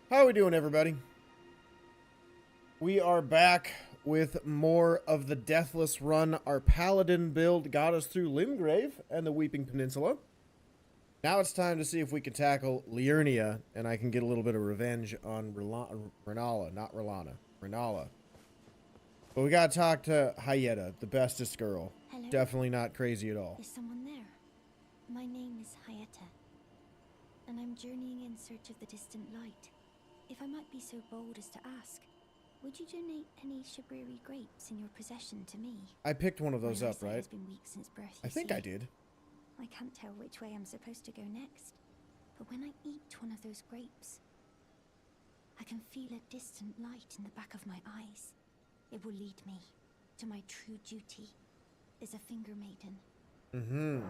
How are we doing, everybody? We are back with more of the Deathless run. Our paladin build got us through Limgrave and the Weeping Peninsula. Now it's time to see if we can tackle Liurnia, and I can get a little bit of revenge on Renala, not Relana. Renala. But we gotta talk to Hyetta, the bestest girl. Hello? Definitely not crazy at all. Is someone there? My name is Hyetta, and I'm journeying in search of the distant light. If I might be so bold as to ask, would you donate any Shabriri grapes in your possession to me? I picked one of those My up, eyesight right? has been weak since birth, I think see. I did. I can't tell which way I'm supposed to go next, but when I eat one of those grapes, I can feel a distant light in the back of my eyes. It will lead me to my true duty as a finger maiden. Mm-hmm.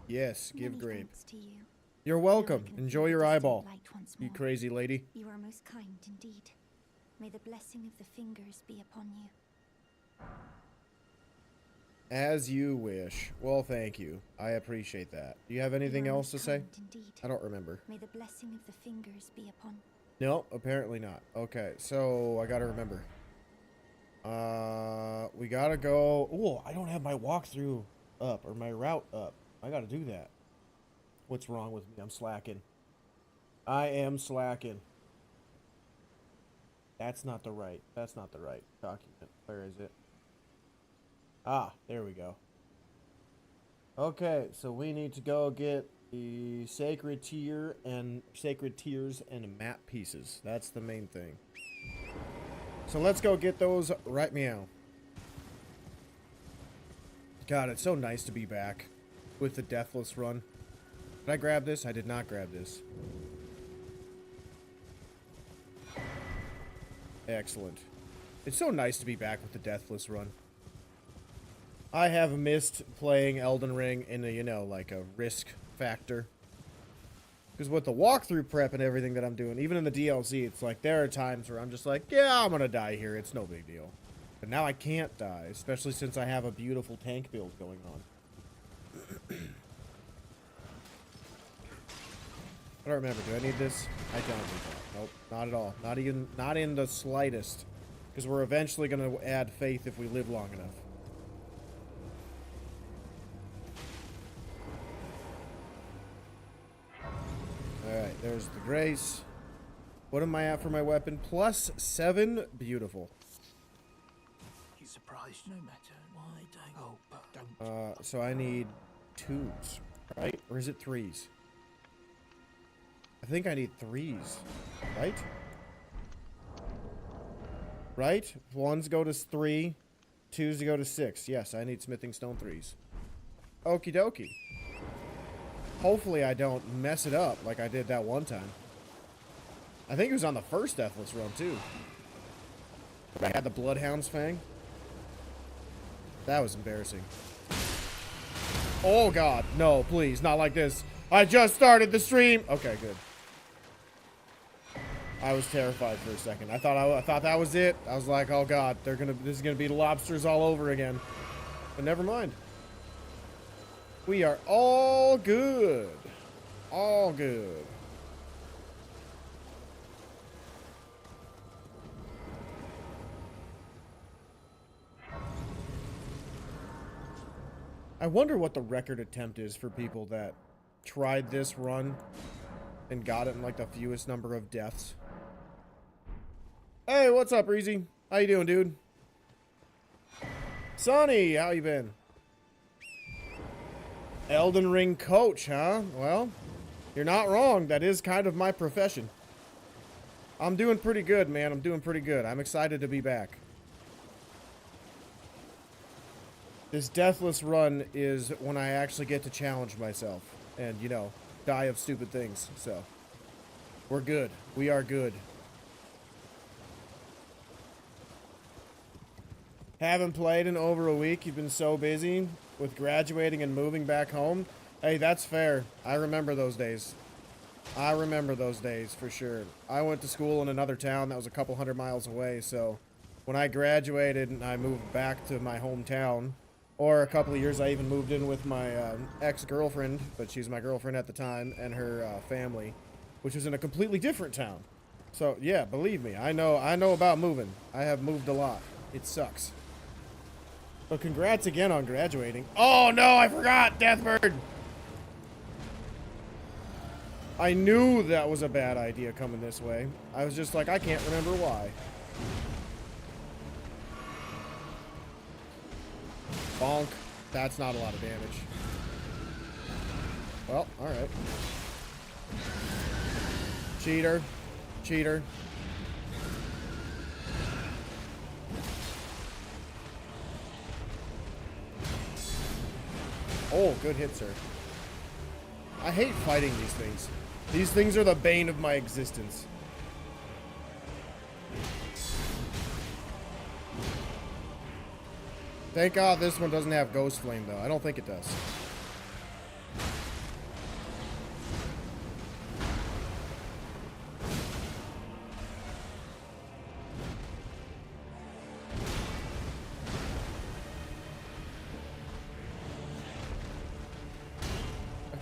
Yes, give Many grape. thanks to you. You're Now I welcome. can Enjoy feel your the distant eyeball, light once you more. crazy lady. You are most kind indeed. May the blessing of the fingers be upon you. As you wish. Well, thank you. I appreciate that. Do you have anything You are else to most say? kind indeed. I don't remember. May the blessing of the fingers be upon. No, apparently not. Okay, so I gotta remember. We gotta go. Oh, I don't have my walkthrough up or my route up. I gotta do that. What's wrong with me? I'm slacking. I am slacking. That's not the right document. Where is it? Ah, there we go. Okay, so we need to go get the sacred tears and map pieces. That's the main thing. So let's go get those right meow. God, it's so nice to be back with the Deathless run. Did I grab this? I did not grab this. Excellent. It's so nice to be back with the Deathless run. I have missed playing Elden Ring in a, you know, like a risk factor. Because with the walkthrough prep and everything that I'm doing, even in the DLC, it's like there are times where I'm just like, yeah, I'm going to die here. It's no big deal. But now I can't die, especially since I have a beautiful tank build going on. I don't remember. Do I need this? I don't need that. Nope, not at all. Not in the slightest. Because we're eventually going to add faith if we live long enough. Alright, there's the grace. What am I at for my weapon? +7. Beautiful. He's surprised no matter why don't. Oh, but don't. So I need 2s, right? Or is it 3s? I think I need 3s, right? Right? 1s go to 3, 2s go to 6. Yes, I need smithing stone 3s. Okie dokie. Hopefully I don't mess it up like I did that one time. I think it was on the first Deathless run, too. I had the Bloodhound's Fang. That was embarrassing. Oh, God. No, please. Not like this. I just started the stream. Okay, good. I was terrified for a second. I thought that was it. I was like, oh, God. This is gonna be lobsters all over again. But never mind. We are all good. All good. I wonder what the record attempt is for people that tried this run and got it in like the fewest number of deaths. Hey, what's up, Reezy? How you doing, dude? Sonny, how you been? Elden Ring coach, huh? Well, you're not wrong. That is kind of my profession. I'm doing pretty good, man. I'm doing pretty good. I'm excited to be back. This Deathless run is when I actually get to challenge myself and, you know, die of stupid things. So, we're good. We are good. Haven't played in over a week. You've been so busy with graduating and moving back home. Hey, that's fair. I remember those days. I remember those days for sure. I went to school in another town that was a couple 100 miles away, so when I graduated and I moved back to my hometown, or a couple of years I even moved in with my ex-girlfriend, but she's my girlfriend at the time, and her family. which was in a completely different town. So yeah, believe me, I know about moving. I have moved a lot. It sucks. But congrats again on graduating. Oh no, I forgot, Deathbird. I knew that was a bad idea coming this way. I was just like, I can't remember why. Bonk. That's not a lot of damage. Well, alright. Cheater. Cheater. Oh, good hit, sir. I hate fighting these things. These things are the bane of my existence. Thank God this one doesn't have Ghost Flame, though. I don't think it does.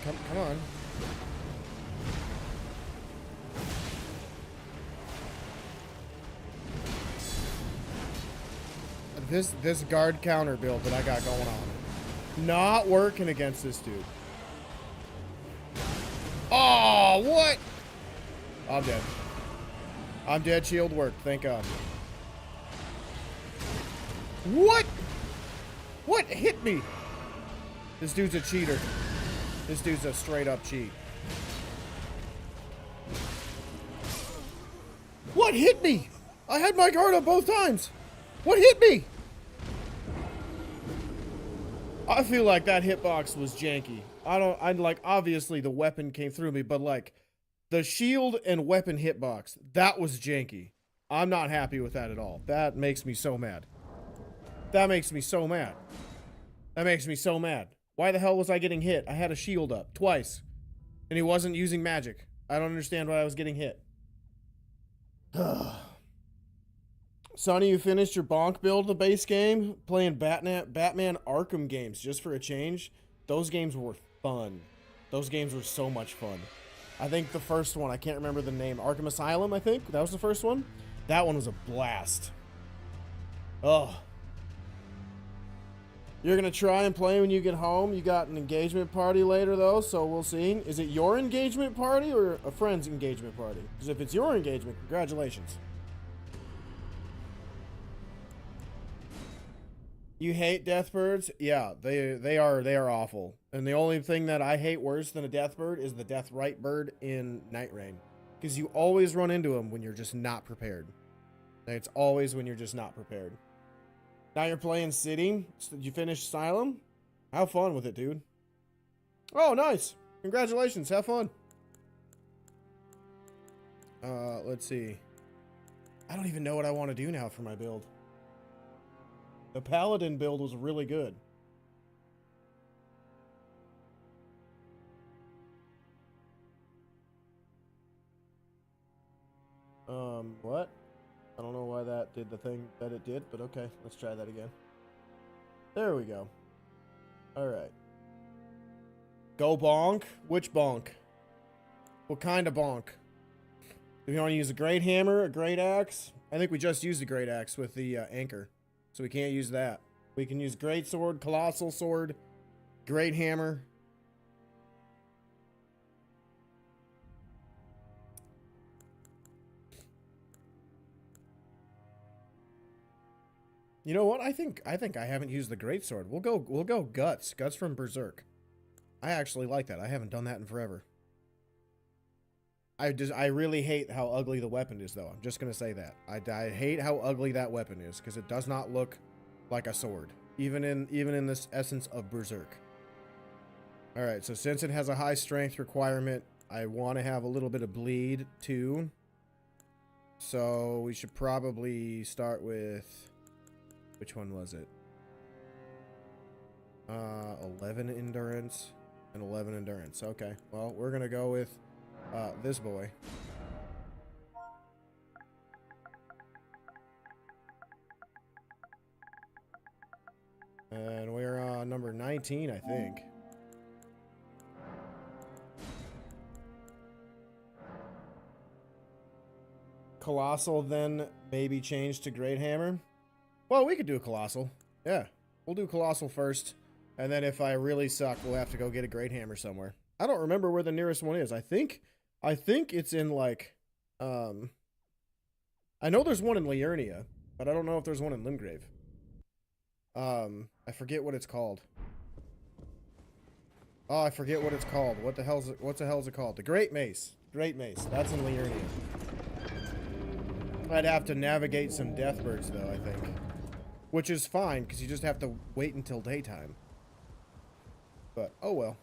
Come on. This guard counter build that I got going on, not working against this dude. Oh, what? I'm dead. I'm dead. Shield worked. Thank God. What? What hit me? This dude's a cheater. This dude's a straight up cheat. What hit me? I had my guard up both times. What hit me? I feel like that hitbox was janky. I like, obviously the weapon came through me, but like the shield and weapon hitbox, that was janky. I'm not happy with that at all. That makes me so mad. That makes me so mad. That makes me so mad. Why the hell was I getting hit? I had a shield up twice and he wasn't using magic. I don't understand why I was getting hit. Sonny, you finished your bonk build, the base game, playing Batman Arkham games just for a change. Those games were fun. Those games were so much fun. I think the first one, I can't remember the name, Arkham Asylum, I think. That was the first one. That one was a blast. Oh. You're going to try and play when you get home. You got an engagement party later, though, so we'll see. Is it your engagement party or a friend's engagement party? Because if it's your engagement, congratulations. You hate deathbirds? Yeah, they are awful. And the only thing that I hate worse than a deathbird is the deathrite bird in Night Rain. Because you always run into them when you're just not prepared. It's always when you're just not prepared. Now you're playing City. Did you finish Asylum? Have fun with it, dude. Oh, nice. Congratulations. Have fun. Let's see. I don't even know what I want to do now for my build. The Paladin build was really good. What? I don't know why that did the thing that it did, but okay, let's try that again. There we go. Alright. Go bonk? Which bonk? What kind of bonk? Do we want to use a great hammer, a great axe? I think we just used a great axe with the anchor. So we can't use that. We can use great sword, colossal sword, great hammer. You know what? I think I haven't used the great sword. We'll go guts. Guts from Berserk. I actually like that. I haven't done that in forever. I really hate how ugly the weapon is, though. I'm just gonna say that. I hate how ugly that weapon is because it does not look like a sword, even in this essence of Berserk. All right, so since it has a high strength requirement, I want to have a little bit of bleed too. So we should probably start with, which one was it? 11 endurance and 11 endurance. Okay, well, we're gonna go with this boy. And we're on number 19, I think. Colossal, then maybe change to Great Hammer. Well, we could do a Colossal. Yeah, we'll do Colossal first. And then if I really suck, we'll have to go get a Great Hammer somewhere. I don't remember where the nearest one is. I think it's in, like, I know there's one in Liurnia, but I don't know if there's one in Limgrave. I forget what it's called. Oh, I forget what it's called. What the hell is it called? The Great Mace. Great Mace. That's in Liurnia. I'd have to navigate some Deathbirds, though, I think. Which is fine, because you just have to wait until daytime. But, oh well.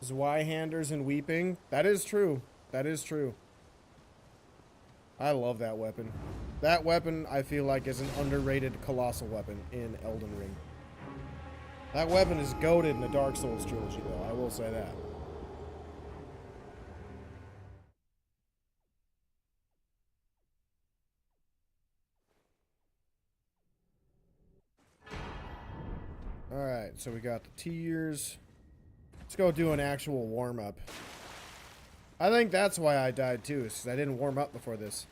Zweihanders and Weeping. That is true. That is true. I love that weapon. That weapon, I feel like, is an underrated colossal weapon in Elden Ring. That weapon is goated in the Dark Souls trilogy, though. I will say that. Alright, so we got the tiers. Let's go do an actual warm-up. I think that's why I died too, is because I didn't warm up before this.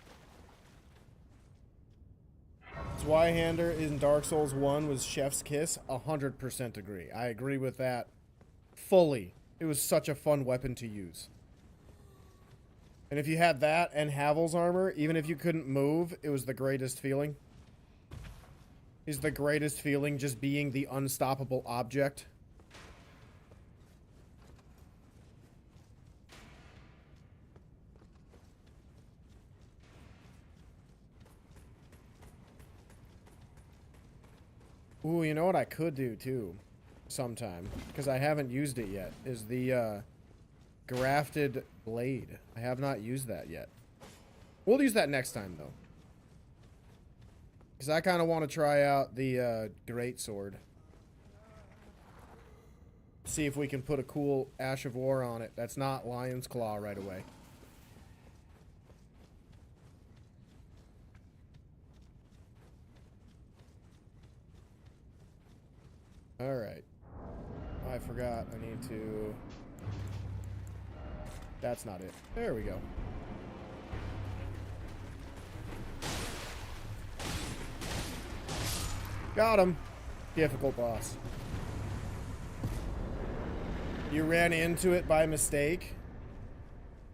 Zweihander in Dark Souls 1 was Chef's Kiss. 100% agree. I agree with that fully. It was such a fun weapon to use. And if you had that and Havel's armor, even if you couldn't move, it was the greatest feeling. It's the greatest feeling, just being the unstoppable object. Ooh, you know what I could do, too, sometime, because I haven't used it yet, is the, Grafted Blade. I have not used that yet. We'll use that next time, though. Because I kind of want to try out the, Great Sword. See if we can put a cool Ash of War on it that's not Lion's Claw right away. Alright. I forgot. I need to... That's not it. There we go. Got him. Difficult boss. You ran into it by mistake.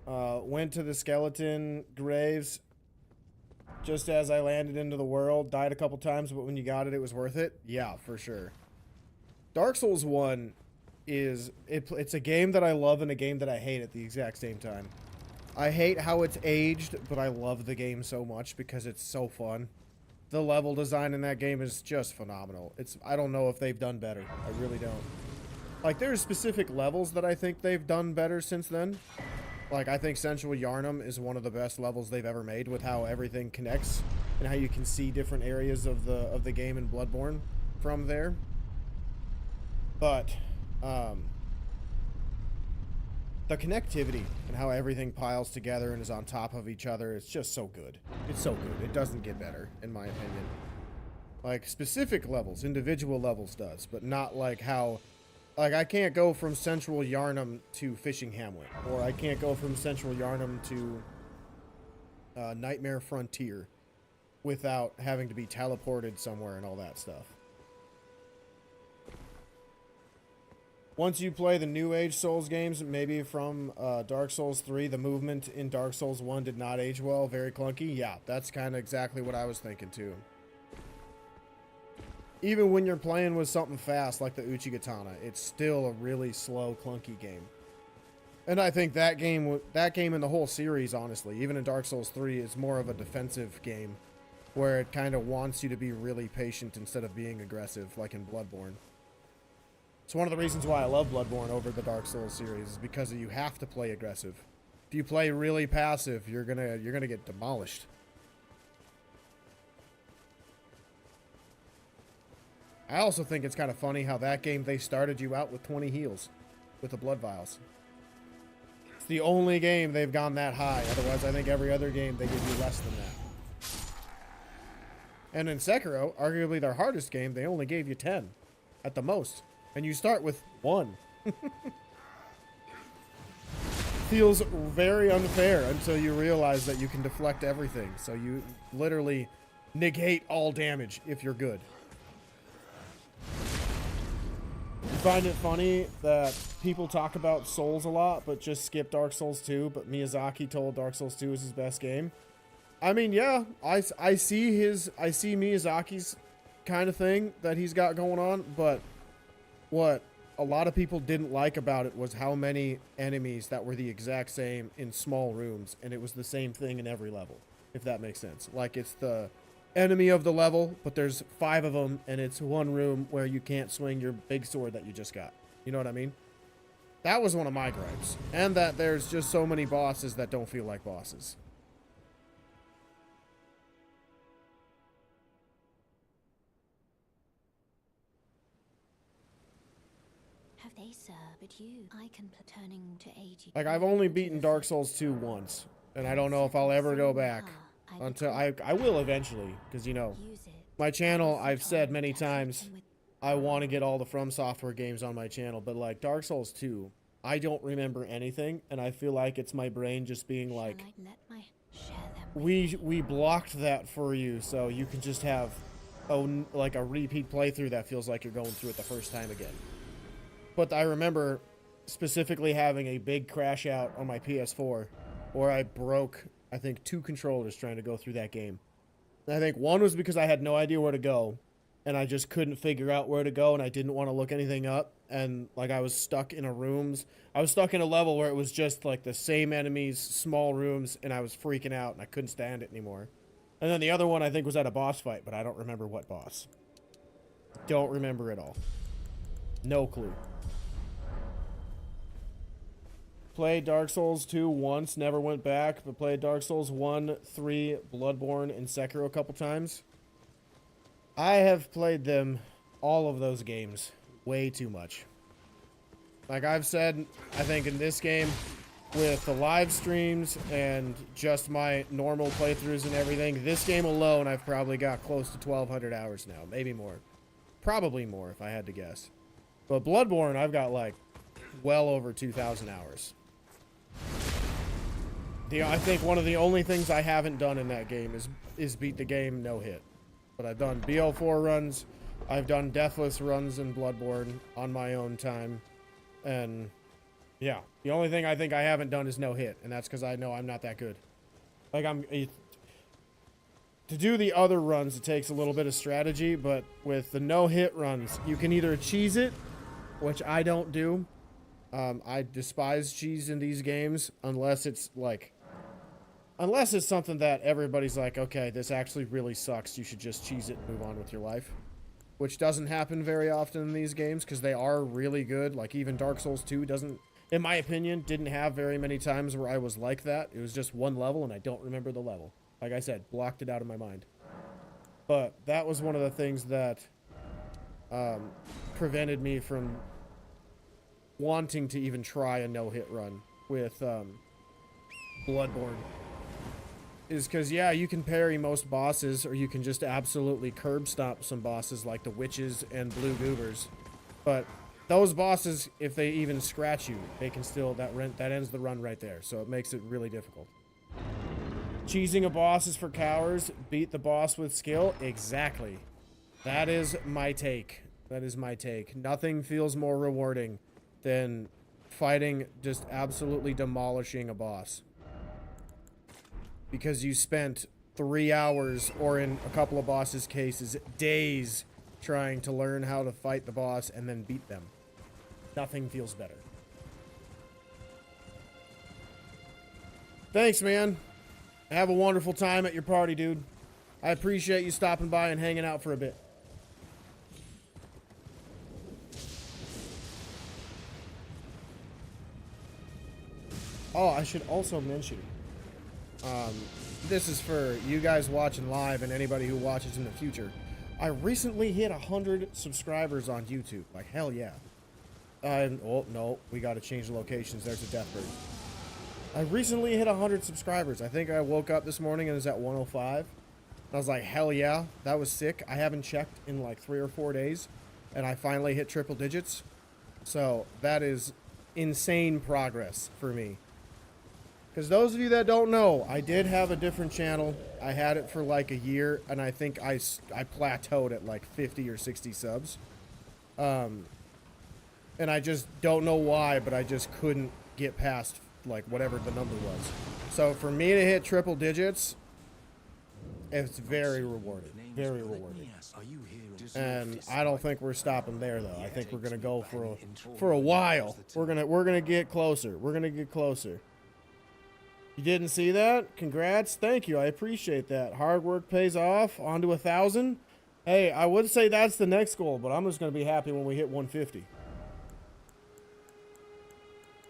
Went to the skeleton graves just as I landed into the world. Died a couple times, but when you got it, it was worth it. Yeah, for sure. Dark Souls 1 is... It's a game that I love and a game that I hate at the exact same time. I hate how it's aged, but I love the game so much because it's so fun. The level design in that game is just phenomenal. I don't know if they've done better. I really don't. Like, there's specific levels that I think they've done better since then. Like, I think Central Yharnam is one of the best levels they've ever made with how everything connects and how you can see different areas of the game in Bloodborne from there. But, the connectivity and how everything piles together and is on top of each other, it's just so good. It's so good. It doesn't get better, in my opinion. Like, specific levels, individual levels does, but not like how... Like, I can't go from Central Yharnam to Fishing Hamlet, or I can't go from Central Yharnam to Nightmare Frontier without having to be teleported somewhere and all that stuff. Once you play the New Age Souls games, maybe from Dark Souls 3, the movement in Dark Souls 1 did not age well, very clunky. Yeah, that's kind of exactly what I was thinking too. Even when you're playing with something fast like the Uchigatana, it's still a really slow, clunky game. And I think that game in the whole series, honestly, even in Dark Souls 3, is more of a defensive game, where it kind of wants you to be really patient instead of being aggressive, like in Bloodborne. It's one of the reasons why I love Bloodborne over the Dark Souls series, is because you have to play aggressive. If you play really passive, you're gonna get demolished. I also think it's kind of funny how that game they started you out with 20 heals with the blood vials. It's the only game they've gone that high. Otherwise, I think every other game they give you less than that. And in Sekiro, arguably their hardest game, they only gave you 10 at the most. And you start with 1. Feels very unfair until you realize that you can deflect everything. So you literally negate all damage if you're good. I find it funny that people talk about Souls a lot, but just skip Dark Souls 2, but Miyazaki told Dark Souls 2 is his best game. I mean, yeah, I see Miyazaki's kind of thing that he's got going on, but what a lot of people didn't like about it was how many enemies that were the exact same in small rooms, and it was the same thing in every level, if that makes sense. Like, it's the enemy of the level, but there's 5 of them, and it's one room where you can't swing your big sword that you just got. You know what I mean? That was one of my gripes. And that there's just so many bosses that don't feel like bosses. Have they, sir? But you, I can turning to age. Like, I've only beaten Dark Souls 2 once, and I don't know if I'll ever go back. Until I will eventually, because, you know, my channel, I've said many times, I want to get all the From Software games on my channel, but like Dark Souls 2, I don't remember anything, and I feel like it's my brain just being like, we blocked that for you, so you can just have like a repeat playthrough that feels like you're going through it the first time again. But I remember specifically having a big crash out on my PS4 where I broke, I think, 2 controllers trying to go through that game. And I think one was because I had no idea where to go, and I just couldn't figure out where to go, and I didn't want to look anything up, and like I was stuck in I was stuck in a level where it was just like the same enemies, small rooms, and I was freaking out, and I couldn't stand it anymore. And then the other one I think was at a boss fight, but I don't remember what boss. Don't remember at all. No clue. Played Dark Souls 2 once, never went back, but played Dark Souls 1, 3, Bloodborne, and Sekiro a couple times. I have played them, all of those games, way too much. Like I've said, I think in this game, with the live streams and just my normal playthroughs and everything, this game alone I've probably got close to 1,200 hours now, maybe more. Probably more if I had to guess. But Bloodborne, I've got like well over 2,000 hours. I think one of the only things I haven't done in that game is beat the game no hit. But I've done BO4 runs, I've done Deathless runs in Bloodborne on my own time, and yeah, the only thing I think I haven't done is no hit, and that's because I know I'm not that good. Like to do the other runs, it takes a little bit of strategy, but with the no hit runs, you can either cheese it, which I don't do. I despise cheese in these games unless it's something that everybody's like, okay, this actually really sucks. You should just cheese it and move on with your life. Which doesn't happen very often in these games because they are really good. Like even Dark Souls 2 doesn't, in my opinion, didn't have very many times where I was like that. It was just one level and I don't remember the level. Like I said, blocked it out of my mind. But that was one of the things that prevented me from wanting to even try a no-hit run with Bloodborne. Is because, yeah, you can parry most bosses, or you can just absolutely curb stomp some bosses like the witches and blue goobers. But those bosses, if they even scratch you, they can still, that ends the run right there. So it makes it really difficult. Cheesing a boss is for cowards. Beat the boss with skill. Exactly. That is my take. That is my take. Nothing feels more rewarding than fighting, just absolutely demolishing a boss. Because you spent 3 hours, or in a couple of bosses' cases, days trying to learn how to fight the boss and then beat them. Nothing feels better. Thanks, man. Have a wonderful time at your party, dude. I appreciate you stopping by and hanging out for a bit. Oh, I should also mention, this is for you guys watching live and anybody who watches in the future. I recently hit 100 subscribers on YouTube. Like, hell yeah. Oh, no, we got to change the locations. There's a Deathbird. I recently hit 100 subscribers. I think I woke up this morning and it was at 105. I was like, hell yeah, that was sick. I haven't checked in like 3 or 4 days, and I finally hit triple digits. So that is insane progress for me. Because those of you that don't know, I did have a different channel. I had it for like a year, and I think I plateaued at like 50 or 60 subs. And I just don't know why, but I just couldn't get past like whatever the number was. So for me to hit triple digits, it's very rewarding. Very rewarding. And I don't think we're stopping there though. I think we're gonna go for a while. We're gonna get closer. We're gonna get closer. You didn't see that? Congrats. Thank you. I appreciate that. Hard work pays off. On to 1,000. Hey, I would say that's the next goal, but I'm just gonna be happy when we hit 150.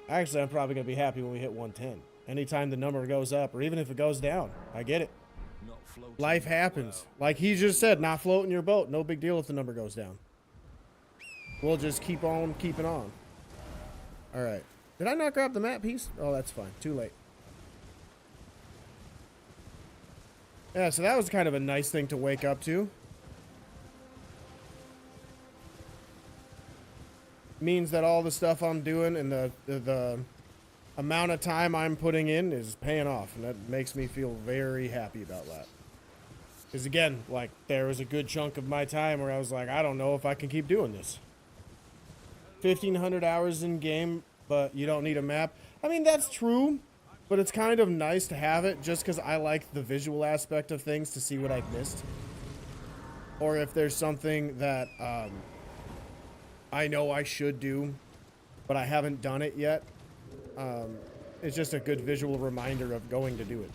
Actually, I'm probably gonna be happy when we hit 110. Anytime the number goes up, or even if it goes down. I get it. Life happens. Like he just said, not floating your boat. No big deal if the number goes down. We'll just keep on keeping on. Alright. Did I not grab the map piece? Oh, that's fine. Too late. Yeah, so that was kind of a nice thing to wake up to. Means that all the stuff I'm doing and the amount of time I'm putting in is paying off. And that makes me feel very happy about that. Because again, like, there was a good chunk of my time where I was like, I don't know if I can keep doing this. 1,500 hours in game, but you don't need a map. I mean, that's true, but it's kind of nice to have it just because I like the visual aspect of things to see what I've missed. Or if there's something that I know I should do, but I haven't done it yet. It's just a good visual reminder of going to do it.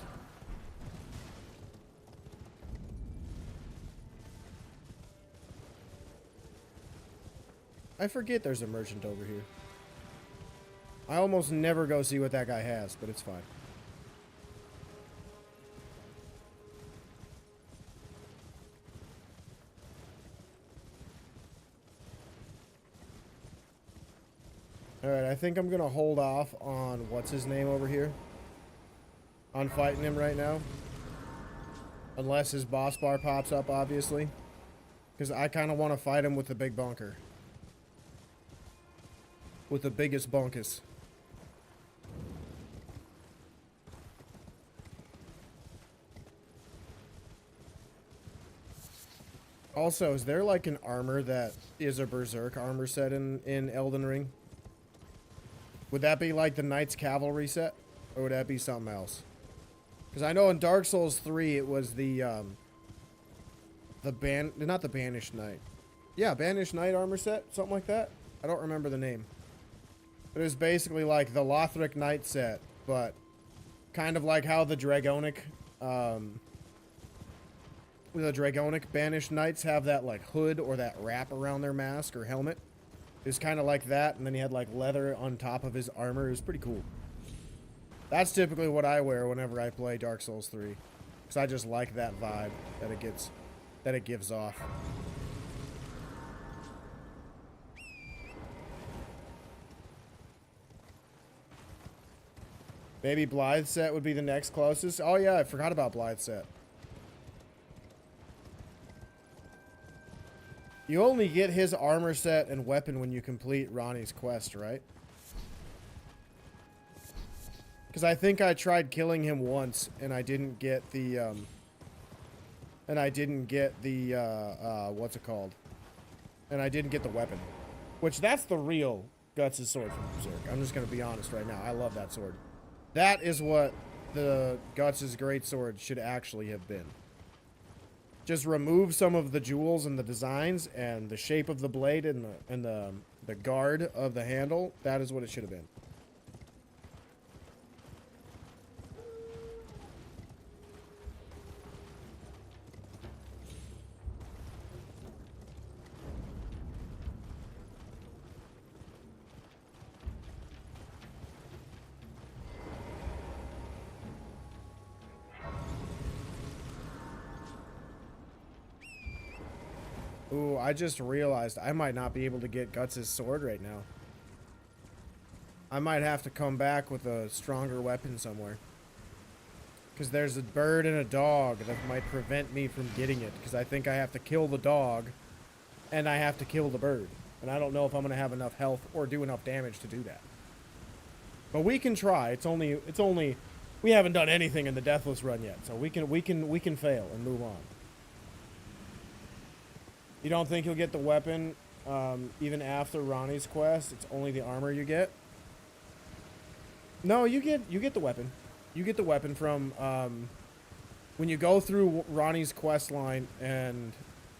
I forget there's a merchant over here. I almost never go see what that guy has, but it's fine. Alright, I think I'm gonna hold off on what's his name over here. On fighting him right now. Unless his boss bar pops up, obviously. Because I kind of want to fight him with the big bunker. With the biggest bunkus. Also, is there like an armor that is a berserk armor set in Elden Ring? Would that be like the Knight's Cavalry set? Or would that be something else? Because I know in Dark Souls 3 it was not the Banished Knight. Yeah, Banished Knight armor set, something like that. I don't remember the name. It was basically like the Lothric Knight set, but kind of like how the Dragonic Banished Knights have that like hood or that wrap around their mask or helmet. It was kind of like that, and then he had like leather on top of his armor. It was pretty cool. That's typically what I wear whenever I play Dark Souls 3, because I just like that vibe that it gives off. Maybe Blythe set would be the next closest. Oh yeah, I forgot about Blythe set. You only get his armor set and weapon when you complete Ronnie's quest, right? Because I think I tried killing him once and I didn't get the what's it called? And I didn't get the weapon. Which, that's the real Guts' sword from Berserk. I'm just going to be honest right now. I love that sword. That is what the Guts' great sword should actually have been. Just remove some of the jewels and the designs and the shape of the blade and the guard of the handle. That is what it should have been. Ooh, I just realized I might not be able to get Guts' sword right now. I might have to come back with a stronger weapon somewhere. Because there's a bird and a dog that might prevent me from getting it. Because I think I have to kill the dog, and I have to kill the bird. And I don't know if I'm going to have enough health or do enough damage to do that. But we can try. It's only we haven't done anything in the Deathless run yet, so we can fail and move on. You don't think you'll get the weapon even after Ronnie's quest? It's only the armor you get. No, you get the weapon. You get the weapon from when you go through Ronnie's quest line and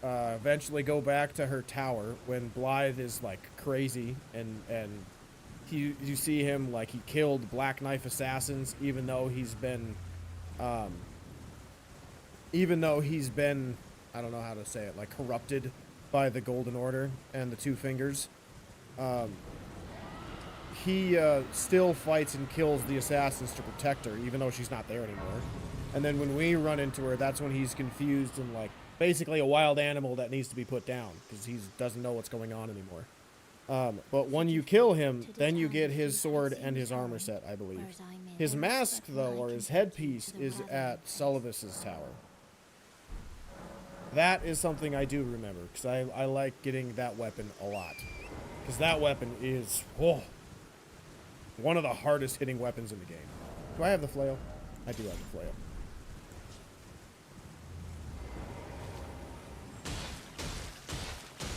eventually go back to her tower when Blythe is like crazy and you see him like he killed Black Knife assassins even though he's been I don't know how to say it, like corrupted by the Golden Order and the Two Fingers. He still fights and kills the assassins to protect her, even though she's not there anymore. And then when we run into her, that's when he's confused and like basically a wild animal that needs to be put down because he doesn't know what's going on anymore. But when you kill him, then you get his sword and his armor set, I believe. His mask, though, or his headpiece, is at Sullivan's tower. That is something I do remember, because I like getting that weapon a lot. Because that weapon is one of the hardest hitting weapons in the game. Do I have the flail? I do have the flail.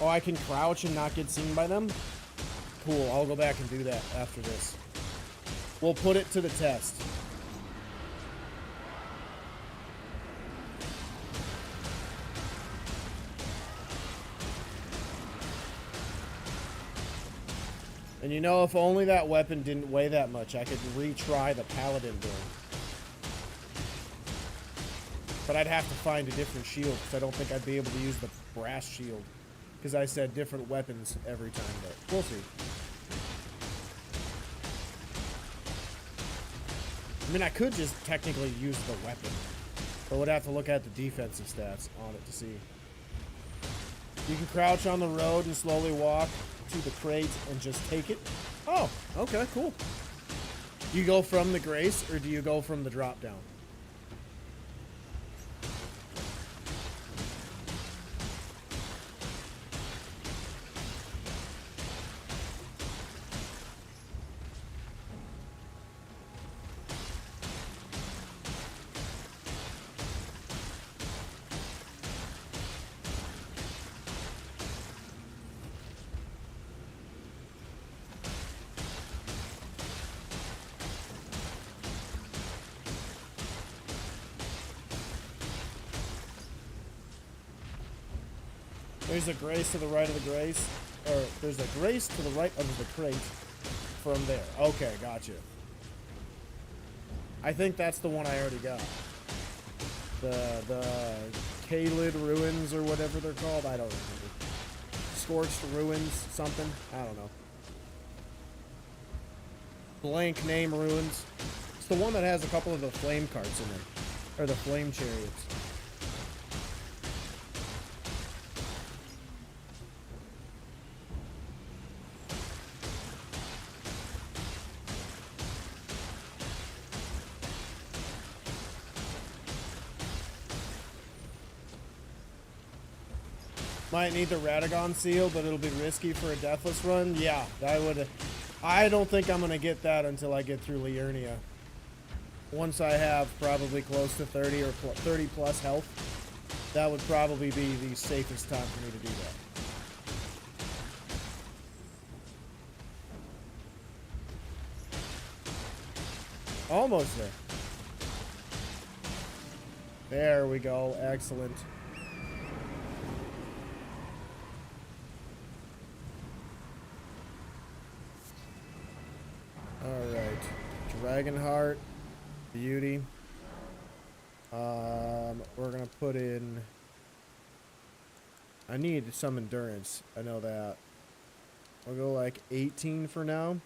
Oh, I can crouch and not get seen by them? Cool, I'll go back and do that after this. We'll put it to the test. And you know, if only that weapon didn't weigh that much, I could retry the Paladin build. But I'd have to find a different shield, because I don't think I'd be able to use the brass shield. Because I said different weapons every time, but we'll see. I mean, I could just technically use the weapon, but would have to look at the defensive stats on it to see. You can crouch on the road and slowly walk to the crate and just take it. Oh, okay, cool. Do you go from the grace, or do you go from the drop down? There's a grace to the right of the grace, or there's a grace to the right of the crate from there. Okay, gotcha. I think that's the one I already got. The Kaled Ruins or whatever they're called. I don't remember. Scorched Ruins, something. I don't know. Blank Name Ruins. It's the one that has a couple of the flame carts in there, or the flame chariots. Might need the Radagon seal, but it'll be risky for a Deathless run. Yeah, I don't think I'm going to get that until I get through Liurnia. Once I have probably close to 30 or 30 plus health, that would probably be the safest time for me to do that. Almost there. There we go. Excellent. Alright. Dragonheart. Beauty. We're gonna put in... I need some endurance. I know that. I'll go like 18 for now.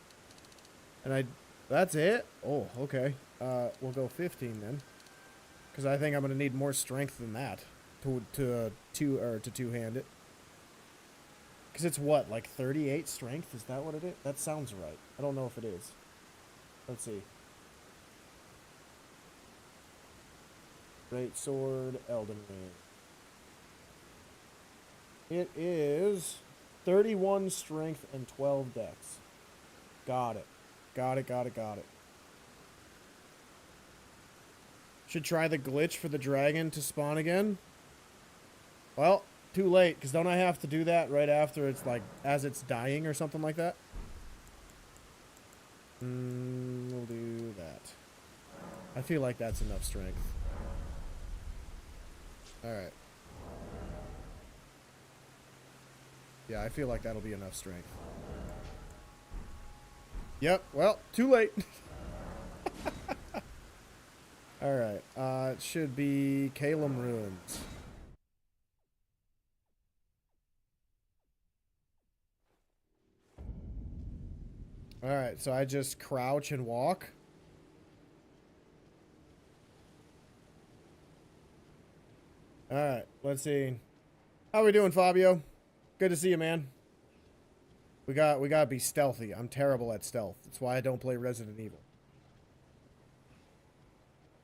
And that's it? Oh, okay. We'll go 15 then. Because I think I'm gonna need more strength than that to two-hand it. Because it's what, like 38 strength? Is that what it is? That sounds right. I don't know if it is. Let's see. Great Sword, Elden Ring. It is 31 strength and 12 dex. Got it. Got it, got it, got it. Should try the glitch for the dragon to spawn again. Well, too late, because don't I have to do that right after it's like, as it's dying or something like that? We'll do that. I feel like that's enough strength. Alright. Yeah, I feel like that'll be enough strength. Yep, well, too late. Alright, it should be Calum Ruins. Alright, so I just crouch and walk. Alright, let's see. How we doing, Fabio? Good to see you, man. We gotta be stealthy. I'm terrible at stealth. That's why I don't play Resident Evil.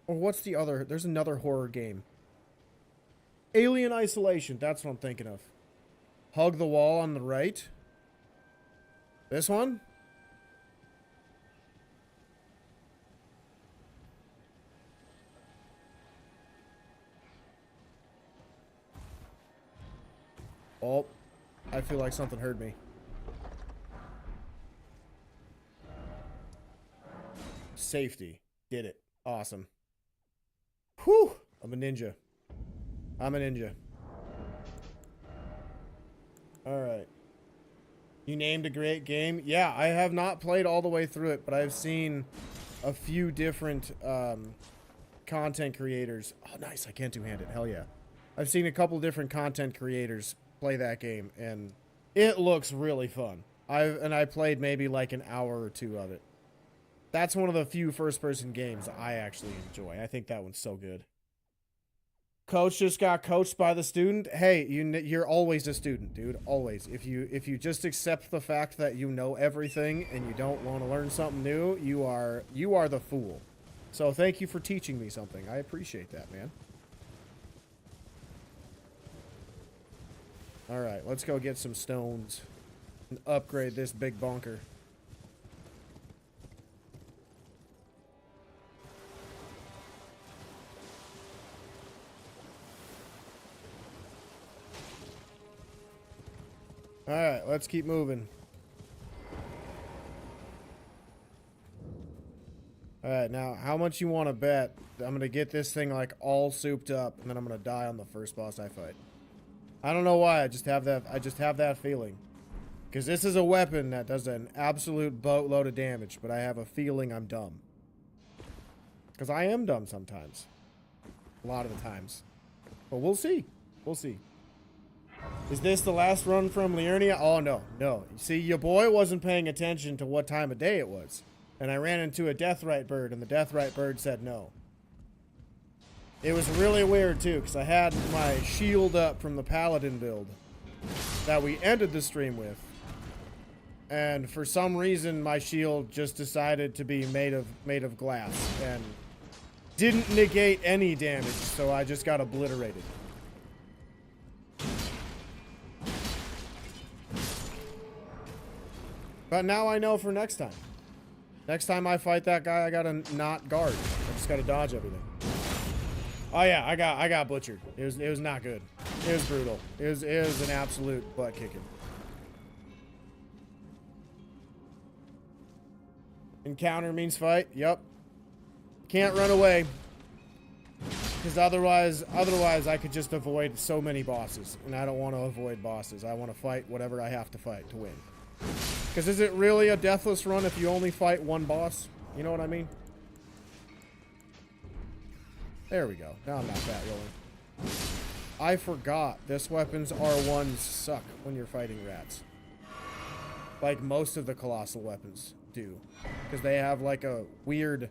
Or what's the other? There's another horror game. Alien Isolation. That's what I'm thinking of. Hug the Wall on the right. This one? Oh, I feel like something heard me. Safety. Did it. Awesome. Whew. I'm a ninja. I'm a ninja. Alright. You named a great game? Yeah, I have not played all the way through it, but I've seen a few different content creators. Oh, nice. I can't two-handed. Hell yeah. I've seen a couple different content creators play that game, and it looks really fun. I played maybe like an hour or two of it. That's one of the few first-person games I actually enjoy. I think that one's so good. Coach just got coached by the student. Hey, you're always a student, dude. Always. If you just accept the fact that you know everything and you don't want to learn something new, you are the fool. So thank you for teaching me something. I appreciate that, man. All right, let's go get some stones and upgrade this big bonker. Alright, let's keep moving. Alright, now, how much you want to bet I'm going to get this thing, like, all souped up, and then I'm going to die on the first boss I fight? I don't know why, I just have that feeling. Because this is a weapon that does an absolute boatload of damage, but I have a feeling I'm dumb. Because I am dumb sometimes. A lot of the times. But we'll see. We'll see. Is this the last run from Liurnia? Oh, no. No. You see, your boy wasn't paying attention to what time of day it was. And I ran into a Deathrite bird, and the Deathrite bird said no. It was really weird, too, because I had my shield up from the Paladin build that we ended the stream with. And for some reason, my shield just decided to be made of glass and didn't negate any damage, so I just got obliterated. But now I know for next time. Next time I fight that guy, I gotta not guard. I just gotta dodge everything. Oh yeah, I got butchered. It was not good. It was brutal. It was an absolute butt kicking. Encounter means fight. Yep. Can't run away. Because otherwise I could just avoid so many bosses. And I don't want to avoid bosses. I want to fight whatever I have to fight to win. Because is it really a deathless run if you only fight one boss? You know what I mean? There we go. Now I'm not fat rolling. I forgot this weapon's R1s suck when you're fighting rats. Like most of the colossal weapons do. Because they have like a weird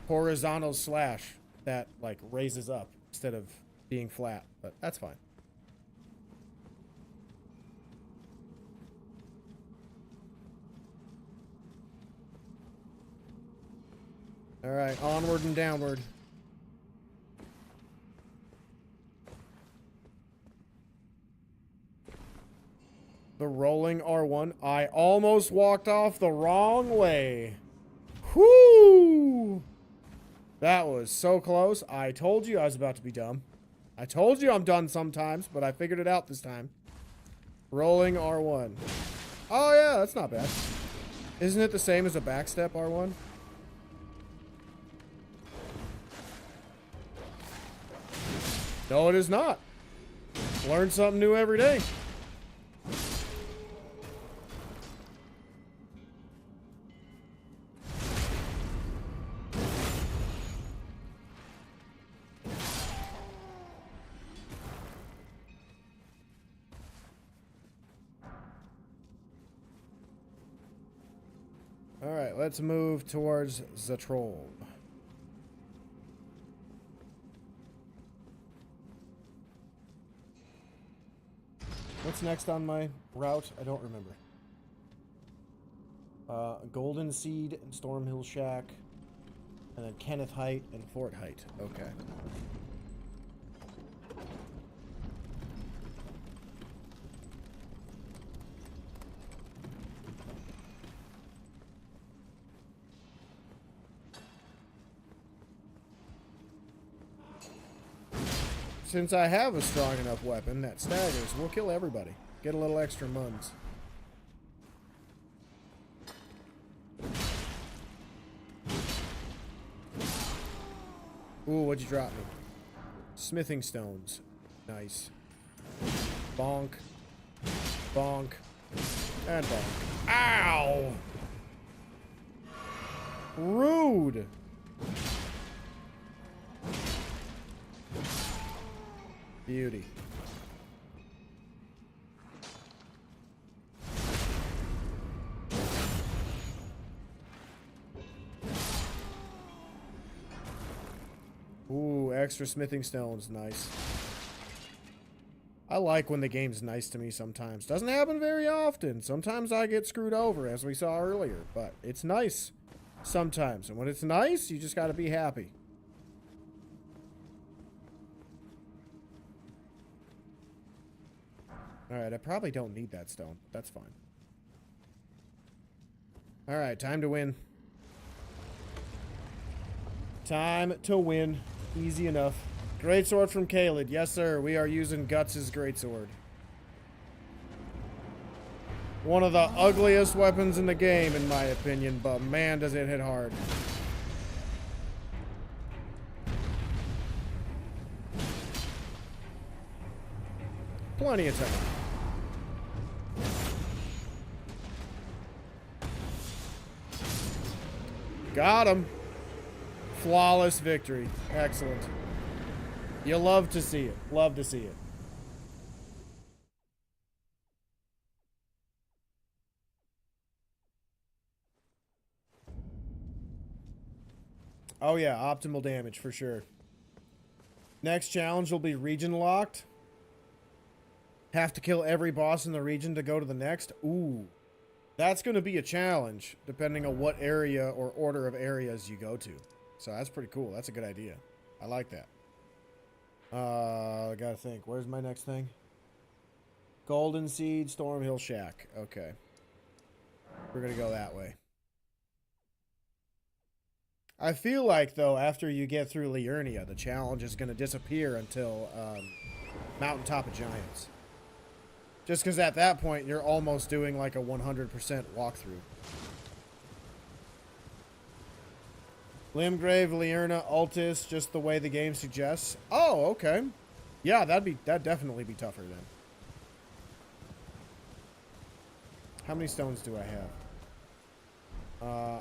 horizontal slash that like raises up instead of being flat. But that's fine. Alright, onward and downward. The rolling R1. I almost walked off the wrong way. Whoo! That was so close. I told you I was about to be dumb. I told you I'm done sometimes, but I figured it out this time. Rolling R1. Oh yeah, that's not bad. Isn't it the same as a backstep R1? No, it is not. Learn something new every day. Alright, let's move towards the troll. What's next on my route? I don't remember. Golden Seed and Stormhill Shack. And then Kenneth Height and Fort Height. Okay. Since I have a strong enough weapon that staggers, we'll kill everybody. Get a little extra muns. Ooh, what'd you drop me? Smithing stones. Nice. Bonk. Bonk. And bonk. Ow! Rude! Beauty. Ooh, extra smithing stones. Nice. I like when the game's nice to me sometimes. Doesn't happen very often. Sometimes I get screwed over, as we saw earlier. But it's nice sometimes. And when it's nice, you just gotta be happy. Alright, I probably don't need that stone. That's fine. Alright, time to win. Time to win. Easy enough. Greatsword from Caelid. Yes, sir. We are using Guts' greatsword. One of the ugliest weapons in the game, in my opinion, but man, does it hit hard. Plenty of time. Got him. Flawless victory. Excellent. You love to see it. Love to see it. Oh yeah, optimal damage for sure. Next challenge will be region locked. Have to kill every boss in the region to go to the next. Ooh. That's going to be a challenge, depending on what area or order of areas you go to. So that's pretty cool. That's a good idea. I like that. I gotta think. Where's my next thing? Golden Seed, Stormhill Shack. Okay. We're gonna go that way. I feel like, though, after you get through Liurnia, the challenge is gonna disappear until Mountaintop of Giants. Just because at that point, you're almost doing like a 100% walkthrough. Limgrave, Liurnia, Altus, just the way the game suggests. Oh, okay. Yeah, that'd definitely be tougher then. How many stones do I have?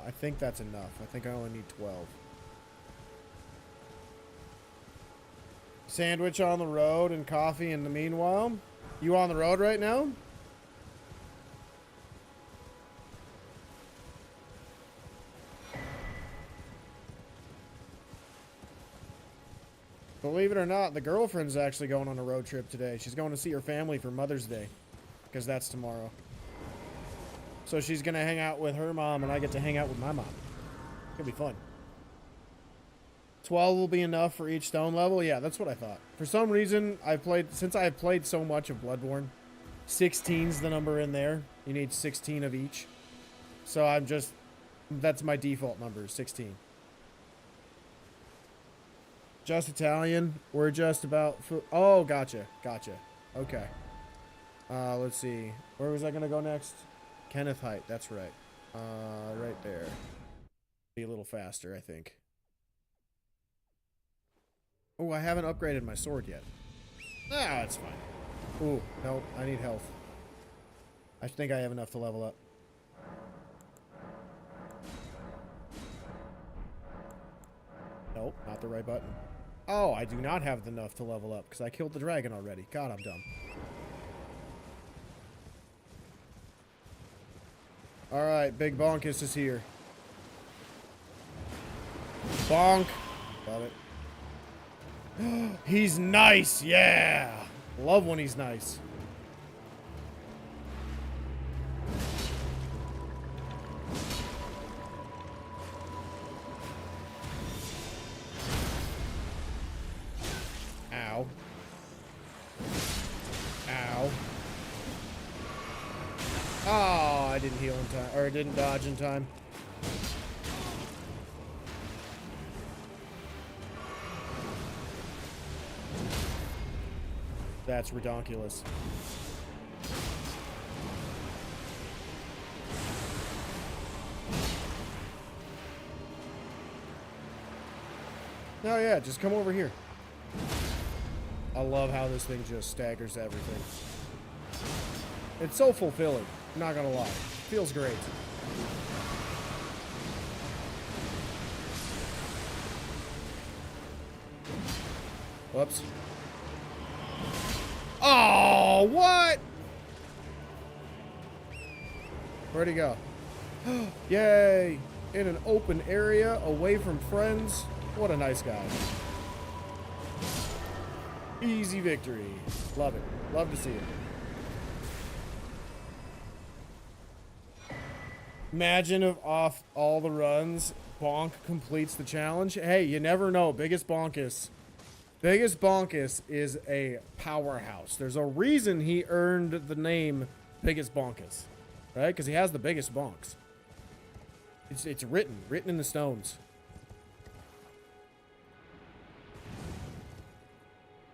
I think that's enough. I think I only need 12. Sandwich on the road and coffee in the meanwhile. You on the road right now? Believe it or not, the girlfriend's actually going on a road trip today. She's going to see her family for Mother's Day, because that's tomorrow. So she's going to hang out with her mom, and I get to hang out with my mom. It'll be fun. 12 will be enough for each stone level? Yeah, that's what I thought. For some reason, since I've played so much of Bloodborne, 16's the number in there. You need 16 of each. So I'm just, that's my default number, 16. Just Italian. We're just about, oh, gotcha. Gotcha. Okay. Let's see. Where was I going to go next? Kenneth Height. That's right. Right there. Be a little faster, I think. Oh, I haven't upgraded my sword yet. Ah, that's fine. Ooh, no, I need health. I think I have enough to level up. Nope, not the right button. Oh, I do not have enough to level up because I killed the dragon already. God, I'm dumb. Alright, Big Bonkus is here. Bonk. Love it. He's nice, yeah! Love when he's nice. Ow. Ow. Oh, I didn't heal in time, or I didn't dodge in time. That's redonkulous. No, yeah, just come over here. I love how this thing just staggers everything. It's so fulfilling, I'm not gonna lie. Feels great. Whoops. Oh, what? Where'd he go? Yay! In an open area, away from friends. What a nice guy. Easy victory. Love it. Love to see it. Imagine if off all the runs, Bonk completes the challenge. Hey, you never know. Biggest Bonkus. Biggest Bonkus is a powerhouse. There's a reason he earned the name Biggest Bonkus, right? Because he has the biggest bonks. It's written in the stones.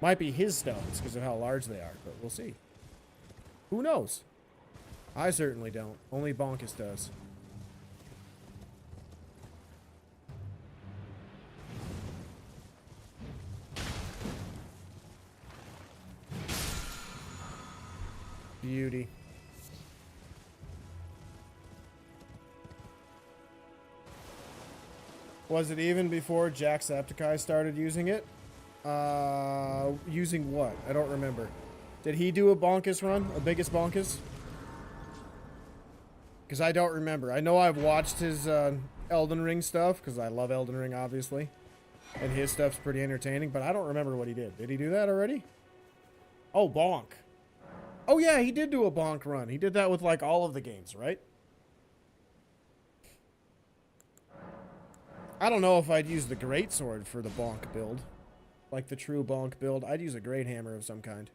Might be his stones because of how large they are, but we'll see. Who knows? I certainly don't. Only Bonkus does. Beauty. Was it even before Jacksepticeye started using it? Using what? I don't remember. Did he do a Bonkus run? A biggest Bonkus? Because I don't remember. I know I've watched his Elden Ring stuff, because I love Elden Ring, obviously. And his stuff's pretty entertaining, but I don't remember what he did. Did he do that already? Oh, Bonk. Oh, yeah, he did do a Bonk run. He did that with, like, all of the games, right? I don't know if I'd use the Greatsword for the Bonk build. Like the true Bonk build. I'd use a Great Hammer of some kind.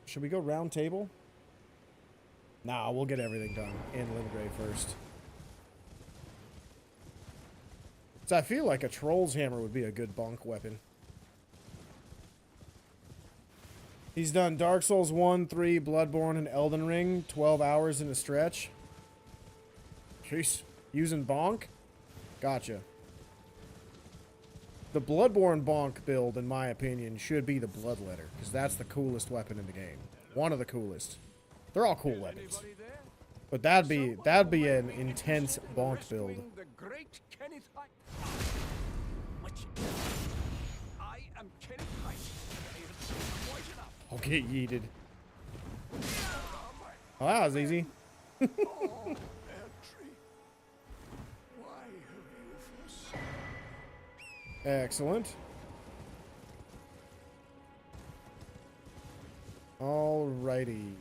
Should we go round table? Nah, we'll get everything done in Limgrave first. So I feel like a Troll's Hammer would be a good Bonk weapon. He's done Dark Souls 1, 3, Bloodborne, and Elden Ring. 12 hours in a stretch. Jeez. Using Bonk? Gotcha. The Bloodborne Bonk build, in my opinion, should be the Bloodletter, because that's the coolest weapon in the game. One of the coolest. They're all cool weapons. But that'd be an intense Bonk build. I'll get yeeted. Oh, that was easy. Excellent. Alrighty.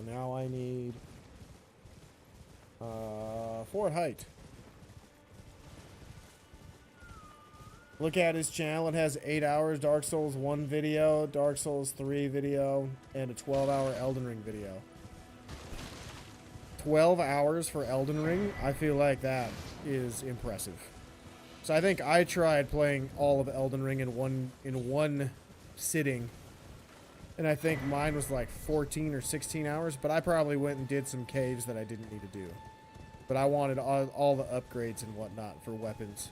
Now I need 4 height. Look at his channel. It has 8 hours Dark Souls 1 video, Dark Souls 3 video, and a 12-hour Elden Ring video. 12 hours for Elden Ring? I feel like that is impressive. So I think I tried playing all of Elden Ring in one sitting. And I think mine was like 14 or 16 hours, but I probably went and did some caves that I didn't need to do. But I wanted all the upgrades and whatnot for weapons.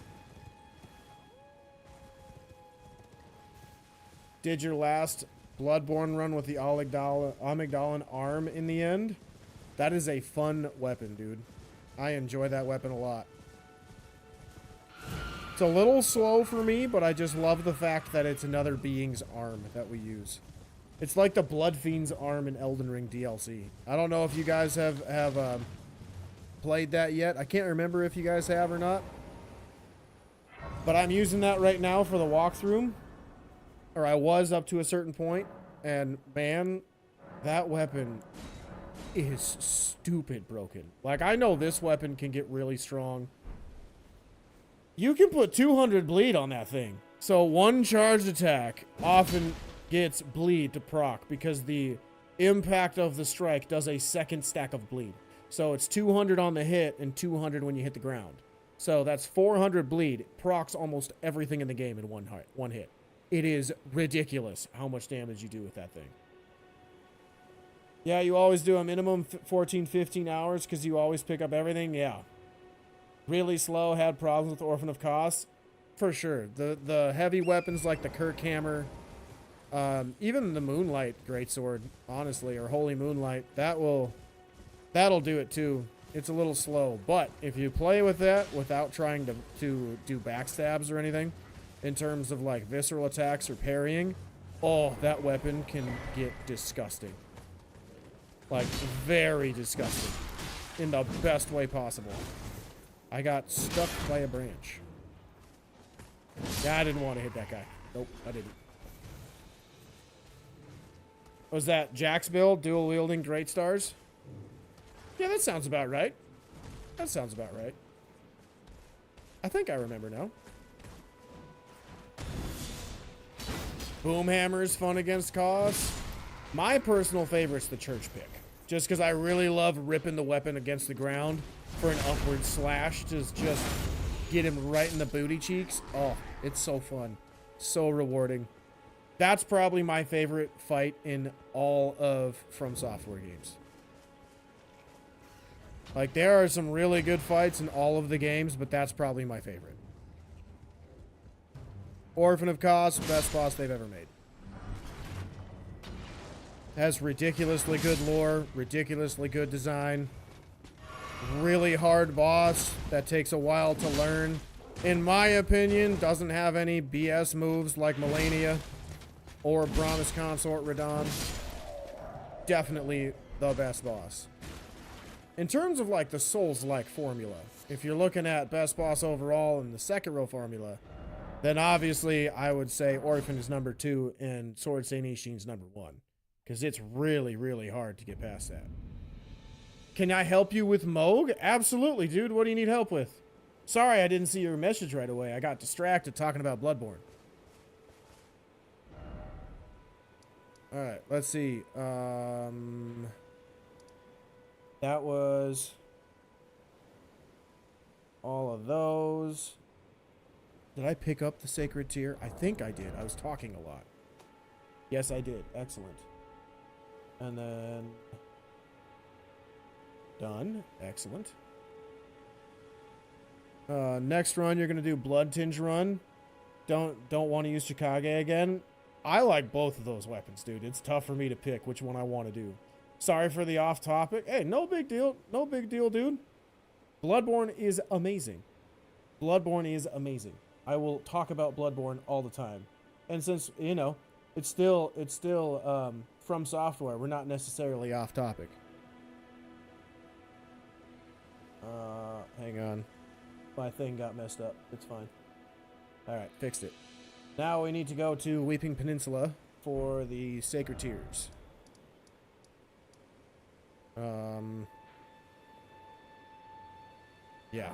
Did your last Bloodborne run with the Amygdalin arm in the end? That is a fun weapon, dude. I enjoy that weapon a lot. It's a little slow for me, but I just love the fact that it's another being's arm that we use. It's like the Blood Fiend's arm in Elden Ring DLC. I don't know if you guys have played that yet. I can't remember if you guys have or not. But I'm using that right now for the walkthrough. Or I was up to a certain point, and man, that weapon is stupid broken. Like, I know this weapon can get really strong. You can put 200 bleed on that thing. So one charged attack often gets bleed to proc because the impact of the strike does a second stack of bleed. So it's 200 on the hit and 200 when you hit the ground. So that's 400 bleed. Procs almost everything in the game in one hit. It is ridiculous how much damage you do with that thing. Yeah, you always do a minimum 14, 15 hours because you always pick up everything. Yeah. Really slow, had problems with Orphan of Kos. For sure. The heavy weapons like the Kirk Hammer, even the Moonlight Greatsword, honestly, or Holy Moonlight, that'll do it too. It's a little slow. But if you play with that without trying to do backstabs or anything, in terms of like visceral attacks or parrying, oh, that weapon can get disgusting. Like, very disgusting. In the best way possible. I got stuck by a branch. Yeah, I didn't want to hit that guy. Nope, I didn't. Was that Jack's build, dual wielding great stars? Yeah, that sounds about right. That sounds about right. I think I remember now. Boomhammer's fun against Kos. My personal favorite's the church pick. Just because I really love ripping the weapon against the ground for an upward slash to just get him right in the booty cheeks. Oh, it's so fun. So rewarding. That's probably my favorite fight in all of From Software games. Like, there are some really good fights in all of the games, but that's probably my favorite. Orphan of Kos, best boss they've ever made. Has ridiculously good lore, ridiculously good design. Really hard boss that takes a while to learn. In my opinion, doesn't have any BS moves like Melania or Brahma's Consort Radon. Definitely the best boss. In terms of like the Souls-like formula, if you're looking at best boss overall in the Sekiro formula, then obviously I would say Orphan is number 2 and Sword Saint Ishin's number 1. Because it's really, really hard to get past that. Can I help you with Moog? Absolutely, dude. What do you need help with? Sorry I didn't see your message right away. I got distracted talking about Bloodborne. Alright, let's see. That was all of those. Did I pick up the Sacred Tear? I think I did. I was talking a lot. Yes, I did. Excellent. And then... done. Excellent. Next run, you're going to do Blood Tinge run. Don't want to use Chikage again. I like both of those weapons, dude. It's tough for me to pick which one I want to do. Sorry for the off topic. Hey, no big deal. No big deal, dude. Bloodborne is amazing. Bloodborne is amazing. I will talk about Bloodborne all the time. And since, you know, it's still From Software, we're not necessarily off topic. Hang on. My thing got messed up. It's fine. Alright, fixed it. Now we need to go to Weeping Peninsula for the Sacred Tears. Yeah.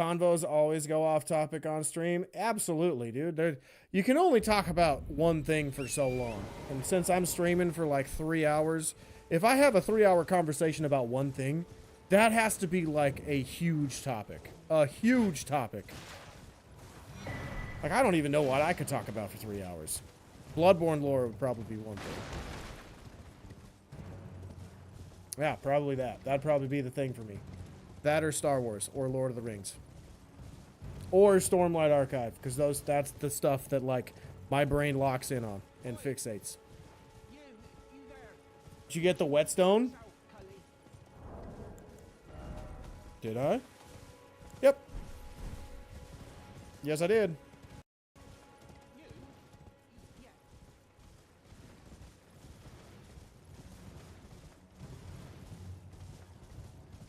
Convos always go off topic on stream. Absolutely, dude. You can only talk about one thing for so long. And since I'm streaming for like 3 hours, if I have a 3-hour conversation about one thing, that has to be like a huge topic. A huge topic. Like, I don't even know what I could talk about for 3 hours. Bloodborne lore would probably be one thing. Yeah, probably that. That'd probably be the thing for me. That or Star Wars or Lord of the Rings. Or Stormlight Archive, because that's the stuff that, like, my brain locks in on and fixates. Did you get the whetstone? Did I? Yep. Yes, I did.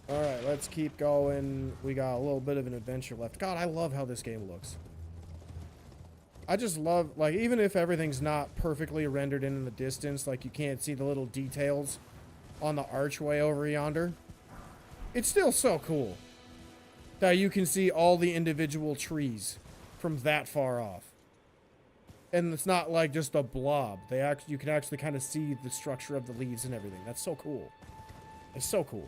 Alright, let's keep going. We got a little bit of an adventure left. God, I love how this game looks. I just love, like, even if everything's not perfectly rendered in the distance, like you can't see the little details on the archway over yonder, it's still so cool that you can see all the individual trees from that far off. And it's not like just a blob. You can actually kind of see the structure of the leaves and everything. That's so cool. It's so cool.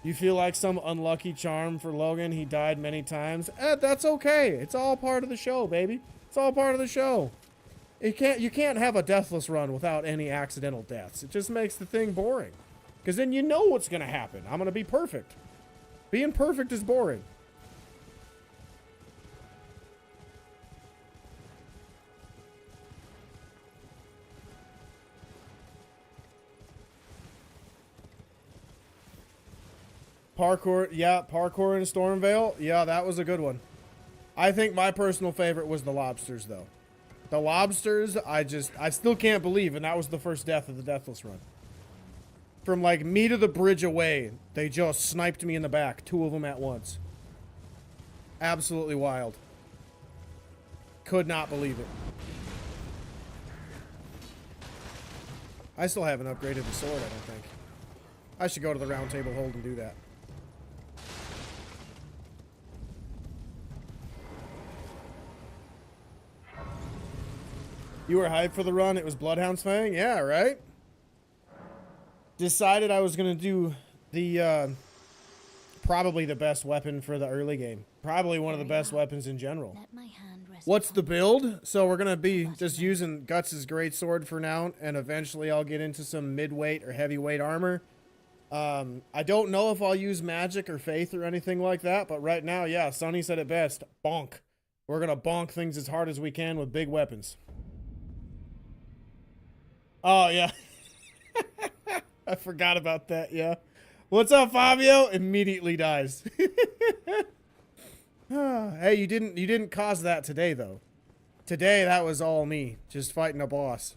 You feel like some unlucky charm for Logan. He died many times. That's okay. It's all part of the show, baby. It's all part of the show. You can't have a deathless run without any accidental deaths. It just makes the thing boring. Because then you know what's going to happen. I'm going to be perfect. Being perfect is boring. Parkour, yeah, parkour in Stormvale. Yeah, that was a good one. I think my personal favorite was the lobsters, though. The lobsters, I still can't believe, and that was the first death of the Deathless run. From, like, me to the bridge away, they just sniped me in the back. 2 of them at once. Absolutely wild. Could not believe it. I still haven't upgraded the sword, I don't think. I should go to the round table hold and do that. You were hyped for the run. It was Bloodhound's Fang? Yeah, right? Decided I was going to do the, probably the best weapon for the early game. Probably one of the best weapons in general. What's the build? So we're going to be just using Guts' greatsword for now, and eventually I'll get into some mid-weight or heavyweight armor. I don't know if I'll use magic or faith or anything like that, but right now, yeah, Sonny said it best. Bonk. We're going to bonk things as hard as we can with big weapons. Oh, yeah. I forgot about that, yeah. What's up, Fabio? Immediately dies. Hey, you didn't cause that today, though. Today, that was all me. Just fighting a boss.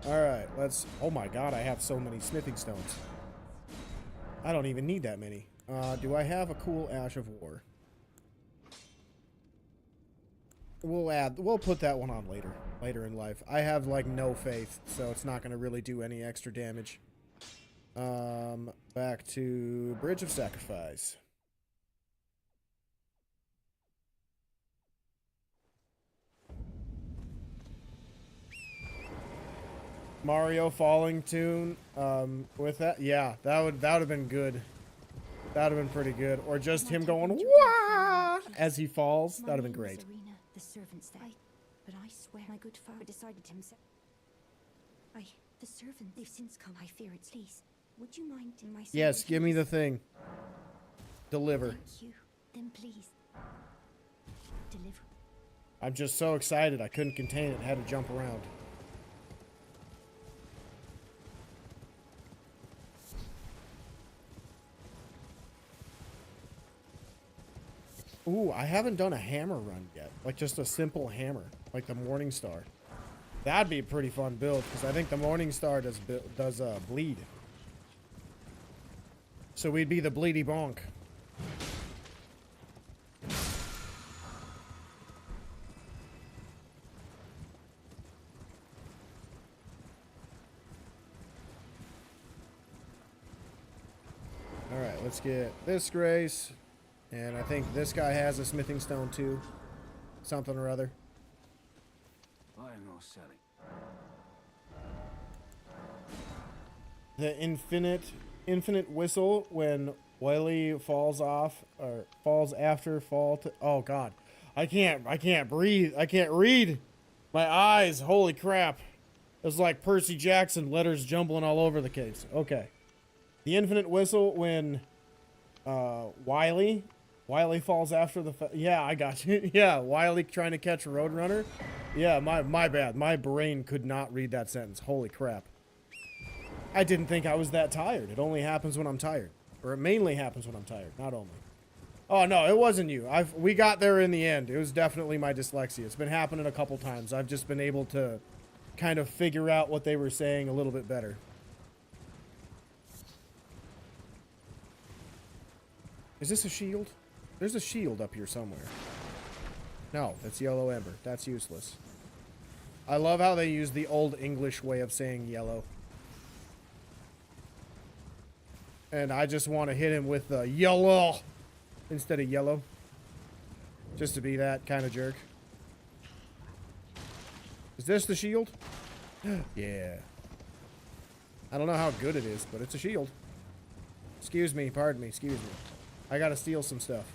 Alright, let's... Oh my god, I have so many smithing stones. I don't even need that many. Do I have a cool Ash of War? We'll put that one on later in life. I have, like, no faith, so it's not going to really do any extra damage. Back to Bridge of Sacrifice. Mario falling tune, with that, yeah, that would have been good. That would have been pretty good. Or just him going, wah, as he falls. That would have been great. The servants there. But I swear my good father decided himself. The servant, they've since come. I fear it's please. Would you mind in my... Yes, give me the thing. Deliver. Thank you. Then please. Deliver. I'm just so excited. I couldn't contain it. Had to jump around. Ooh, I haven't done a hammer run yet. Like, just a simple hammer. Like the Morning Star. That'd be a pretty fun build, because I think the Morning Star does bleed. So we'd be the Bleedy Bonk. Let's get this grace. And I think this guy has a smithing stone too. Something or other. Buying or selling? The infinite whistle when Wiley falls off or falls after fall to, oh god. I can't breathe. I can't read. My eyes, holy crap. It's like Percy Jackson letters jumbling all over the case. Okay. The infinite whistle when Wiley falls after the yeah, I got you. Yeah, Wiley trying to catch a roadrunner. Yeah, my bad. My brain could not read that sentence. Holy crap. I didn't think I was that tired. It only happens when I'm tired. Or it mainly happens when I'm tired, not only. Oh no, it wasn't you. We got there in the end. It was definitely my dyslexia. It's been happening a couple times. I've just been able to kind of figure out what they were saying a little bit better. Is this a shield? There's a shield up here somewhere. No, that's yellow ember. That's useless. I love how they use the old English way of saying yellow. And I just want to hit him with the yellow instead of yellow. Just to be that kind of jerk. Is this the shield? Yeah. I don't know how good it is, but it's a shield. Excuse me, pardon me, excuse me. I gotta steal some stuff.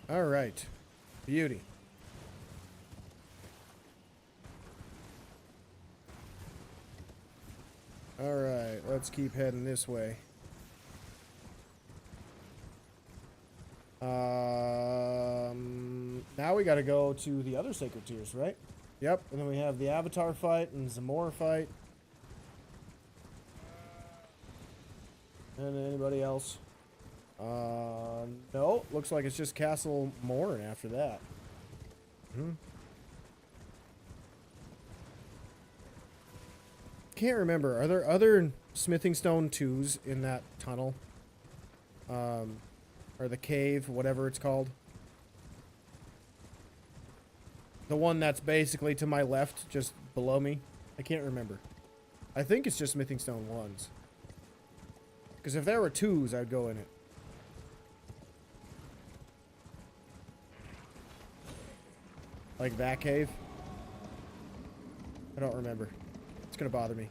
Alright. Beauty. Alright, let's keep heading this way. Now we gotta go to the other sacred tiers, right? Yep, and then we have the Avatar fight and Zamora fight. And anybody else? No, looks like it's just Castle Morn after that. Can't remember. Are there other smithing stone 2s in that tunnel? Or the cave, whatever it's called. The one that's basically to my left, just below me. I can't remember. I think it's just smithing stone 1s. Because if there were 2s, I'd go in it. Like that cave? I don't remember. It's gonna bother me.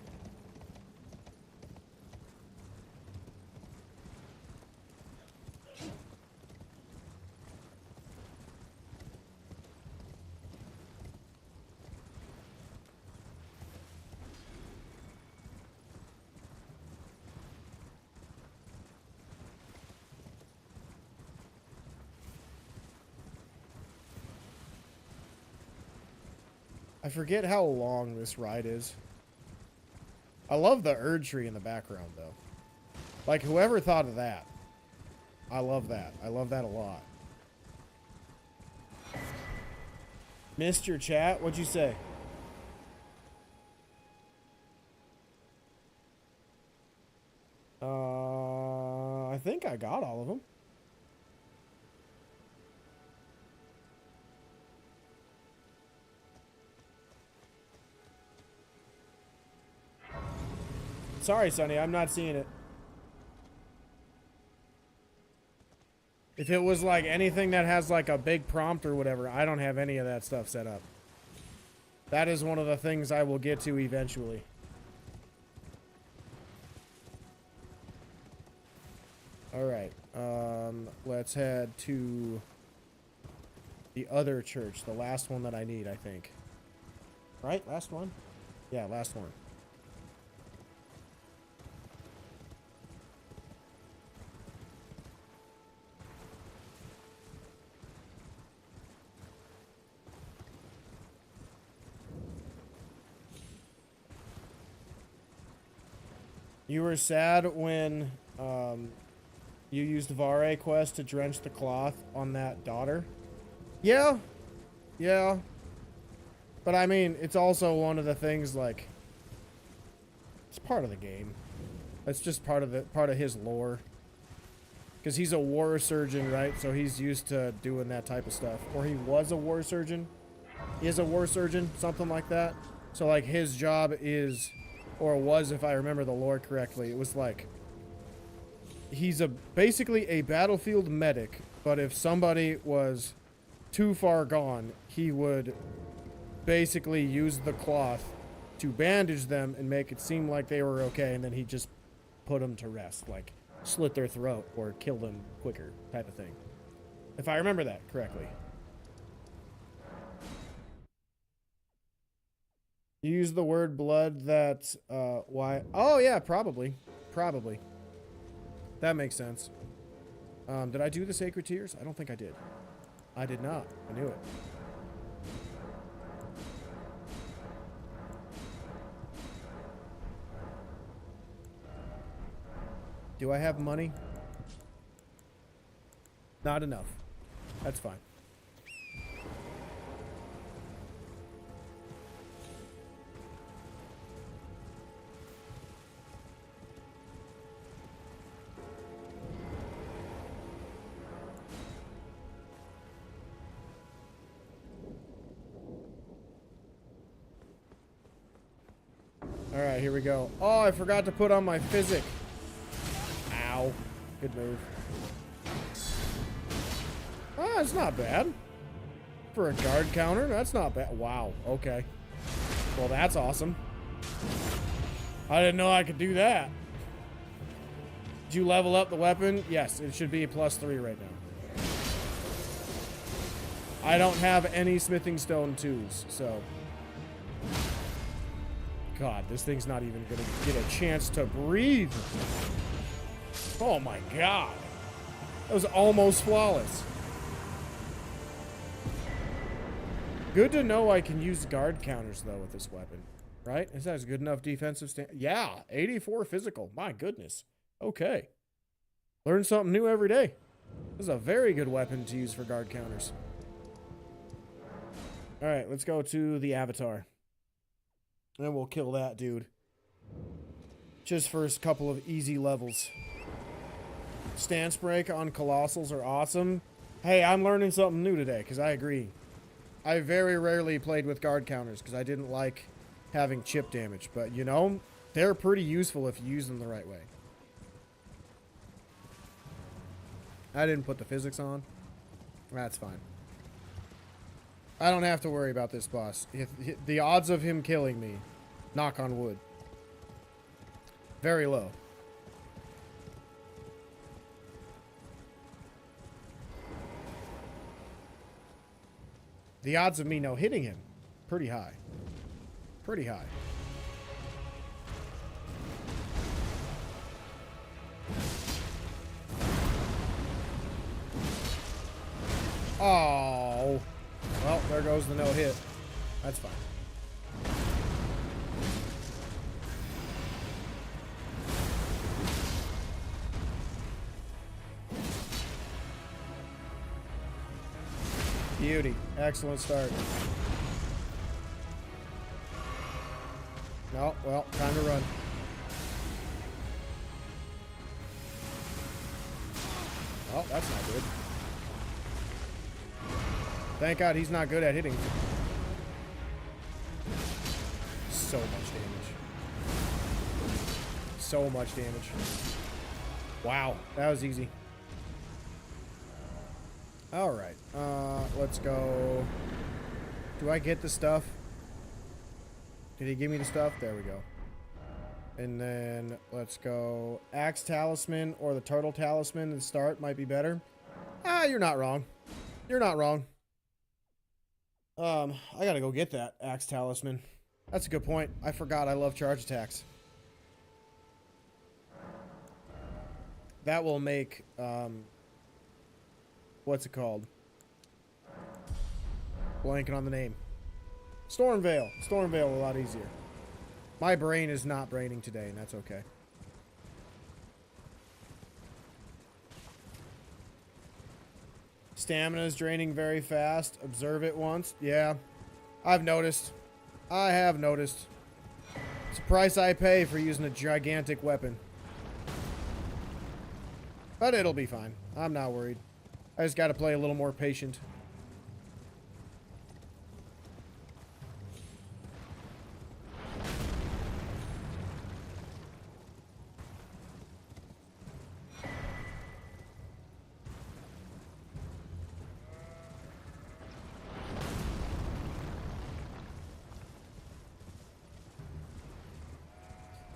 I forget how long this ride is. I love the Erd tree in the background, though. Like, whoever thought of that. I love that. I love that a lot. Missed your chat? What'd you say? I think I got all of them. Sorry, Sonny, I'm not seeing it. If it was like anything that has like a big prompt or whatever, I don't have any of that stuff set up. That is one of the things I will get to eventually. Alright, let's head to the other church, the last one that I need, I think. Right? Last one? Yeah, last one. You were sad when you used the Vare quest to drench the cloth on that daughter? Yeah. Yeah. But I mean, it's also one of the things, like, it's part of the game. That's just part of his lore. Because he's a war surgeon, right? So he's used to doing that type of stuff. Or he was a war surgeon. He is a war surgeon, something like that. So, like, his job is, or was, if I remember the lore correctly, it was like, he's basically a battlefield medic, but if somebody was too far gone, he would basically use the cloth to bandage them and make it seem like they were okay, and then he'd just put them to rest, like slit their throat or kill them quicker type of thing. If I remember that correctly. You use the word blood that, why? Oh, yeah, probably. Probably. That makes sense. Did I do the Sacred Tears? I don't think I did. I did not. I knew it. Do I have money? Not enough. That's fine. Alright, here we go. Oh, I forgot to put on my physic. Ow. Good move. Ah, it's not bad. For a guard counter, that's not bad. Wow, okay. Well, that's awesome. I didn't know I could do that. Did you level up the weapon? Yes, it should be a +3 right now. I don't have any smithing stone 2s, so... God, this thing's not even gonna get a chance to breathe. Oh my God. That was almost flawless. Good to know I can use guard counters, though, with this weapon. Right? Is that a good enough defensive stand? Yeah, 84 physical. My goodness. Okay. Learn something new every day. This is a very good weapon to use for guard counters. Alright, let's go to the Avatar. And we'll kill that dude. Just for a couple of easy levels. Stance break on Colossals are awesome. Hey, I'm learning something new today, because I agree. I very rarely played with guard counters, because I didn't like having chip damage. But, you know, they're pretty useful if you use them the right way. I didn't put the physics on. That's fine. I don't have to worry about this boss. The odds of him killing me, knock on wood, very low. The odds of me no hitting him, pretty high. Pretty high. Oh. Well, there goes the no-hit. That's fine. Beauty. Excellent start. No, well, time to run. Oh, that's not good. Thank God he's not good at hitting. So much damage. So much damage. Wow, that was easy. Alright, let's go. Do I get the stuff? Did he give me the stuff? There we go. And then let's go Axe Talisman or the Turtle Talisman to start might be better. Ah, you're not wrong. You're not wrong. I gotta go get that Axe Talisman. That's a good point. I forgot I love charge attacks. That will make, what's it called? Blanking on the name. Stormveil. Stormveil a lot easier. My brain is not braining today, and that's okay. Stamina is draining very fast. Observe it once. Yeah, I've noticed. I have noticed. It's a price I pay for using a gigantic weapon. But it'll be fine. I'm not worried. I just got to play a little more patient.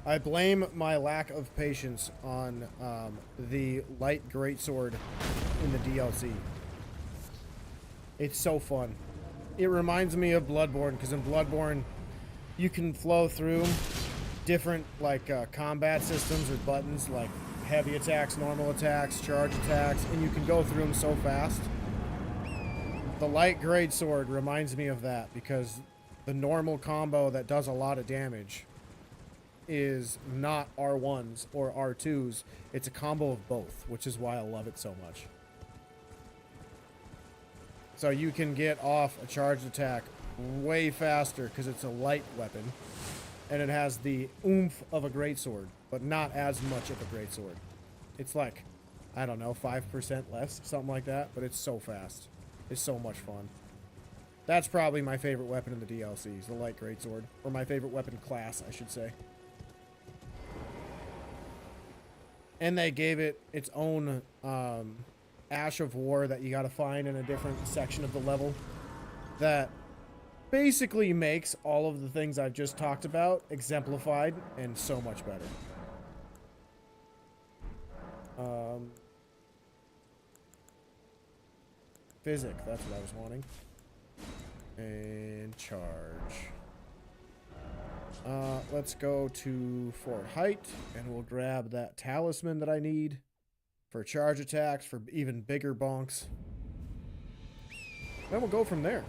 I blame my lack of patience on the light greatsword in the DLC. It's so fun. It reminds me of Bloodborne, because in Bloodborne, you can flow through different like combat systems with buttons, like heavy attacks, normal attacks, charge attacks, and you can go through them so fast. The light greatsword reminds me of that, because the normal combo that does a lot of damage is not R1s or R2s. It's a combo of both, which is why I love it so much. So you can get off a charged attack way faster because it's a light weapon, and it has the oomph of a greatsword, but not as much of a greatsword. It's like, I don't know, 5% less, something like that, but it's so fast. It's so much fun. That's probably my favorite weapon in the DLC, is the light greatsword, or my favorite weapon class, I should say. And they gave it its own Ash of War that you gotta find in a different section of the level that basically makes all of the things I've just talked about exemplified and so much better. Physic, that's what I was wanting. And charge. Let's go to Fort Height, and we'll grab that talisman that I need for charge attacks, for even bigger bonks. Then we'll go from there.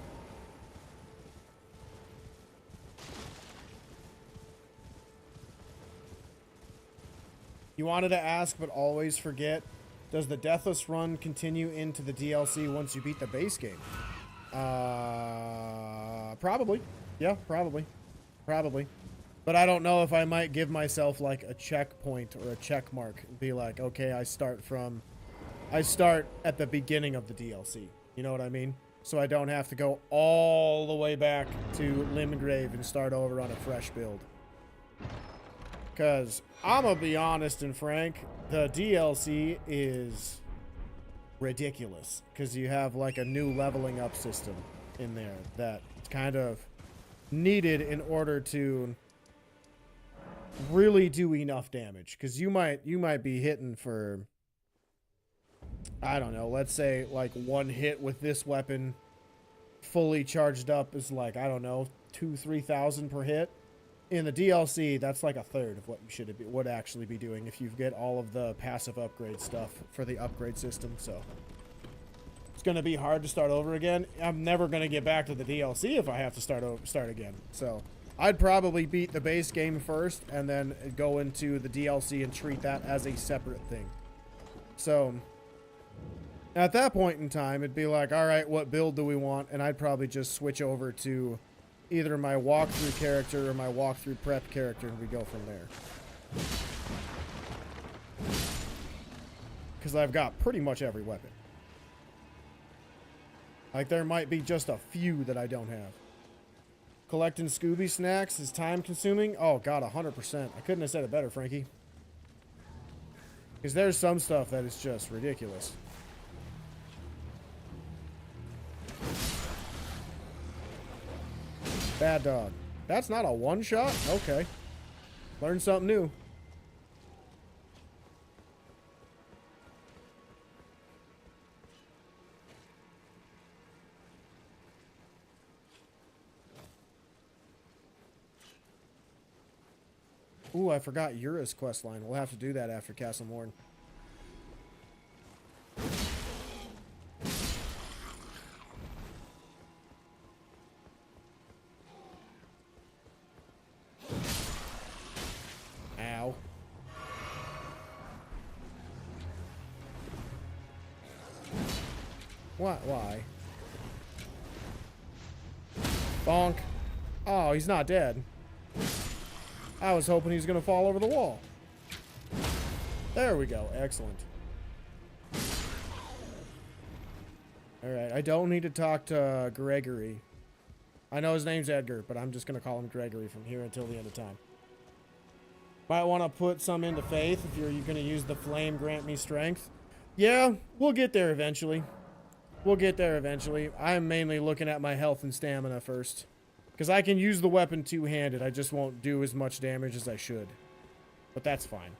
You wanted to ask, but always forget, does the Deathless run continue into the DLC once you beat the base game? Probably. Yeah, probably. Probably. But I don't know if I might give myself like a checkpoint or a check mark and be like, okay, I start at the beginning of the DLC. You know what I mean? So I don't have to go all the way back to Limgrave and start over on a fresh build. Because I'm going to be honest and frank, the DLC is ridiculous. Because you have like a new leveling up system in there that's kind of needed in order to really do enough damage. Because you might be hitting for, I don't know, let's say like one hit with this weapon fully charged up is like, I don't know, 2,000-3,000 per hit. In the DLC, that's like a third of what you would actually be doing if you get all of the passive upgrade stuff for the upgrade system. So it's going to be hard to start over again. I'm never going to get back to the DLC if I have to start again. So I'd probably beat the base game first and then go into the DLC and treat that as a separate thing. So at that point in time, it'd be like, all right, what build do we want? And I'd probably just switch over to either my walkthrough character or my walkthrough prep character, and we go from there. Because I've got pretty much every weapon. Like, there might be just a few that I don't have. Collecting Scooby snacks is time consuming? Oh, God, 100%. I couldn't have said it better, Frankie. Because there's some stuff that is just ridiculous. Bad dog. That's not a one-shot? Okay. Learn something new. Ooh, I forgot Yura's questline. We'll have to do that after Castle Morn. Ow. What? Why? Bonk. Oh, he's not dead. I was hoping he was going to fall over the wall. There we go. Excellent. Alright, I don't need to talk to Gregory. I know his name's Edgar, but I'm just going to call him Gregory from here until the end of time. Might want to put some into faith if you're going to use the flame grant me strength. Yeah, we'll get there eventually. We'll get there eventually. I'm mainly looking at my health and stamina first. Because I can use the weapon two-handed, I just won't do as much damage as I should. But that's fine.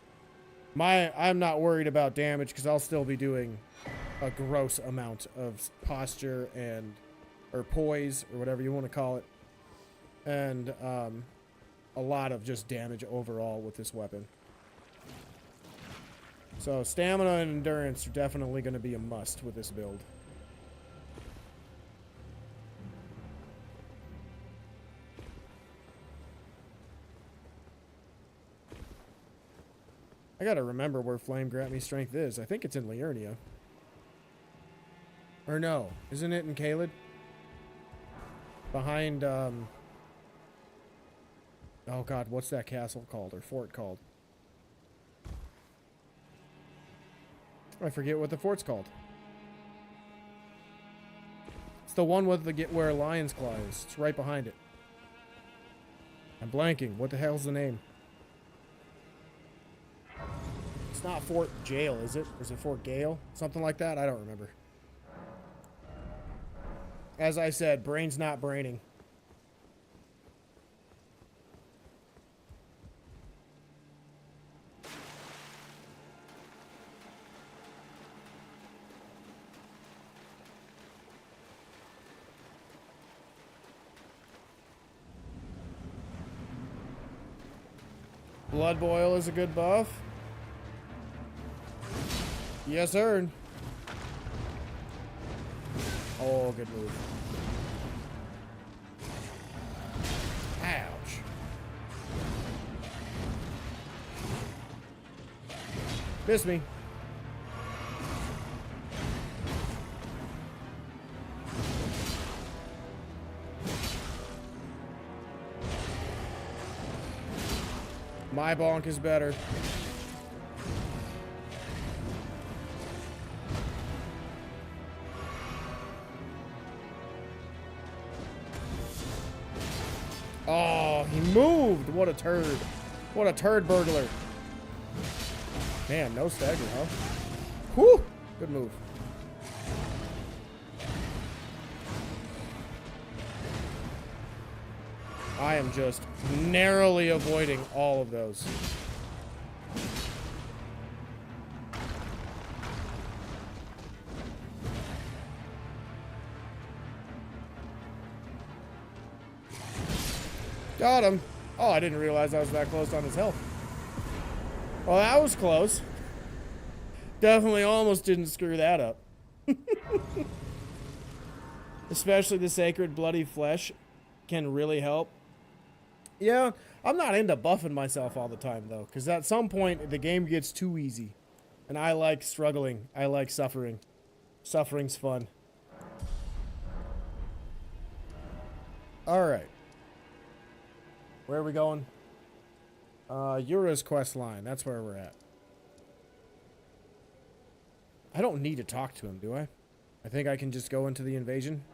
I'm not worried about damage because I'll still be doing a gross amount of posture or poise, or whatever you want to call it. And a lot of just damage overall with this weapon. So stamina and endurance are definitely going to be a must with this build. I gotta remember where Flame Grant Me Strength is. I think it's in Liurnia. Or no, isn't it in Caelid? Behind, oh god, what's that castle called, or fort called? I forget what the fort's called. It's the one with the where Lion's Claw is. It's right behind it. I'm blanking. What the hell's the name? It's not Fort Jail, is it? Or is it Fort Gale? Something like that? I don't remember. As I said, brain's not braining. Blood Boil is a good buff. Yes, sir. Oh, good move. Ouch. Miss me. My bonk is better. Oh, he moved. What a turd. What a turd burglar. Man, no stagger, huh? Whew. Good move. I am just narrowly avoiding all of those. Got him. Oh, I didn't realize I was that close on his health. Well, that was close. Definitely almost didn't screw that up. Especially the Sacred Bloody Flesh can really help. Yeah, I'm not into buffing myself all the time, though, because at some point, the game gets too easy. And I like struggling. I like suffering. Suffering's fun. Alright. Where are we going? Yura's quest line. That's where we're at. I don't need to talk to him, do I? I think I can just go into the invasion.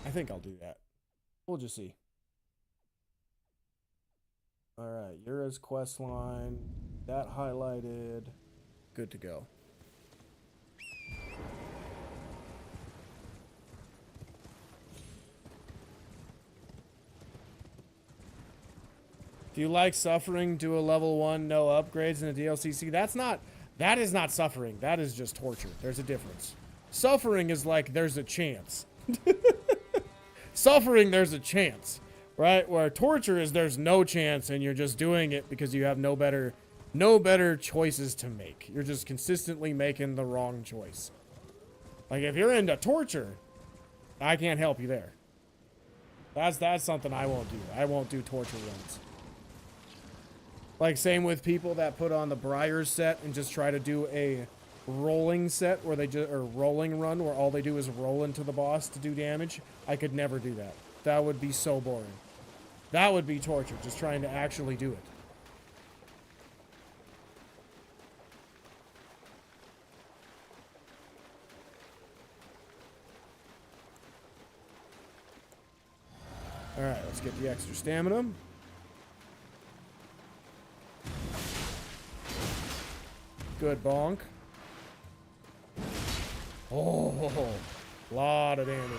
I think I'll do that. We'll just see. Alright, Yura's quest line. That highlighted. Good to go. If you like suffering, do a level 1, no upgrades in the DLC. See, that is not suffering. That is just torture. There's a difference. Suffering is like there's a chance. Suffering, there's a chance. Right? Where torture is there's no chance and you're just doing it because you have no better choices to make. You're just consistently making the wrong choice. Like if you're into torture, I can't help you there. That's something I won't do. I won't do torture runs. Like same with people that put on the Briars set and just try to do a rolling set where or rolling run where all they do is roll into the boss to do damage. I could never do that. That would be so boring. That would be torture, just trying to actually do it. Alright, let's get the extra stamina. Good bonk. Oh, lot of damage.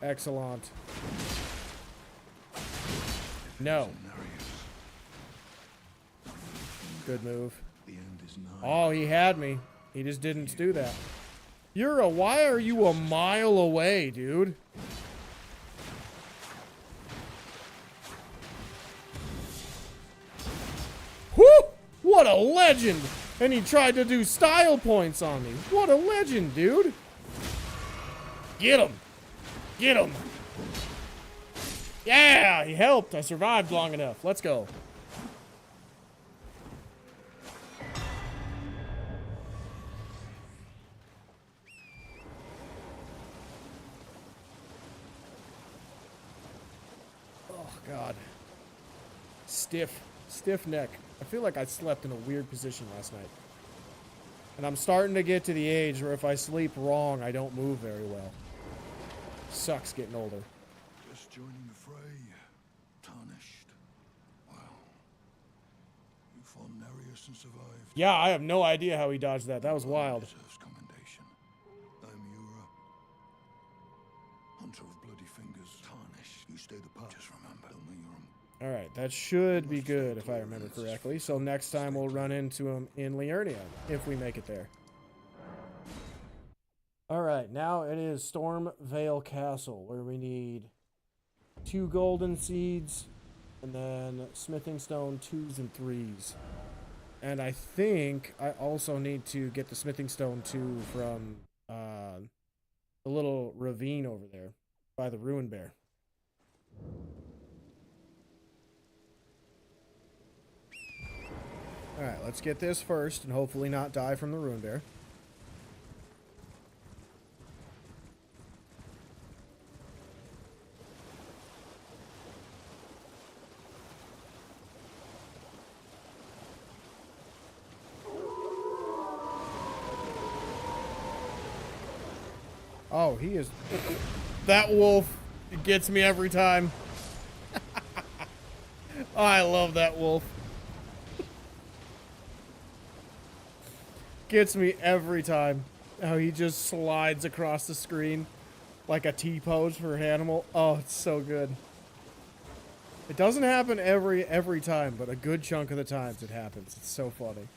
Excellent. No. Good move. The end is nigh. Oh, he had me. He just didn't do that. Why are you a mile away, dude? Whoo! What a legend! And he tried to do style points on me. What a legend, dude! Get him! Get him! Yeah, he helped. I survived long enough. Let's go. Oh, God. Stiff neck. I feel like I slept in a weird position last night. And I'm starting to get to the age where if I sleep wrong, I don't move very well. Sucks getting older. Just joining the fray. Tarnished. Wow. You fought Nereus and survived. Yeah, I have no idea how he dodged that. That was wild. Deserves commendation. I'm Yura. Hunter of bloody fingers. Tarnished. You stay the path. Just remember, don't know you're Alright, that should be good if I remember correctly. So next time we'll run into him in Liurnia, if we make it there. Alright, now it is Stormvale Castle, where we need 2 golden seeds, and then smithing stone 2s and 3s. And I think I also need to get the smithing stone 2 from the little ravine over there by the Ruin Bear. Alright, let's get this first and hopefully not die from the Ruin Bear. Oh, he is... That wolf gets me every time. Oh, I love that wolf. Gets me every time. How he just slides across the screen like a T-pose for Hannibal. Oh, it's so good. It doesn't happen every time, but a good chunk of the times it happens. It's so funny.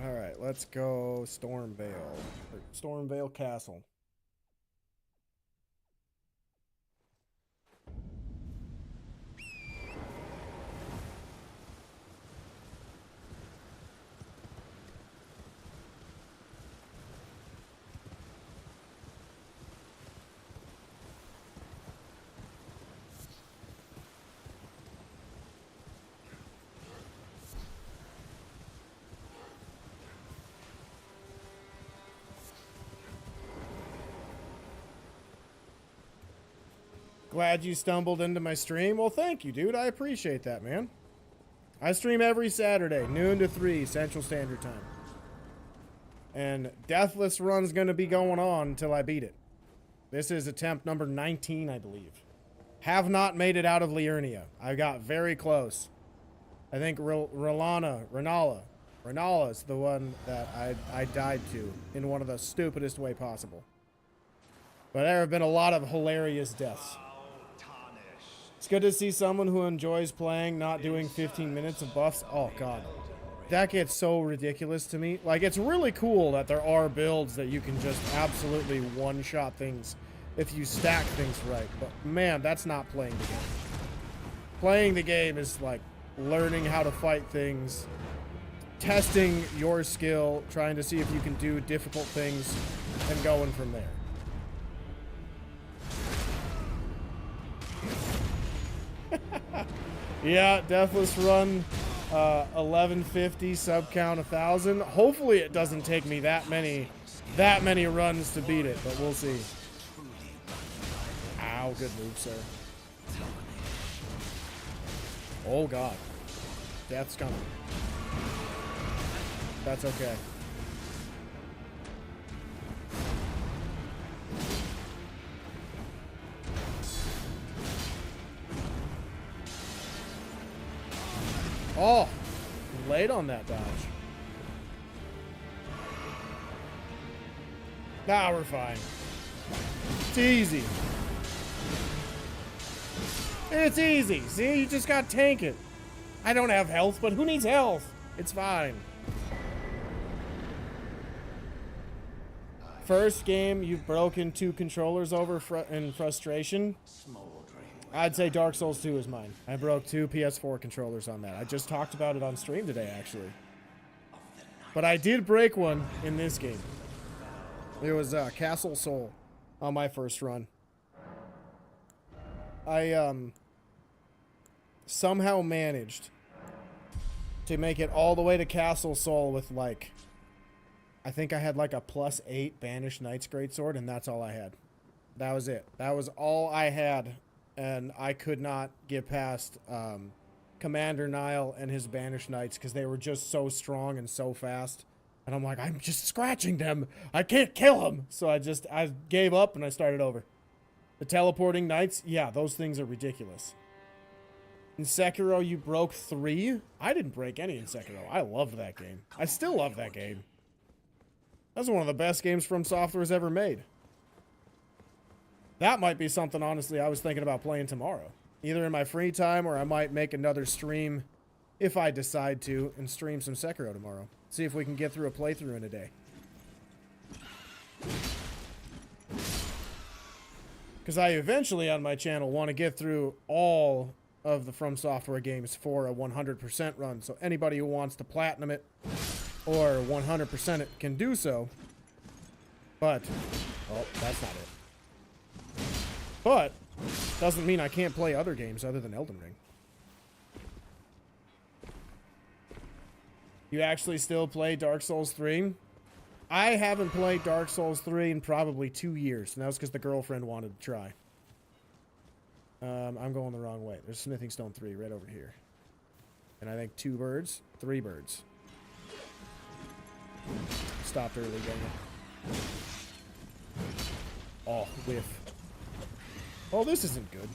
Alright, let's go Stormvale. Or Stormvale Castle. Glad you stumbled into my stream. Well, thank you, dude. I appreciate that, man. I stream every Saturday, noon to 3 Central Standard Time. And Deathless run's going to be going on until I beat it. This is attempt number 19, I believe. Have not made it out of Liurnia. I got very close. I think Renala is the one that I died to in one of the stupidest way possible. But there have been a lot of hilarious deaths. It's good to see someone who enjoys playing, not doing 15 minutes of buffs. Oh, God. That gets so ridiculous to me. Like, it's really cool that there are builds that you can just absolutely one-shot things if you stack things right. But, man, that's not playing the game. Playing the game is, like, learning how to fight things, testing your skill, trying to see if you can do difficult things, and going from there. Yeah, Deathless run 1150, sub count 1,000. Hopefully it doesn't take me that many runs to beat it, but we'll see. Ow, good move, sir. Oh, God. Death's coming. That's okay. Oh, late on that dodge. Nah, we're fine. It's easy. It's easy. See, you just got tank it. I don't have health, but who needs health? It's fine. First game you've broken 2 controllers over in frustration. I'd say Dark Souls 2 is mine. I broke 2 PS4 controllers on that. I just talked about it on stream today, actually. But I did break one in this game. It was Castle Soul on my first run. I somehow managed to make it all the way to Castle Soul with like, I think I had like a +8 Banished Knight's Greatsword, and that's all I had. That was it. That was all I had, and I could not get past Commander Nile and his Banished Knights because they were just so strong and so fast. And I'm like, I'm just scratching them. I can't kill them. So I gave up and I started over. The teleporting knights, yeah, those things are ridiculous. In Sekiro, you broke 3? I didn't break any in Sekiro. I loved that game. I still love that game. That's one of the best games From Software's ever made. That might be something, honestly, I was thinking about playing tomorrow. Either in my free time or I might make another stream, if I decide to, and stream some Sekiro tomorrow. See if we can get through a playthrough in a day. Because I eventually, on my channel, want to get through all of the From Software games for a 100% run. So anybody who wants to platinum it or 100% it can do so. But, oh, that's not it. But, doesn't mean I can't play other games other than Elden Ring. You actually still play Dark Souls 3? I haven't played Dark Souls 3 in probably 2 years, and that was because the girlfriend wanted to try. I'm going the wrong way. There's Smithing Stone 3 right over here. And I think 2 birds, 3 birds. Stopped early, dang it. Oh, whiff. Oh, this isn't good.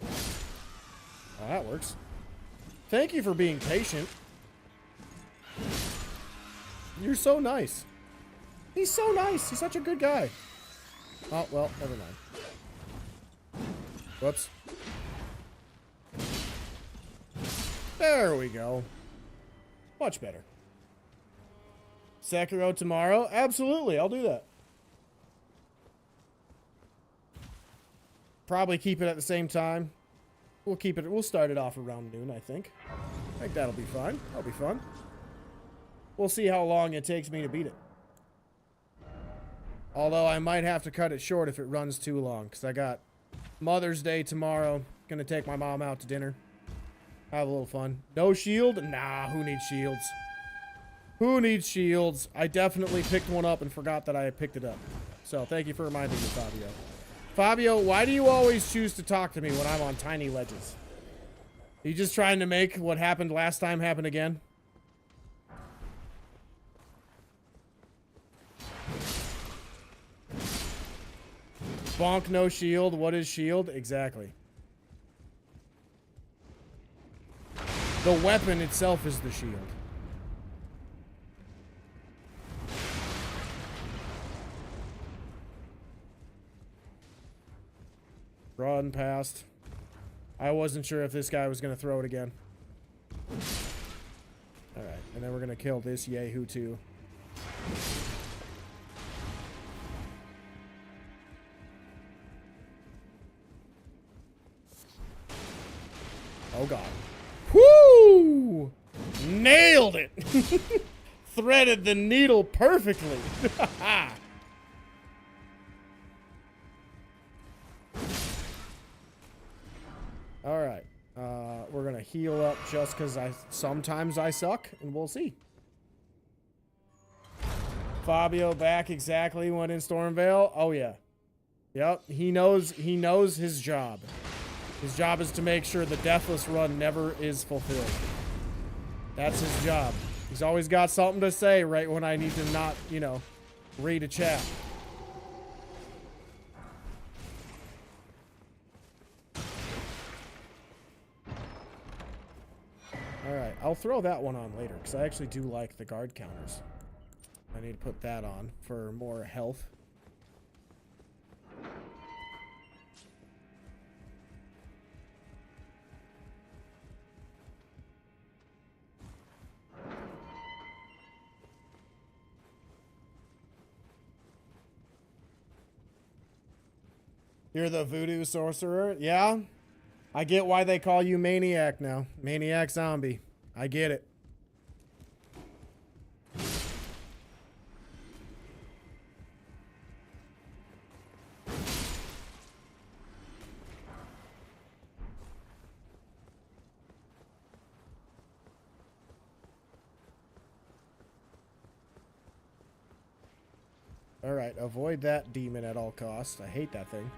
Oh, that works. Thank you for being patient. You're so nice. He's so nice. He's such a good guy. Oh, well, never mind. Whoops. There we go. Much better. Sekiro tomorrow? Absolutely, I'll do that. Probably keep it at the same time. We'll start it off around noon, I think. I think that'll be fine. That'll be fun. We'll see how long it takes me to beat it. Although I might have to cut it short if it runs too long, because I got Mother's Day tomorrow. Gonna take my mom out to dinner. Have a little fun. No shield? Nah, who needs shields? Who needs shields? I definitely picked one up and forgot that I had picked it up. So thank you for reminding me, Fabio. Fabio, why do you always choose to talk to me when I'm on tiny ledges? Are you just trying to make what happened last time happen again? Bonk, no shield. What is shield? Exactly. The weapon itself is the shield. Run past. I wasn't sure if this guy was going to throw it again. Alright, and then we're going to kill this Yahoo too. Oh god. Whoo! Nailed it! Threaded the needle perfectly. Alright. We're gonna heal up just because sometimes I suck, and we'll see. Fabio back exactly when in Stormvale. Oh yeah. Yep, he knows his job. His job is to make sure the Deathless run never is fulfilled. That's his job. He's always got something to say right when I need to not, you know, read a chat. Alright, I'll throw that one on later, because I actually do like the guard counters. I need to put that on for more health. . You're the voodoo sorcerer? Yeah. I get why they call you Maniac now. Maniac Zombie. I get it. Alright, avoid that demon at all costs. I hate that thing.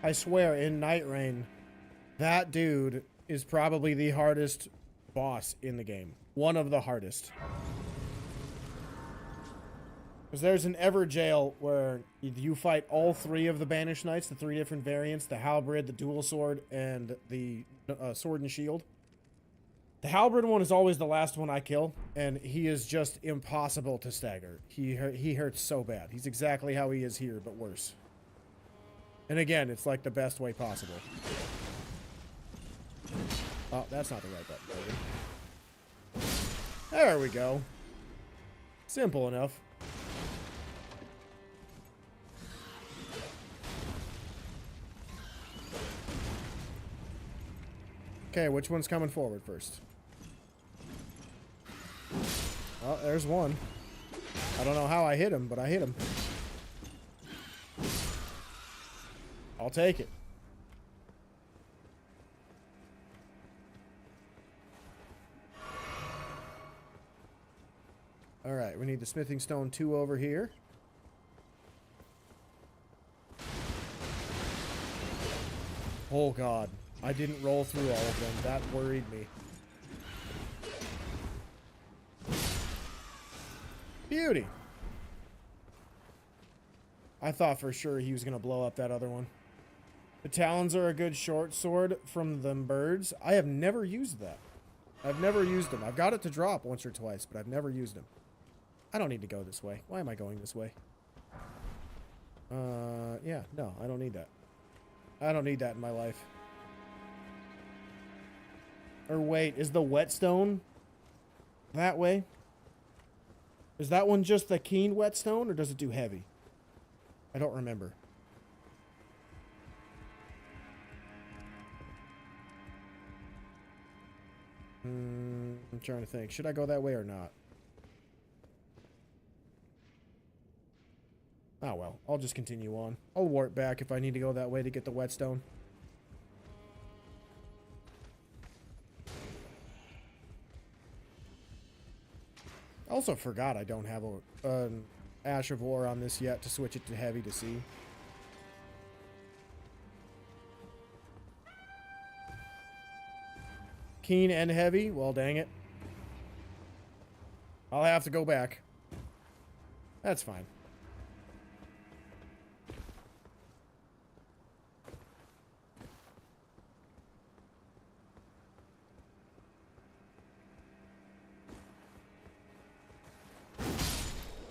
I swear, in Night Rain, that dude is probably the hardest boss in the game. One of the hardest. Because there's an Everjail where you fight all three of the Banished Knights, the three different variants, the Halberd, the Dual Sword, and the Sword and Shield. The Halberd one is always the last one I kill, and he is just impossible to stagger. He hurts so bad. He's exactly how he is here, but worse. And again, it's like the best way possible. Oh, that's not the right button. There we go. Simple enough. Okay, which one's coming forward first? Oh, there's one. I don't know how I hit him, but I hit him. I'll take it. Alright, we need the smithing stone 2 over here. Oh god, I didn't roll through all of them. That worried me. Beauty. I thought for sure he was going to blow up that other one. The talons are a good short sword from them birds. I have never used that. I've never used them. I've got it to drop once or twice, but I've never used them. I don't need to go this way. Why am I going this way? Yeah, no, I don't need that. I don't need that in my life. Or wait, is the whetstone that way? Is that one just the keen whetstone, or does it do heavy? I don't remember. I'm trying to think. Should I go that way or not? Oh well, I'll just continue on. I'll warp back if I need to go that way to get the whetstone. I also forgot I don't have an Ash of War on this yet to switch it to heavy to see. Keen and heavy? Well, dang it. I'll have to go back. That's fine.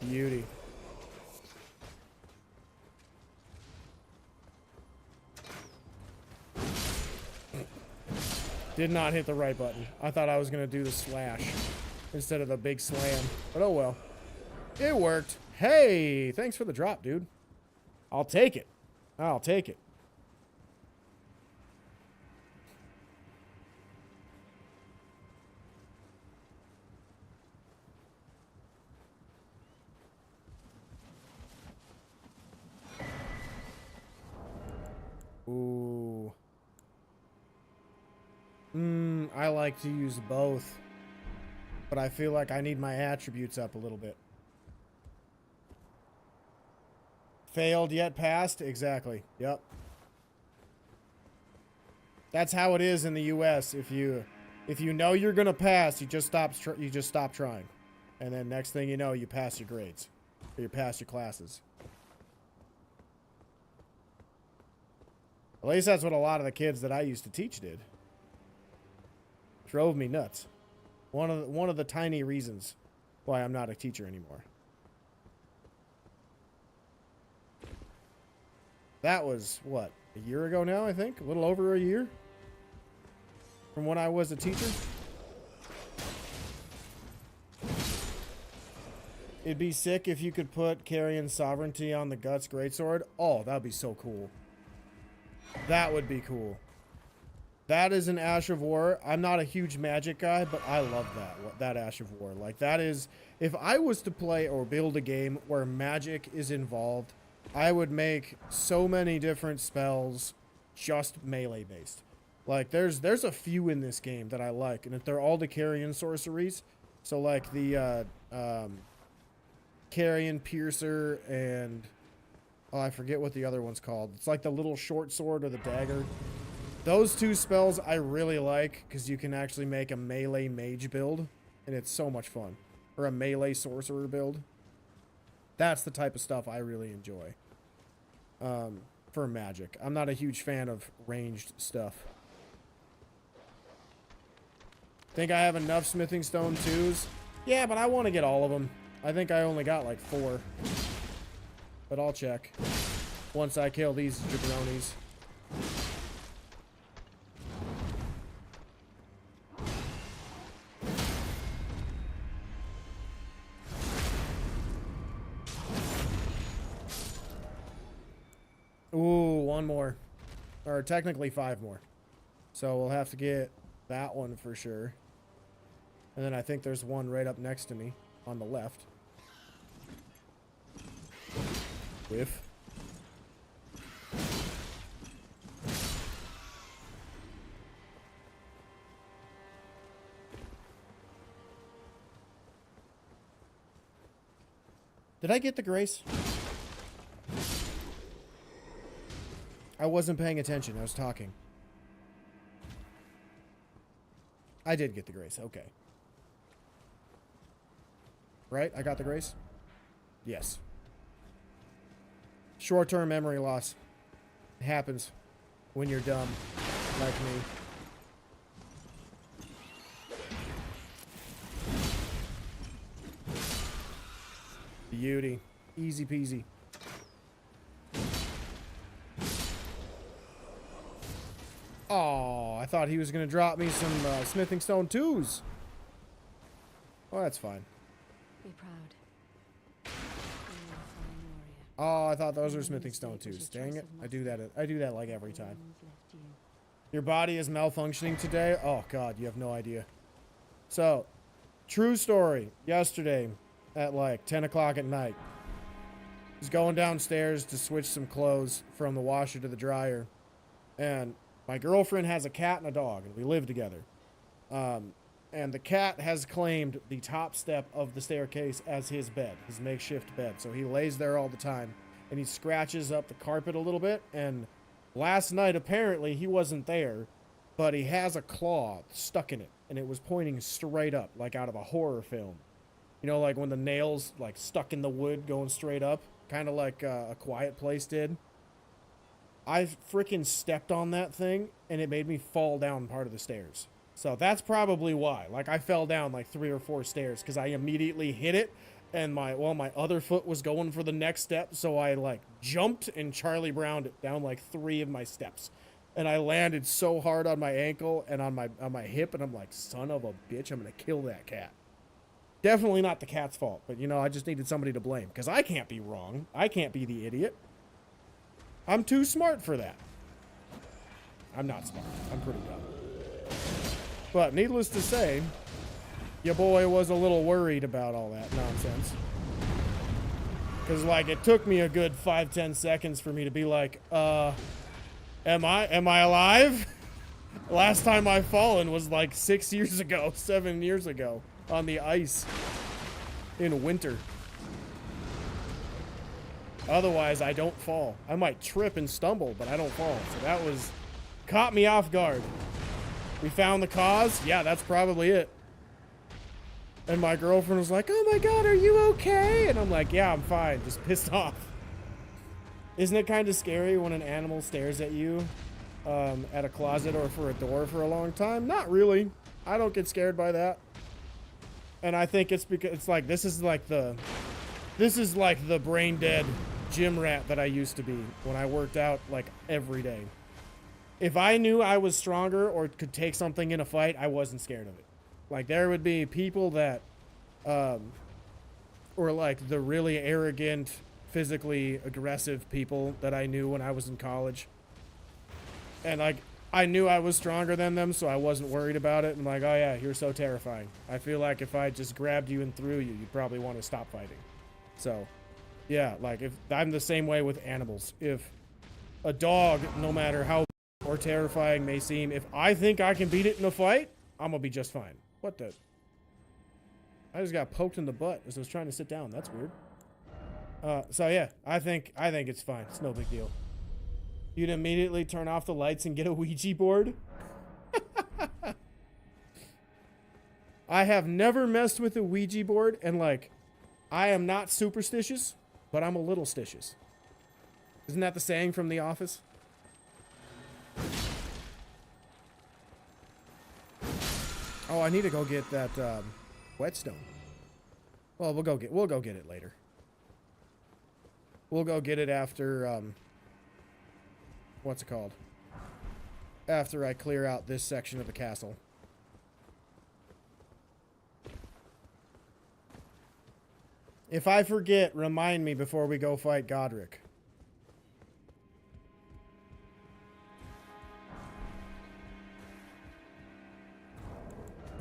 Beauty. Did not hit the right button. I thought I was going to do the slash instead of the big slam. But oh well. It worked. Hey, thanks for the drop, dude. I'll take it. I'll take it. Ooh. I like to use both. But I feel like I need my attributes up a little bit. Failed yet passed? Exactly. Yep. That's how it is in the US. If you know you're gonna pass, you just stop trying. And then next thing you know, you pass your grades. Or you pass your classes. At least that's what a lot of the kids that I used to teach did. Drove me nuts. One of the tiny reasons why I'm not a teacher anymore. That was, what, a year ago now, I think? A little over a year? From when I was a teacher? It'd be sick if you could put Carrion Sovereignty on the Guts Greatsword. Oh, that'd be so cool. That would be cool. That is an Ash of War. I'm not a huge Magic guy, but I love that Ash of War. Like, that is, if I was to play or build a game where Magic is involved, I would make so many different spells just melee based. Like, there's a few in this game that I like, and if they're all the Carrion sorceries, so like the Carrion Piercer and oh, I forget what the other one's called. It's like the little short sword or the dagger. Those two spells I really like because you can actually make a melee mage build, and it's so much fun. Or a melee sorcerer build. That's the type of stuff I really enjoy for Magic. I'm not a huge fan of ranged stuff. Think I have enough smithing stone 2s? Yeah, but I want to get all of them. I think I only got like 4. But I'll check once I kill these jabronis. Ooh, 1 more. Or technically 5 more. So we'll have to get that one for sure. And then I think there's one right up next to me on the left. Whiff. Did I get the grace? I wasn't paying attention. I was talking. I did get the grace. Okay. Right? I got the grace? Yes. Short-term memory loss. It happens when you're dumb, like me. Beauty. Easy peasy. Oh, I thought he was going to drop me some smithing stone 2s. Oh, that's fine. Be proud. Oh, I thought those were smithing stone 2s. Dang it. I do that like every time. Your body is malfunctioning today? Oh, God, you have no idea. So, true story. Yesterday at like 10 o'clock at night, I was going downstairs to switch some clothes from the washer to the dryer. And my girlfriend has a cat and a dog, and we live together. And the cat has claimed the top step of the staircase as his bed, his makeshift bed. So he lays there all the time, and he scratches up the carpet a little bit. And last night, apparently, he wasn't there, but he has a claw stuck in it, and it was pointing straight up, like out of a horror film. You know, like when the nails, like, stuck in the wood going straight up, kind of like A Quiet Place did. I freaking stepped on that thing, and it made me fall down part of the stairs. So that's probably why. Like, I fell down like 3 or 4 stairs because I immediately hit it, and my other foot was going for the next step, so I like jumped and Charlie Browned it down like 3 of my steps. And I landed so hard on my ankle and on my hip, and I'm like, son of a bitch, I'm gonna kill that cat. Definitely not the cat's fault, but you know, I just needed somebody to blame because I can't be wrong. I can't be the idiot. I'm too smart for that. I'm not smart. I'm pretty dumb. But needless to say, your boy was a little worried about all that nonsense. Because, like, it took me a good 5-10 seconds for me to be like, am I alive? Last time I've fallen was like 6 years ago, 7 years ago, on the ice in winter. Otherwise, I don't fall. I might trip and stumble, but I don't fall. So that caught me off guard. We found the cause. Yeah, that's probably it. And my girlfriend was like, oh my God, are you okay? And I'm like, yeah, I'm fine. Just pissed off. Isn't it kind of scary when an animal stares at you at a closet or for a door for a long time? Not really. I don't get scared by that. And I think it's because it's like, this is like the brain dead gym rat that I used to be when I worked out like every day. If I knew I was stronger or could take something in a fight, I wasn't scared of it. Like, there would be people that, or like the really arrogant, physically aggressive people that I knew when I was in college. And like, I knew I was stronger than them, so I wasn't worried about it. I'm like, oh yeah, you're so terrifying. I feel like if I just grabbed you and threw you, you'd probably want to stop fighting. So, yeah, like if I'm the same way with animals. If a dog, no matter how or terrifying may seem, if I think I can beat it in a fight, I'm gonna be just fine. What the? I just got poked in the butt as I was trying to sit down. That's weird. So yeah, I think it's fine. It's no big deal. You'd immediately turn off the lights and get a Ouija board? I have never messed with a Ouija board, and like, I am not superstitious, but I'm a little stitious. Isn't that the saying from The Office? Oh, I need to go get that whetstone. Well, we'll go get it later. We'll go get it after what's it called? After I clear out this section of the castle. If I forget, remind me before we go fight Godrick.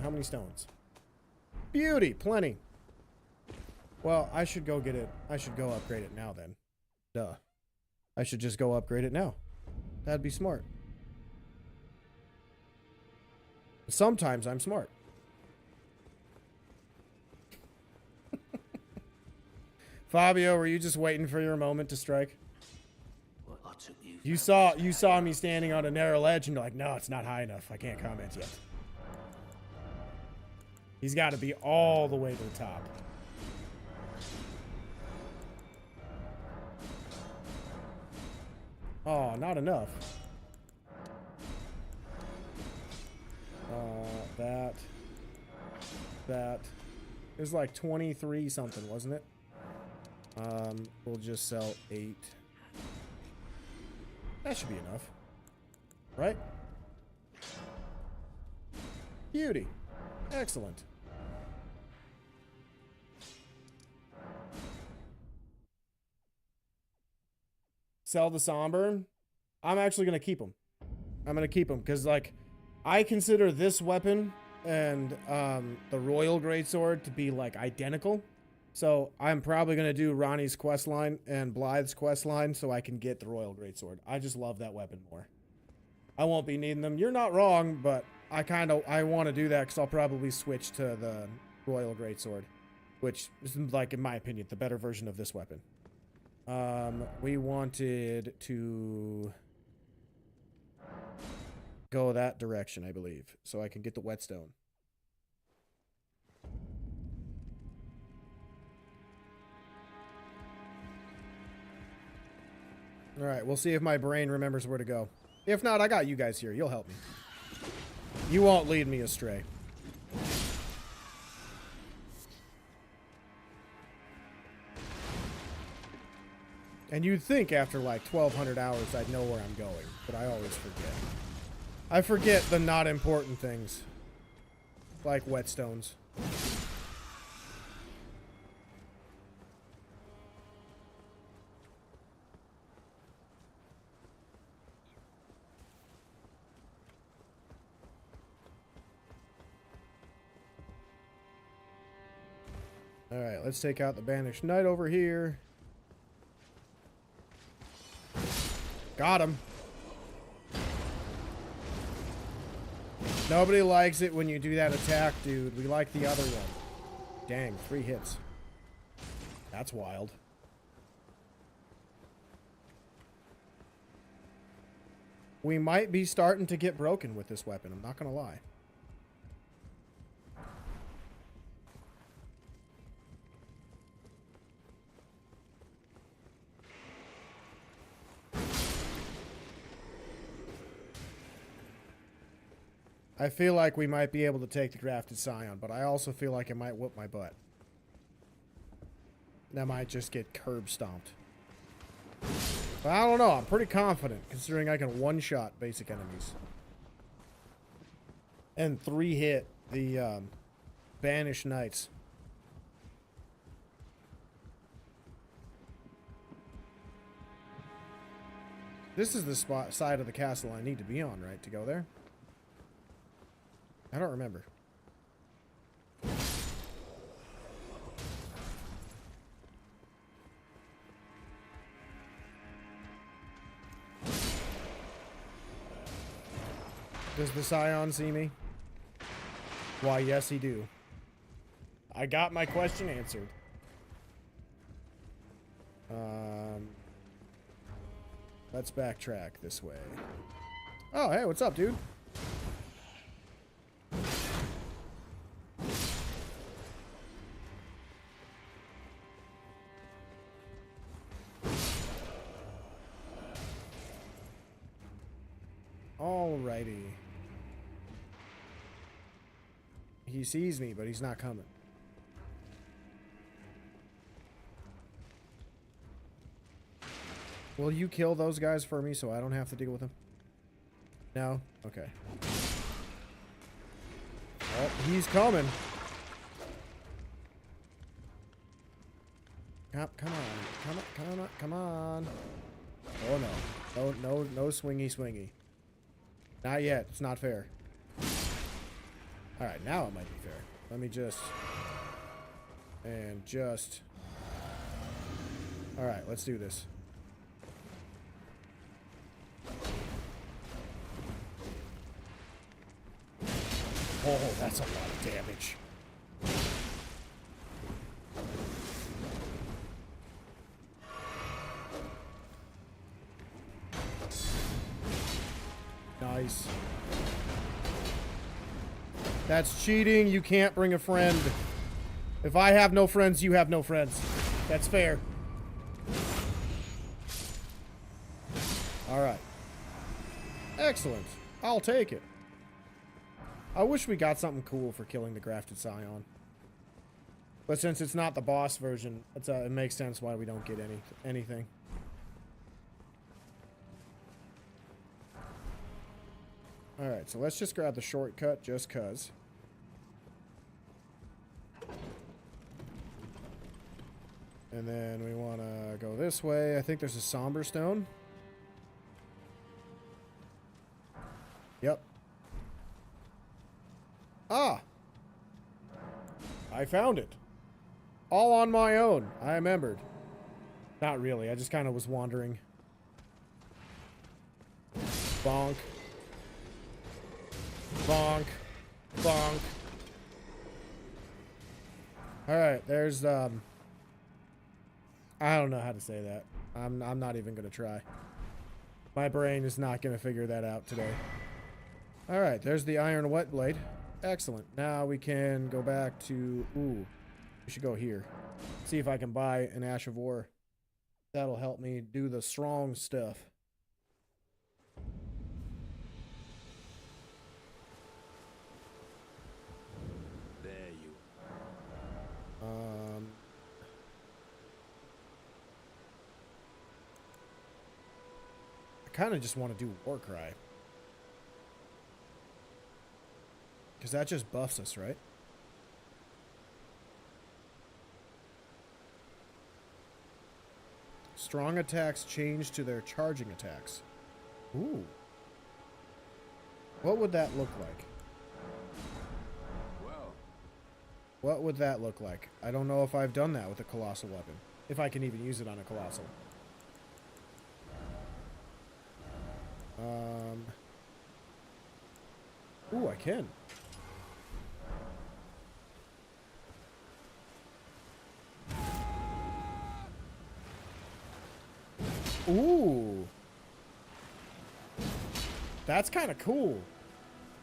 How many stones? Beauty, plenty. Well, I should go get it. I should go upgrade it now then. Duh. I should just go upgrade it now. That'd be smart. Sometimes I'm smart. Fabio, were you just waiting for your moment to strike? Well, I took you. You saw me standing on a narrow ledge and you're like, no, it's not high enough. I can't comment yet. He's got to be all the way to the top. Oh, not enough. That. It was like 23 something, wasn't it? We'll just sell 8. That should be enough. Right? Beauty. Excellent. Sell the Somber. I'm actually going to keep them. I'm going to keep them because, like, I consider this weapon and the Royal Greatsword to be, like, identical. So I'm probably going to do Ronnie's questline and Blythe's questline so I can get the Royal Greatsword. I just love that weapon more. I won't be needing them. You're not wrong, but I want to do that because I'll probably switch to the Royal Greatsword, which is, like, in my opinion, the better version of this weapon. We wanted to go that direction, I believe, so I can get the whetstone. All right, we'll see if my brain remembers where to go. If not, I got you guys here. You'll help me. You won't lead me astray. And you'd think after like 1,200 hours I'd know where I'm going, but I always forget. I forget the not important things, like whetstones. Alright, let's take out the Banished Knight over here. Got him. Nobody likes it when you do that attack, dude. We like the other one. Dang, 3 hits. That's wild. We might be starting to get broken with this weapon, I'm not gonna lie. I feel like we might be able to take the Grafted Scion, but I also feel like it might whoop my butt. That might just get curb stomped. But I don't know, I'm pretty confident, considering I can one-shot basic enemies. And 3-hit the Banished Knights. This is the spot side of the castle I need to be on, right, to go there? I don't remember. Does the Scion see me? Why, yes, he do. I got my question answered. Let's backtrack this way. Oh, hey, what's up, dude? Alrighty. He sees me, but he's not coming. Will you kill those guys for me so I don't have to deal with them? No? Okay. Oh, he's coming. Come on. Come on. Oh, no. No swingy. Not yet. It's not fair. Alright, now it might be fair. Let me just... And just... Alright, let's do this. Oh, that's a lot of damage. Nice. That's cheating. You can't bring a friend. If I have no friends, you have no friends. That's fair. Alright. Excellent. I'll take it. I wish we got something cool for killing the Grafted Scion. But since it's not the boss version, it makes sense why we don't get anything. Alright, so let's just grab the shortcut just cuz. And then we want to go this way. I think there's a Somber Stone. Yep. Ah! I found it. All on my own. I remembered. Not really. I just kind of was wandering. Bonk. Bonk. Bonk. Alright, there's, I don't know how to say that. I'm not even going to try. My brain is not going to figure that out today. Alright, there's the Iron Wet Blade. Excellent. Now we can go back to... Ooh. We should go here. See if I can buy an Ash of War. That'll help me do the strong stuff. There you I kind of just want to do Warcry. Because that just buffs us, right? Strong attacks change to their charging attacks. Ooh. What would that look like? well. What would that look like? I don't know if I've done that with a Colossal weapon. If I can even use it on a Colossal. Ooh, I can. Ooh. That's kind of cool.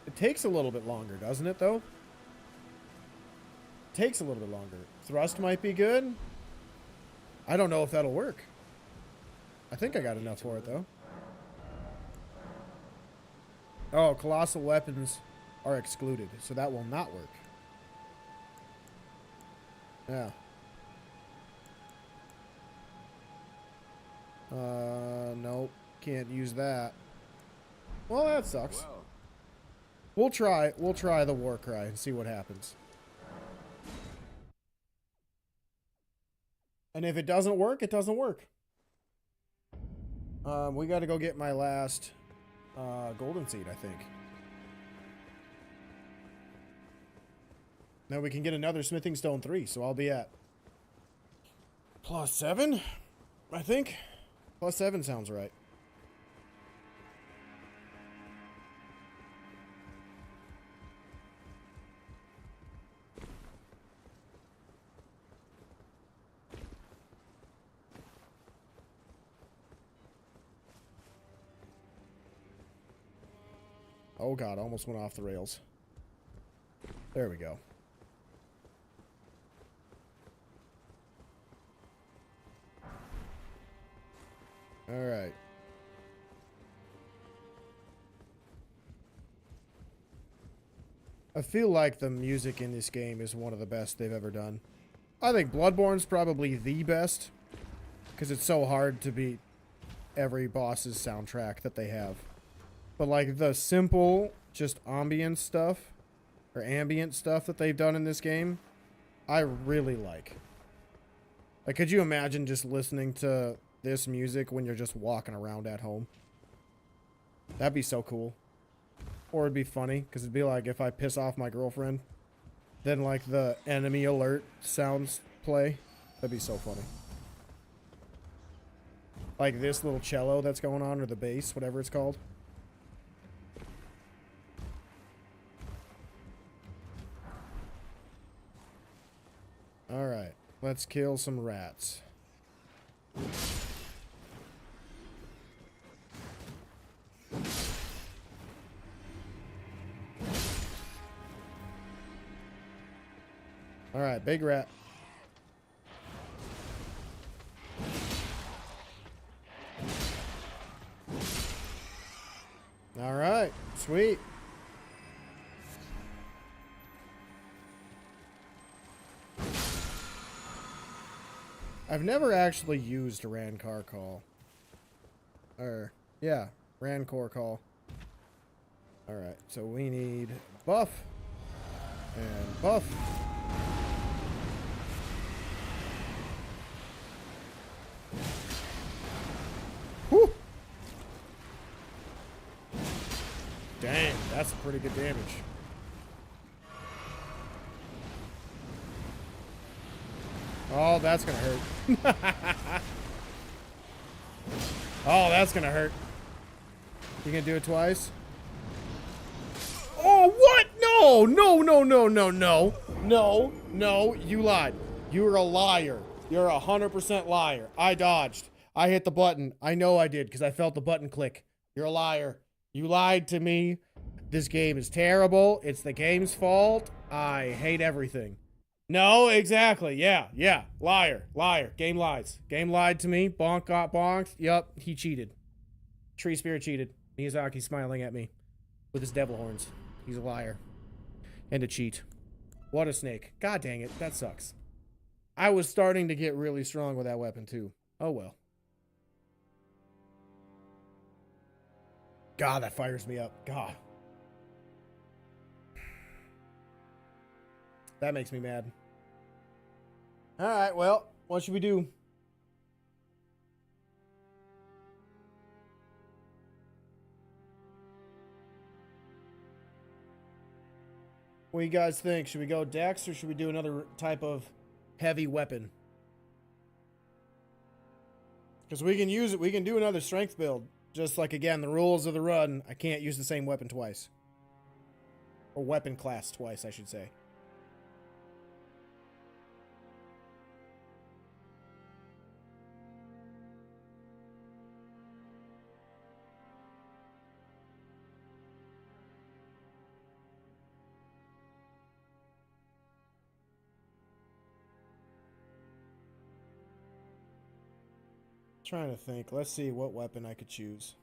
It takes a little bit longer, doesn't it, though? Takes a little bit longer. Thrust might be good. I don't know if that'll work. I think I got enough for it, though. Oh, colossal weapons are excluded, so that will not work. Yeah. Nope. Can't use that. Well, that sucks. Well. We'll try the Warcry and see what happens. And if it doesn't work, it doesn't work. We got to go get my last golden seed, I think. Now we can get another smithing stone 3, so I'll be at +7, I think. +7 sounds right. Oh god, almost went off the rails. There we go. Alright. I feel like the music in this game is one of the best they've ever done. I think Bloodborne's probably the best, because it's so hard to beat every boss's soundtrack that they have. But like the simple, just ambient stuff, or ambient stuff that they've done in this game, I really like. Like, could you imagine just listening to this music when you're just walking around at home? That'd be so cool. Or it'd be funny, because it'd be like if I piss off my girlfriend, then like the enemy alert sounds play. That'd be so funny. Like this little cello that's going on, or the bass, whatever it's called. Alright, let's kill some rats. Alright, big rat. Alright, sweet. I've never actually used a Rancor call. Yeah, Rancor call. Alright, so we need buff. And buff. Whew! Dang, that's pretty good damage. Oh, that's gonna hurt. Oh, that's gonna hurt. You gonna do it twice? Oh, what? No, no, no, no, no, no. No, no, you lied. You're a liar. You're 100% liar. I dodged. I hit the button. I know I did, because I felt the button click. You're a liar. You lied to me. This game is terrible. It's the game's fault. I hate everything. No, exactly. Yeah, yeah. Liar, liar. Game lies. Game lied to me. Bonk got bonked. Yup, he cheated. Tree Spirit cheated. Miyazaki's smiling at me with his devil horns. He's a liar. And a cheat. What a snake. God dang it. That sucks. I was starting to get really strong with that weapon, too. Oh, well. God, that fires me up. God. That makes me mad. Alright, well, what should we do? What do you guys think? Should we go Dex, or should we do another type of heavy weapon? Because we can use it. We can do another strength build. Just like, again, the rules of the run, I can't use the same weapon twice. Or weapon class twice, I should say. Trying to think. Let's see what weapon I could choose.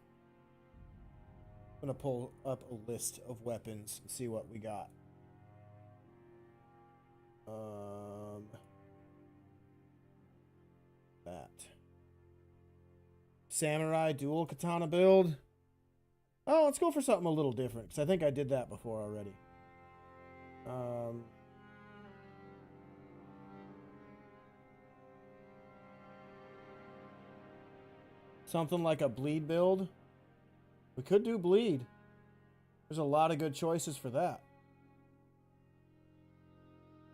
I'm gonna pull up a list of weapons and see what we got. That. Samurai dual katana build. Oh, let's go for something a little different, because I think I did that before already. Something like a bleed build. We could do bleed. There's a lot of good choices for that.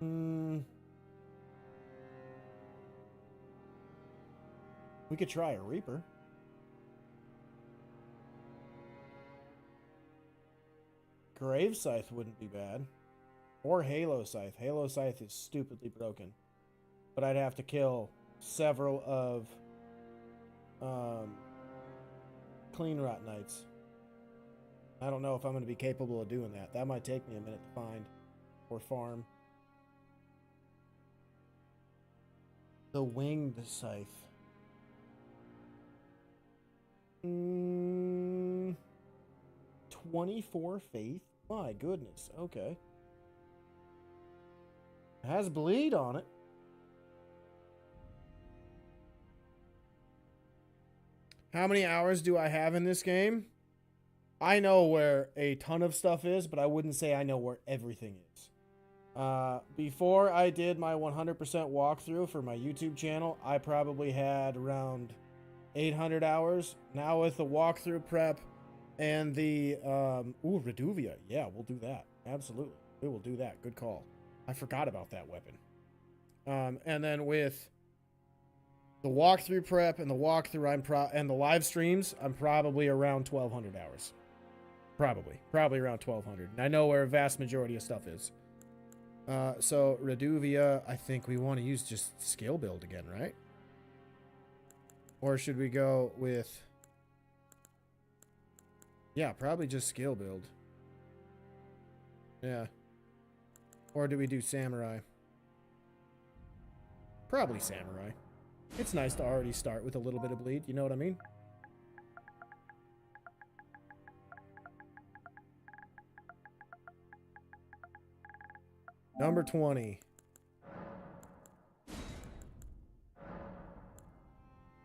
We could try a Reaper. Grave Scythe wouldn't be bad. Or Halo Scythe. Halo Scythe is stupidly broken. But I'd have to kill several of Clean Rot Knights. I don't know if I'm going to be capable of doing that. That might take me a minute to find or farm. The Winged Scythe. 24 faith? My goodness. Okay. It has bleed on it. How many hours do I have in this game? I know where a ton of stuff is, but I wouldn't say I know where everything is. Before I did my 100% walkthrough for my YouTube channel, I probably had around 800 hours. Now with the walkthrough prep and the Reduvia. Yeah, we'll do that. Absolutely. We will do that. Good call. I forgot about that weapon. And then with the walkthrough prep and the walkthrough and the live streams, I'm probably around 1200 hours. Probably around 1200. And I know where a vast majority of stuff is. So Reduvia, I think we want to use just scale build again, right? Or should we go with... Yeah, probably just scale build. Yeah. Or do we do samurai? Probably samurai. It's nice to already start with a little bit of bleed, you know what I mean? Number 20.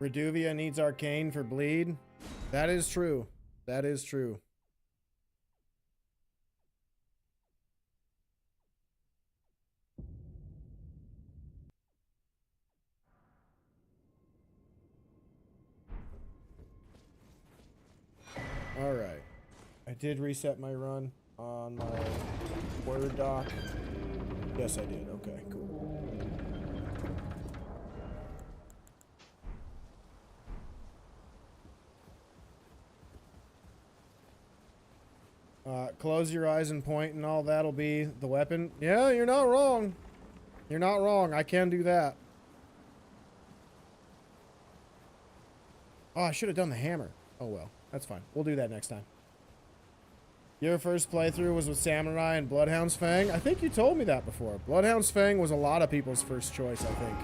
Reduvia needs arcane for bleed. That is true. That is true. All right. I did reset my run on my Word doc. Yes, I did. Okay, cool. Close your eyes and point and all that'll be the weapon. Yeah, you're not wrong. You're not wrong. I can do that. Oh, I should have done the hammer. Oh well, that's fine. We'll do that next time. Your first playthrough was with Samurai and Bloodhound's Fang? I think you told me that before. Bloodhound's Fang was a lot of people's first choice, I think.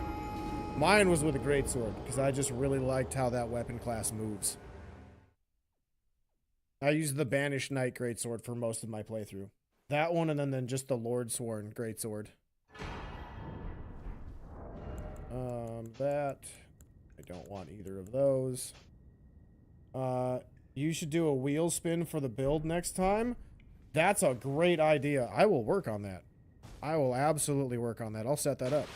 Mine was with a greatsword, because I just really liked how that weapon class moves. I used the Banished Knight greatsword for most of my playthrough. That one, and then just the Lord Sworn greatsword. That... I don't want either of those. You should do a wheel spin for the build next time. That's a great idea. I will work on that. I will absolutely work on that. I'll set that up.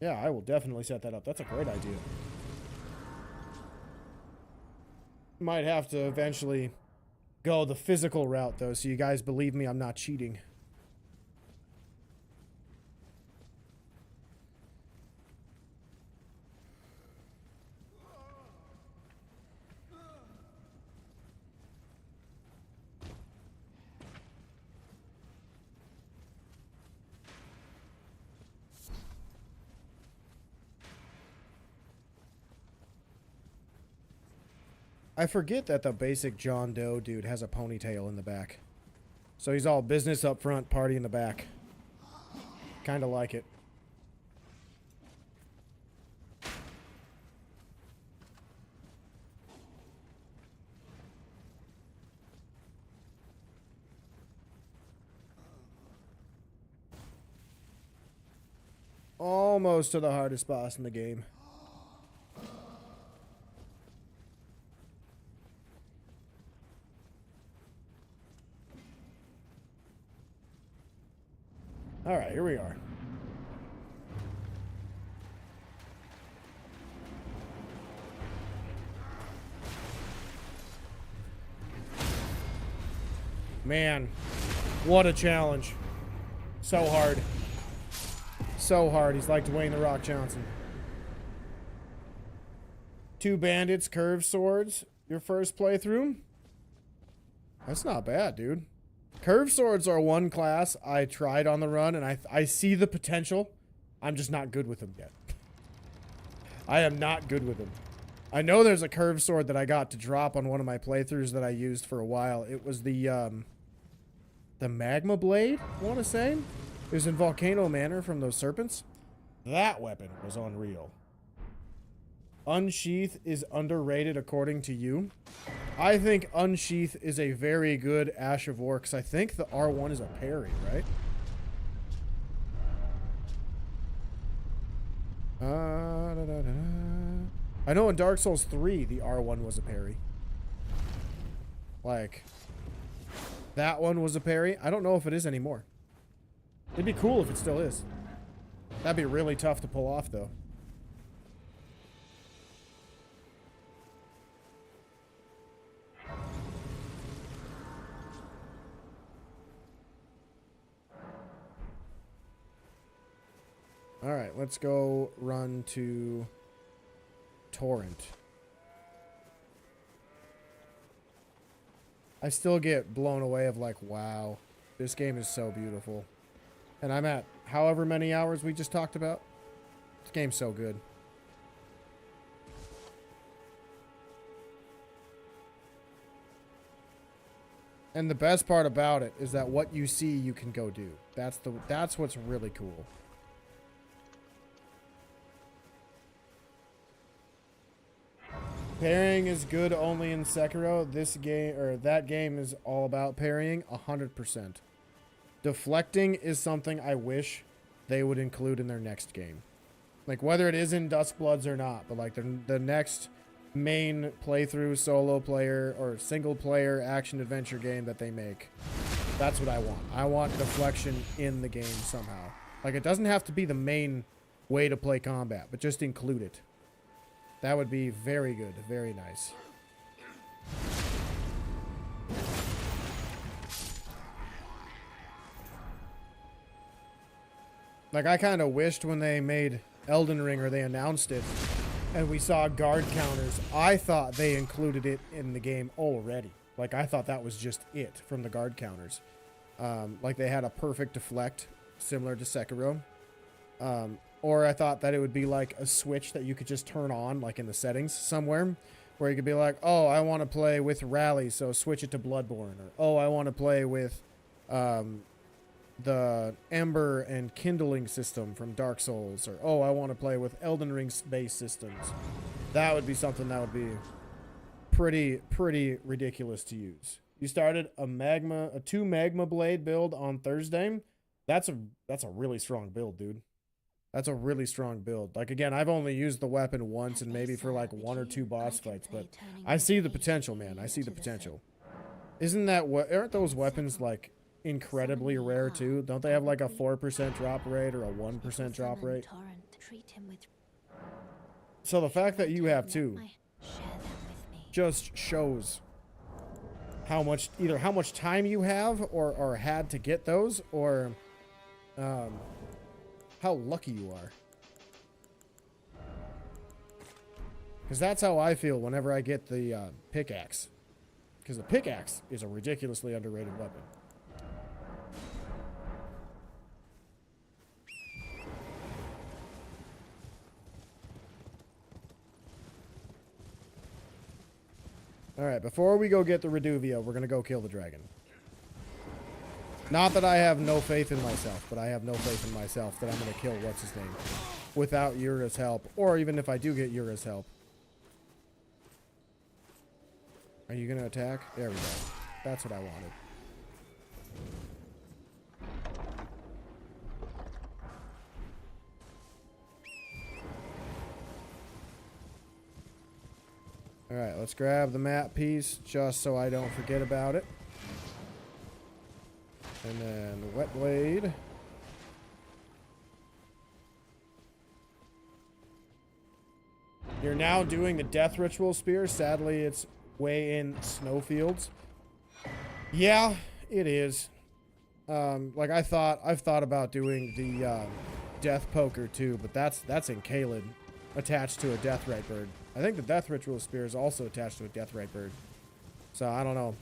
Yeah, I will definitely set that up. That's a great idea. Might have to eventually go the physical route, though, so you guys believe me I'm not cheating. I forget that the basic John Doe dude has a ponytail in the back. So he's all business up front, party in the back. Kinda like it. Almost to the hardest boss in the game. Alright, here we are. Man, what a challenge. So hard. So hard. He's like Dwayne The Rock Johnson. 2 bandits, curved swords. Your first playthrough? That's not bad, dude. Curved swords are one class I tried on the run, and I see the potential. I'm just not good with them yet. I am not good with them. I know there's a curved sword that I got to drop on one of my playthroughs that I used for a while. It was the magma blade, I want to say. It was in Volcano Manor from those serpents. That weapon was unreal. Unsheath is underrated according to you. I think Unsheath is a very good Ash of War, because I think the R1 is a parry, right? I know in Dark Souls 3, the R1 was a parry. Like, that one was a parry. I don't know if it is anymore. It'd be cool if it still is. That'd be really tough to pull off, though. Alright, let's go run to Torrent. I still get blown away of like, wow, this game is so beautiful. And I'm at however many hours we just talked about. This game's so good. And the best part about it is that what you see, you can go do. That's what's really cool. Parrying is good only in Sekiro. This game, or that game, is all about parrying 100%. Deflecting is something I wish they would include in their next game. Like, whether it is in Duskbloods or not, but like the next main playthrough solo player or single player action adventure game that they make. That's what I want. I want deflection in the game somehow. Like, it doesn't have to be the main way to play combat, but just include it. That would be very good. Very nice. Like, I kind of wished when they made Elden Ring, or they announced it, and we saw guard counters, I thought they included it in the game already. Like, I thought that was just it from the guard counters. Like, they had a perfect deflect, similar to Sekiro. Or I thought that it would be like a switch that you could just turn on, like in the settings somewhere, where you could be like, oh, I want to play with rally, so switch it to Bloodborne. Or, oh, I want to play with the Ember and Kindling system from Dark Souls. Or, oh, I want to play with Elden Ring's base systems. That would be something that would be pretty ridiculous to use. You started a 2 magma blade build on Thursday. That's a really strong build, dude. That's a really strong build. Like, again, I've only used the weapon once and maybe for like 1 or 2 boss fights, but I see the potential, man. I see the potential. Aren't those weapons like incredibly rare too? Don't they have like a 4% drop rate or a 1% drop rate? So the fact that you have 2 just shows how much time you have or had to get those, or how lucky you are. Because that's how I feel whenever I get the pickaxe. Because the pickaxe is a ridiculously underrated weapon. Alright, before we go get the Reduvia, we're going to go kill the dragon. Not that I have no faith in myself, but I have no faith in myself that I'm going to kill what's-his-name without Yura's help, or even if I do get Yura's help. Are you going to attack? There we go. That's what I wanted. Alright, let's grab the map piece just so I don't forget about it. And then Wet Blade. You're now doing the Death Ritual Spear. Sadly, it's way in snowfields. Yeah, It is. Like I've thought about doing the death poker too, but that's in Caelid, attached to a deathrite bird. I think the death ritual spear is also attached to a deathrite bird. So I don't know.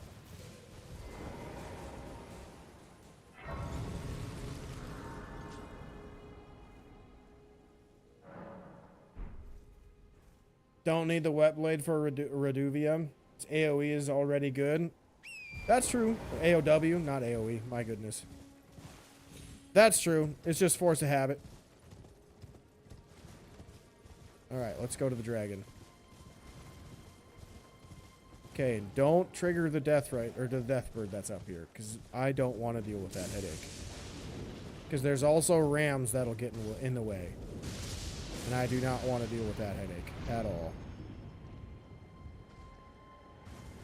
Don't need the wet blade for Reduvia. Its AoE is already good. That's true. AOW, not AoE. My goodness. That's true. It's just force of habit. Alright, let's go to the dragon. Okay, don't trigger the deathrite, or the death bird that's up here, because I don't want to deal with that headache. Because there's also rams that'll get in the way. And I do not want to deal with that headache at all.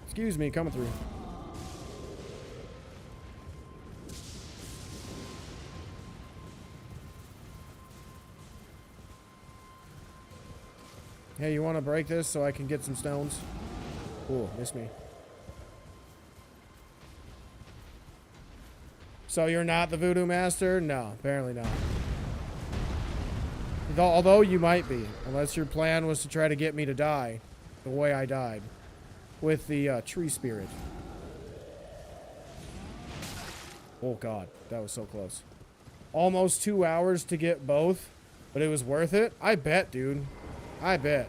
Excuse me, coming through. Hey, you want to break this so I can get some stones? Ooh, missed me. So you're not the voodoo master? No, apparently not. Although you might be, unless your plan was to try to get me to die the way I died with the tree spirit. Oh god, that was so close. Almost 2 hours to get both, but it was worth it? I bet, dude. I bet.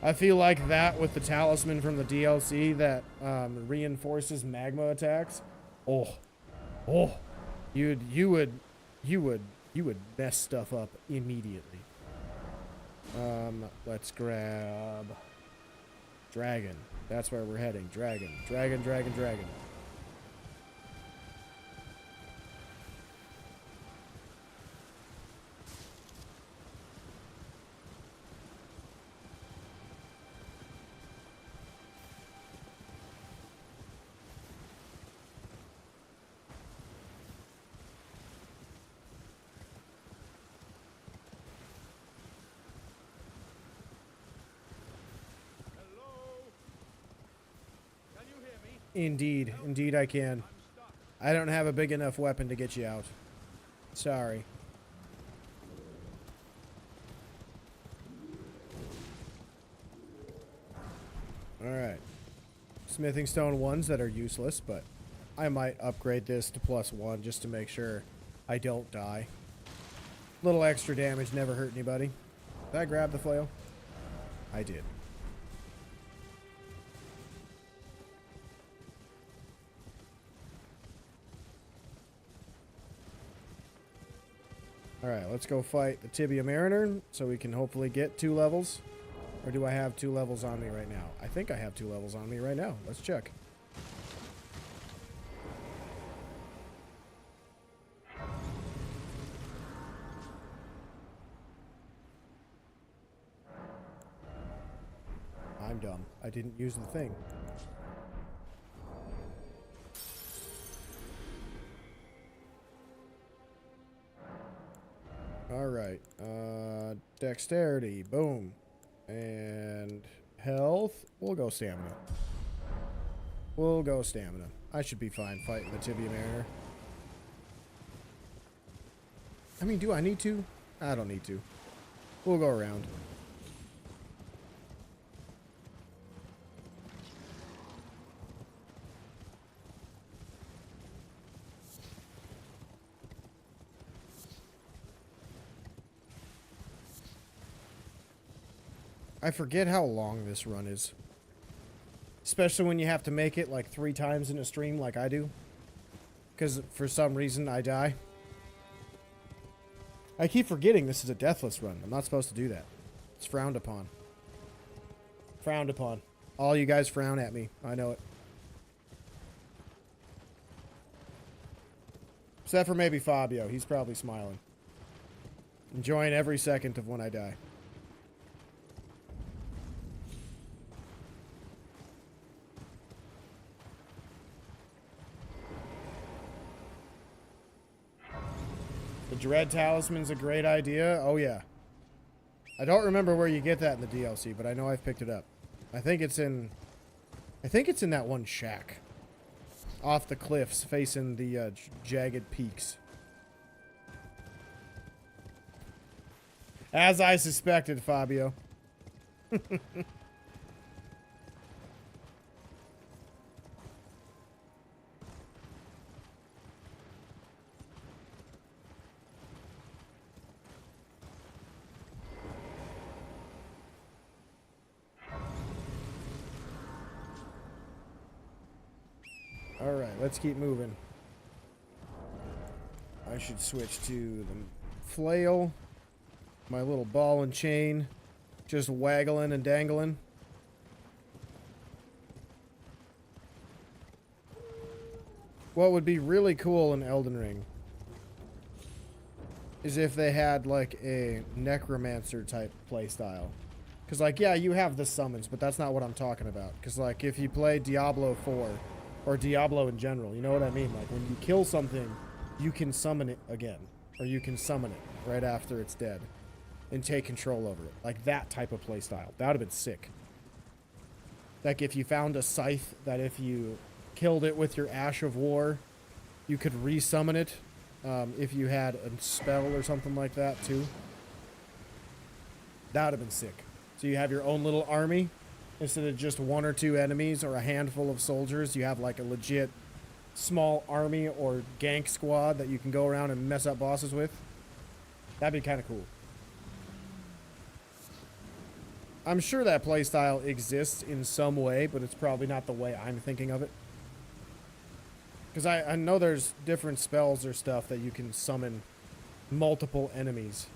I feel like that with the talisman from the DLC that reinforces magma attacks. Oh, you would mess stuff up immediately. Let's grab dragon. That's where we're heading. Dragon. Indeed I can. I don't have a big enough weapon to get you out. Sorry. Alright. Smithing stone ones that are useless, but I might upgrade this to +1 just to make sure I don't die. Little extra damage never hurt anybody. Did I grab the flail? I did. Alright, let's go fight the Tibia Mariner so we can hopefully get 2 levels. Or do I have 2 levels on me right now? I think I have 2 levels on me right now. Let's check. I'm dumb. I didn't use the thing. Alright, dexterity, boom. And health, we'll go stamina. I should be fine fighting the Tibia Mariner. I mean, do I need to? I don't need to. We'll go around. I forget how long this run is. Especially when you have to make it like 3 times in a stream like I do. Because for some reason I die. I keep forgetting this is a deathless run. I'm not supposed to do that. It's frowned upon. Frowned upon. All you guys frown at me. I know it. Except for maybe Fabio. He's probably smiling. Enjoying every second of when I die. The Dread Talisman's a great idea. Oh, yeah. I don't remember where you get that in the DLC, but I know I've picked it up. I think it's in I think it's in that one shack. Off the cliffs, facing the jagged peaks. As I suspected, Fabio. Alright, let's keep moving. I should switch to the flail. My little ball and chain. Just waggling and dangling. What would be really cool in Elden Ring is if they had like a necromancer type playstyle. Because like, yeah, you have the summons, but that's not what I'm talking about. Because like, if you play Diablo 4, or Diablo in general, you know what I mean? Like, when you kill something, you can summon it again. Or you can summon it right after it's dead. And take control over it. Like, that type of playstyle. That would have been sick. Like, if you found a scythe that if you killed it with your Ash of War, you could resummon it. If you had a spell or something like that, too. That would have been sick. So you have your own little army. Instead of just one or two enemies or a handful of soldiers, you have like a legit small army or gank squad that you can go around and mess up bosses with. That'd be kind of cool. I'm sure that playstyle exists in some way, but it's probably not the way I'm thinking of it. Because I know there's different spells or stuff that you can summon multiple enemies.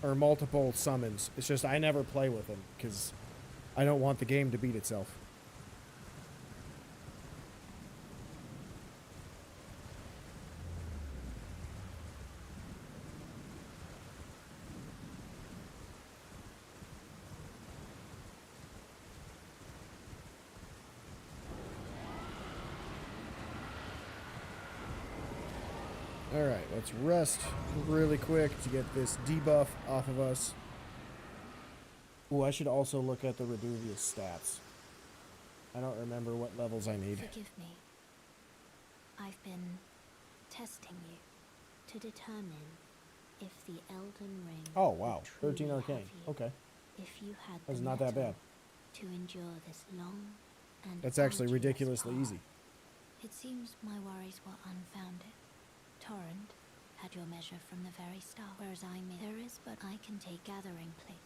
Or multiple summons. It's just I never play with them, because I don't want the game to beat itself. Alright, let's rest really quick to get this debuff off of us. Ooh, I should also look at the Reduvius stats. I don't remember what levels I need. Forgive me. I've been testing you to determine if the Elden Ring. Oh wow, will 13 truly arcane. have you, Okay, If you had that's the not that mettle bad. to endure this long and That's actually arduous ridiculously path. easy. It seems my worries were unfounded. Torrent had your measure from the very start, whereas I may. There is, but I can take gathering place.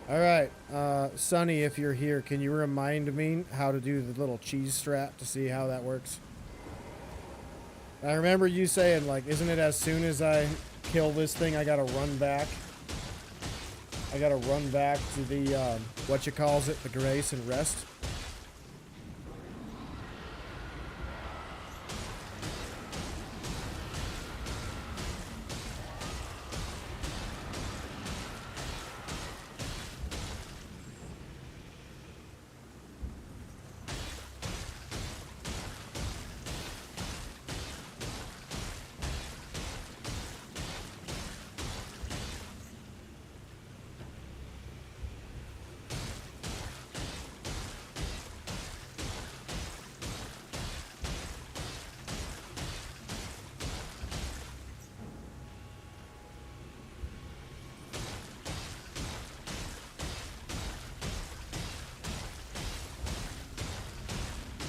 Alright, Sonny, if you're here, can you remind me how to do the little cheese strat to see how that works? I remember you saying, like, isn't it as soon as I kill this thing, I gotta run back? I gotta run back to the, the grace and rest?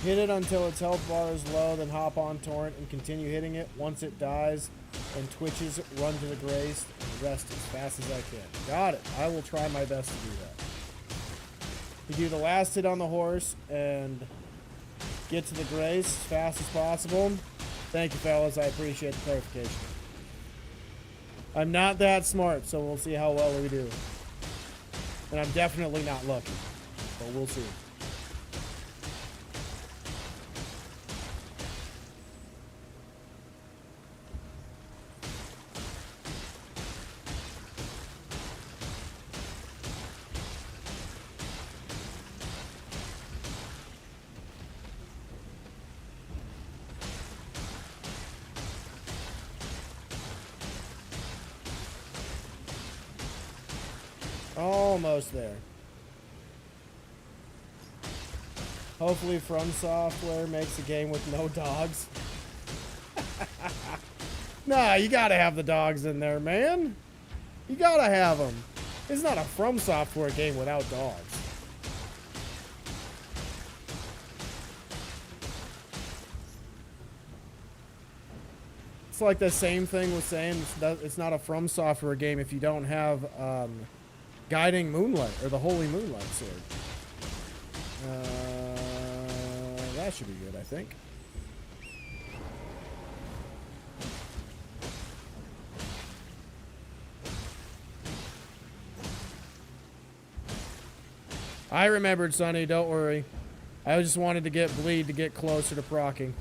Hit it until its health bar is low, then hop on Torrent and continue hitting it. Once it dies and twitches, run to the grace and rest as fast as I can. Got it. I will try my best to do that. You do the last hit on the horse and get to the grace as fast as possible. Thank you, fellas. I appreciate the clarification. I'm not that smart, so we'll see how well we do. And I'm definitely not lucky, but we'll see. Almost there. Hopefully From Software makes a game with no dogs. Nah, you gotta have the dogs in there, man. You gotta have them. It's not a From Software game without dogs. It's like the same thing with saying it's not a From Software game if you don't have Guiding Moonlight, or the Holy Moonlight Sword. That should be good, I think. I remembered, Sonny, don't worry. I just wanted to get Bleed to get closer to procking.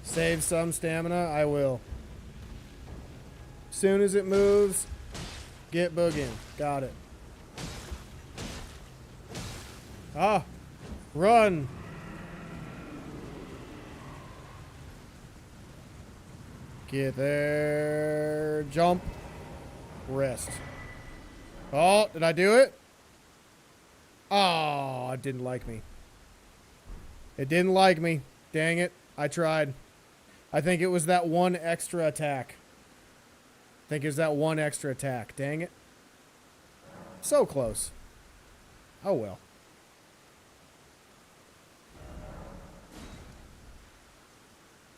Save some stamina, I will. Soon as it moves, get booging. Got it. Ah, run. Get there. Jump. Rest. Oh, did I do it? Oh, it didn't like me. It didn't like me. Dang it. I tried. I think it was that one extra attack. Dang it. So close. Oh well.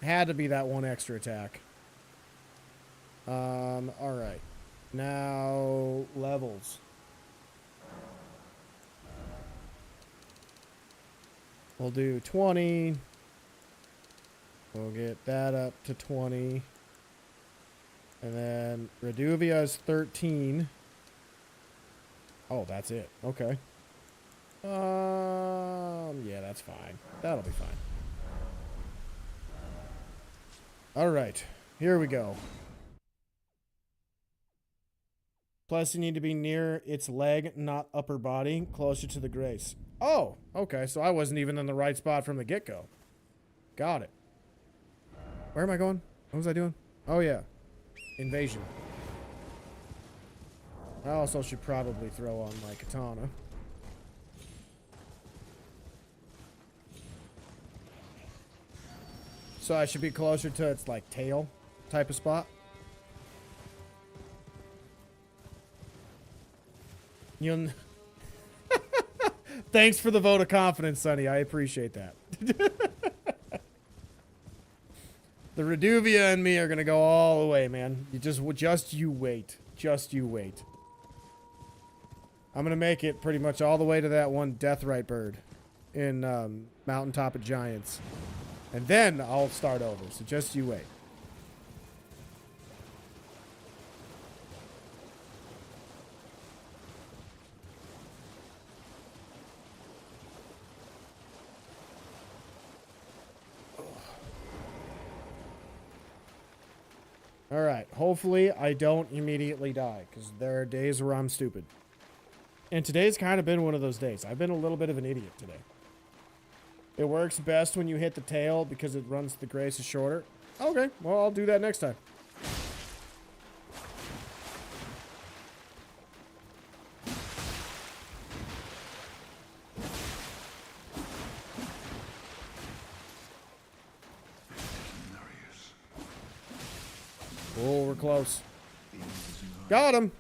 Had to be that one extra attack. Alright. Now, levels. We'll do 20. We'll get that up to 20. And then Reduvia is 13. Oh, that's it. Okay. Yeah, that's fine. That'll be fine. Alright. Here we go. Plus, you need to be near its leg, not upper body, closer to the grace. Oh, okay. So I wasn't even in the right spot from the get-go. Got it. Where am I going? What was I doing? Oh, yeah. Invasion. I also should probably throw on my katana. So I should be closer to its, like, tail type of spot. You'll... Thanks for the vote of confidence, Sonny. I appreciate that. The Reduvia and me are gonna go all the way, man. You just you wait. Just you wait. I'm gonna make it pretty much all the way to that one Deathrite bird in Mountaintop of Giants. And then I'll start over. So just you wait. Alright, hopefully I don't immediately die, because there are days where I'm stupid. And today's kind of been one of those days. I've been a little bit of an idiot today. It works best when you hit the tail because it runs the grace is shorter. Okay, well, I'll do that next time. Oh, we're close. Got him.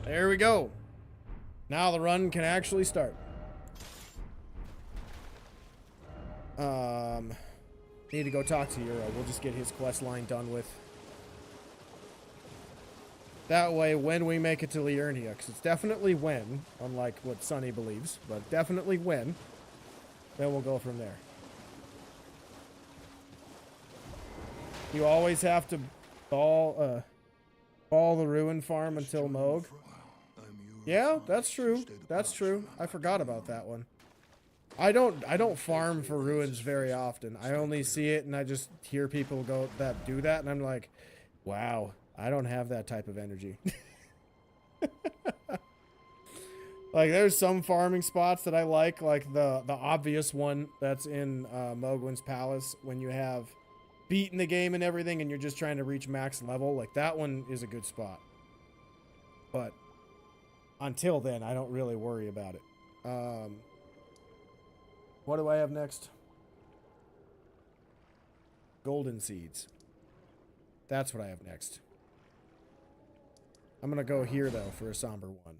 There we go. Now the run can actually start. Need to go talk to Euro. We'll just get his quest line done with. That way, when we make it to Liurnia, because it's definitely when, unlike what Sonny believes, but definitely when, then we'll go from there. You always have to ball the ruin farm until Moog. Yeah, that's true. That's true. I forgot about that one. I don't farm for ruins very often. I only see it and I just hear people go that do that and I'm like, wow, I don't have that type of energy. Like, there's some farming spots that I like the obvious one that's in Mogwin's Palace when you have beaten the game and everything and you're just trying to reach max level. Like, that one is a good spot. But until then, I don't really worry about it. What do I have next? Golden seeds. That's what I have next. I'm gonna go here though for a somber one.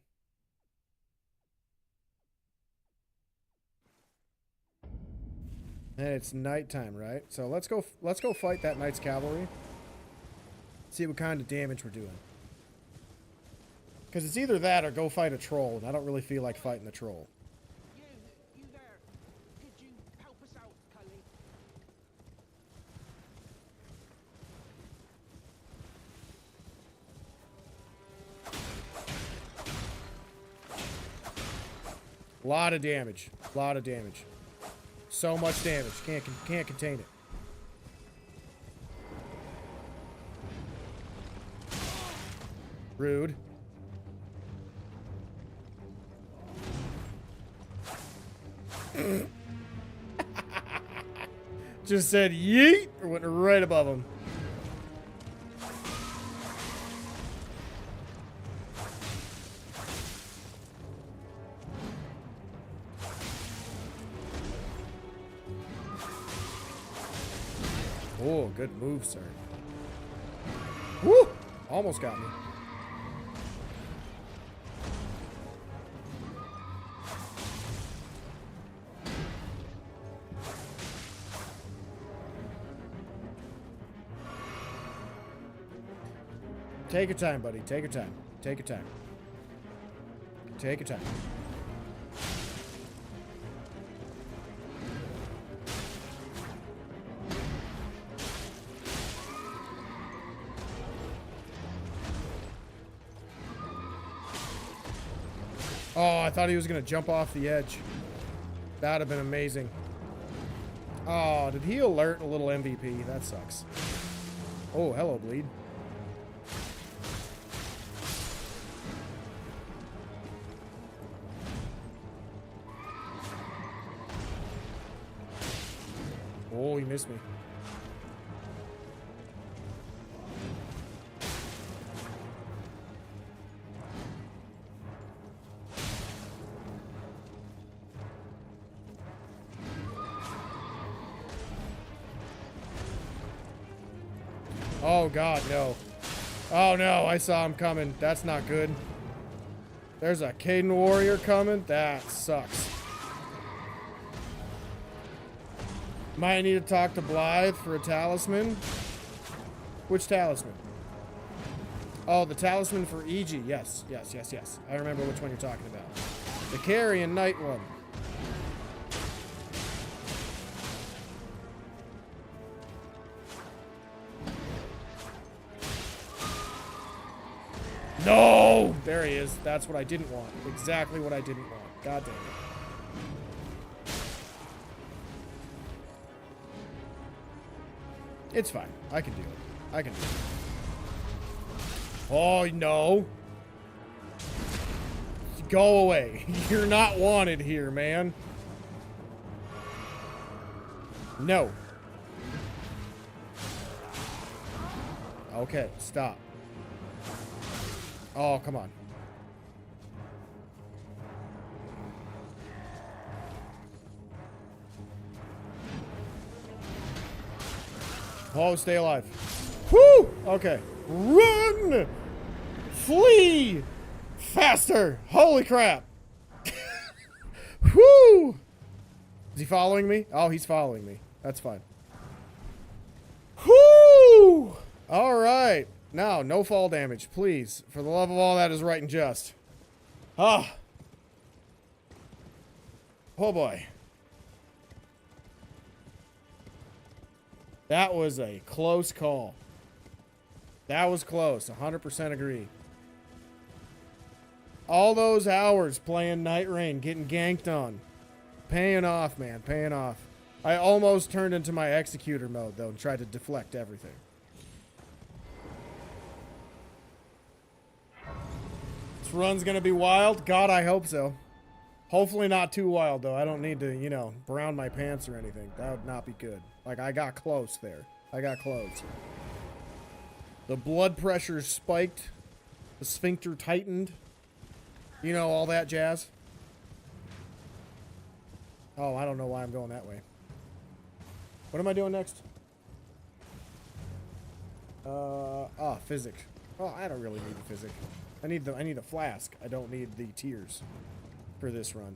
And it's nighttime, right? So let's go fight that knight's cavalry. See what kind of damage we're doing. Because it's either that or go fight a troll, and I don't really feel like fighting the troll. You there. Could you help us out, Cully? Lot of damage. Lot of damage. So much damage. Can't contain it. Rude. Just said yeet or went right above him. Oh, good move, sir. Woo! Almost got me. Take your time, buddy. Take your time. Take your time. Take your time. Oh, I thought he was going to jump off the edge. That would have been amazing. Oh, did he alert a little MVP? That sucks. Oh, hello, bleed. Oh, he missed me. Oh, God, no. Oh, no, I saw him coming. That's not good. There's a Caden warrior coming. That sucks. Might need to talk to Blythe for a talisman. Which talisman? Oh, the talisman for EG. Yes, yes, yes, yes. I remember which one you're talking about. The Carrion Knight one. No! There he is. That's what I didn't want. Exactly what I didn't want. God damn it. It's fine. I can do it. I can do it. Oh, no. Go away. You're not wanted here, man. No. Okay, stop. Oh, come on. Oh, stay alive. Whoo! Okay. Run! Flee! Faster! Holy crap! Whoo! Is he following me? Oh, he's following me. That's fine. Whoo! All right. Now, no fall damage, please. For the love of all that is right and just. Ah. Oh, boy. That was a close call. That was close. 100% agree. All those hours playing Night Rain, getting ganked on. Paying off, man. Paying off. I almost turned into my executor mode, though, and tried to deflect everything. This run's gonna be wild. God, I hope so. Hopefully not too wild, though. I don't need to, you know, brown my pants or anything. That would not be good. Like, I got close there. I got close. The blood pressure spiked. The sphincter tightened. You know, all that jazz. Oh, I don't know why I'm going that way. What am I doing next? Physics. Oh, I don't really need the physic. I need a flask. I don't need the tears for this run.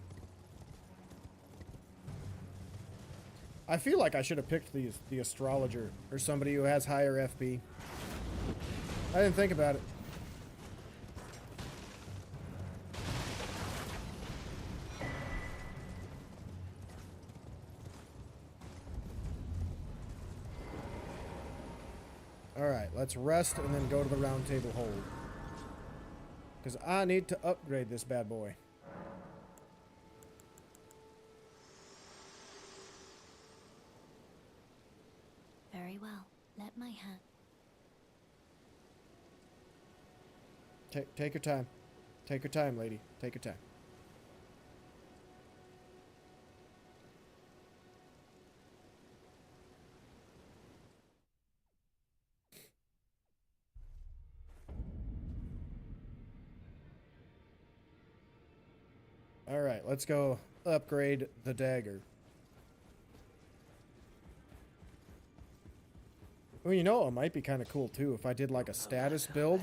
I feel like I should have picked the astrologer or somebody who has higher FP. I didn't think about it. Alright, let's rest and then go to the round table hold. Because I need to upgrade this bad boy. Very well. Let my hand. Take your time. Take your time, lady. Take your time. Alright, let's go upgrade the dagger. Well, you know, it might be kind of cool, too, if I did, like, a status build.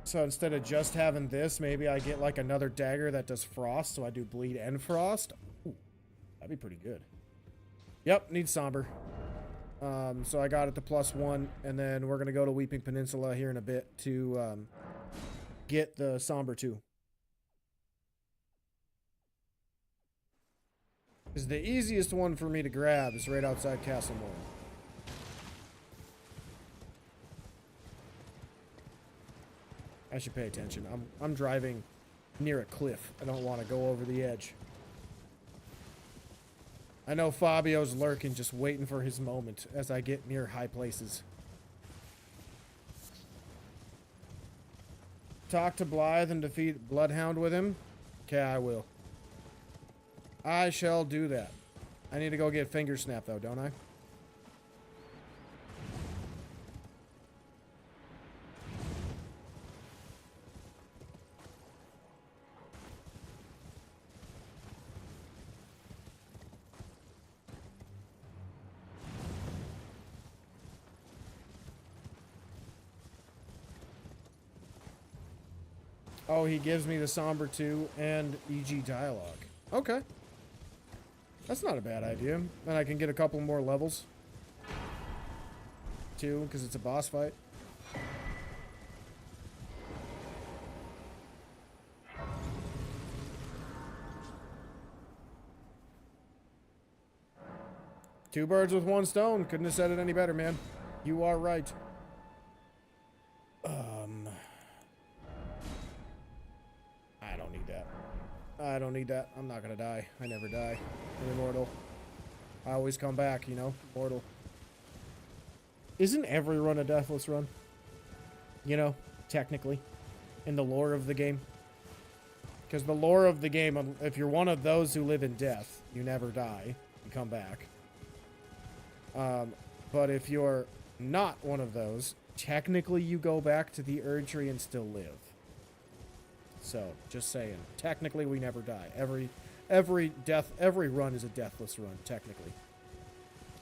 So instead of just having this, maybe I get, like, another dagger that does frost, so I do bleed and frost. Ooh, that'd be pretty good. Yep, need somber. So I got it to +1, and then we're going to go to Weeping Peninsula here in a bit to get the somber, too. Because the easiest one for me to grab is right outside Castle Moore. I should pay attention. I'm driving near a cliff. I don't want to go over the edge. I know Fabio's lurking, just waiting for his moment as I get near high places. Talk to Blythe and defeat Bloodhound with him? Okay, I will. I shall do that. I need to go get finger snap though, don't I? Oh, he gives me the Somber 2 and EG dialogue. Okay. That's not a bad idea. And I can get a couple more levels. Too, because it's a boss fight. Two birds with one stone. Couldn't have said it any better, man. You are right. I don't need that. I don't need that. I'm not gonna die. I never die. I'm immortal. I always come back, you know? Immortal. Isn't every run a deathless run? You know, technically. In the lore of the game. Because the lore of the game, if you're one of those who live in death, you never die. You come back. But if you're not one of those, technically you go back to the Erd Tree and still live. So, just saying. Technically, we never die. Every run is a deathless run, technically.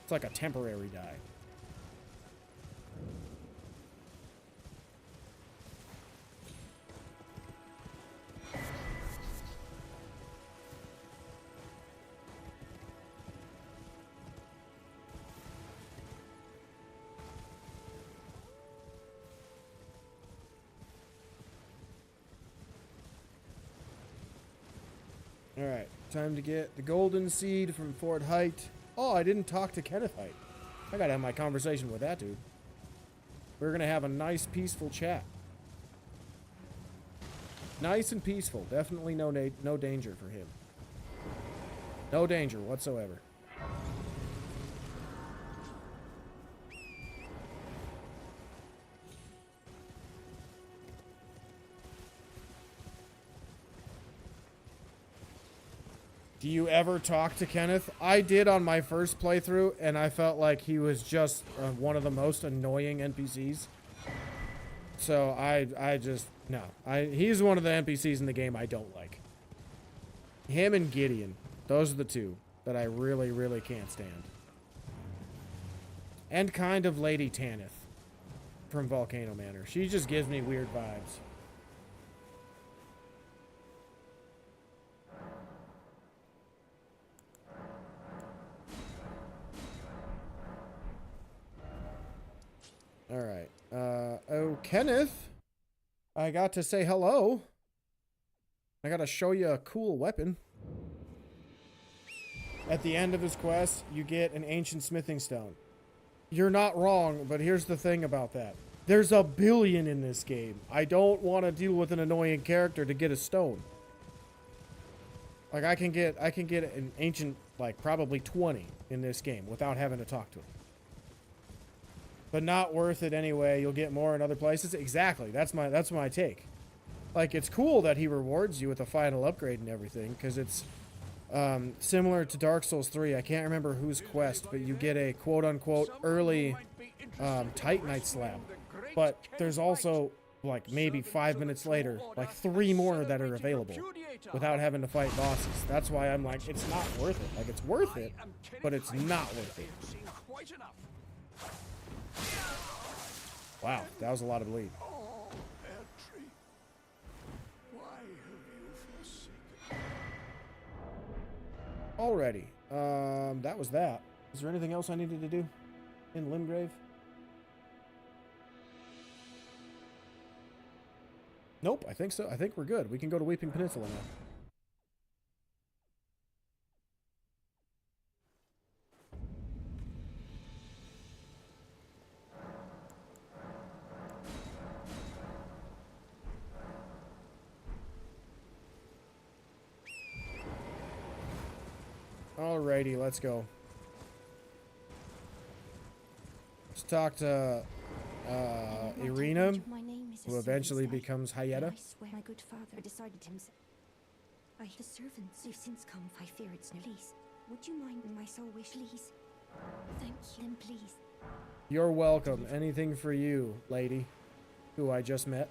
It's like a temporary die. Alright, time to get the golden seed from Fort Height. Oh, I didn't talk to Kenneth Height. I gotta have my conversation with that dude. We're gonna have a nice, peaceful chat. Nice and peaceful. Definitely no danger for him. No danger whatsoever. Do you ever talk to Kenneth? I did on my first playthrough, and I felt like he was just one of the most annoying NPCs. So I just, no. He's one of the NPCs in the game I don't like. Him and Gideon. Those are the two that I really, really can't stand. And kind of Lady Tanith from Volcano Manor. She just gives me weird vibes. Alright. Oh, Kenneth. I got to say hello. I gotta show you a cool weapon. At the end of his quest, you get an ancient smithing stone. You're not wrong, but here's the thing about that. There's a billion in this game. I don't want to deal with an annoying character to get a stone. Like, I can get an ancient, like, probably 20 in this game without having to talk to him. But not worth it anyway. You'll get more in other places. Exactly. That's my take. Like, it's cool that he rewards you with a final upgrade and everything, because it's similar to Dark Souls 3. I can't remember whose quest, but you get a quote-unquote early Titanite slab. But there's also, like, maybe 5 minutes later, like 3 more that are available without having to fight bosses. That's why I'm like, it's not worth it. Like, it's worth it, but it's not worth it. Wow, that was a lot of bleed. Alrighty, that was that. Is there anything else I needed to do in Limgrave? Nope, I think so. I think we're good. We can go to Weeping Peninsula now. Alrighty, let's go. Let's talk to Irina, who eventually becomes Hayeta. I swear my good father decided himself. The servants who've since come, I fear it's no lease. Would you mind my soul wish, please? Thank you, then please. You're welcome. Anything for you, lady, who I just met.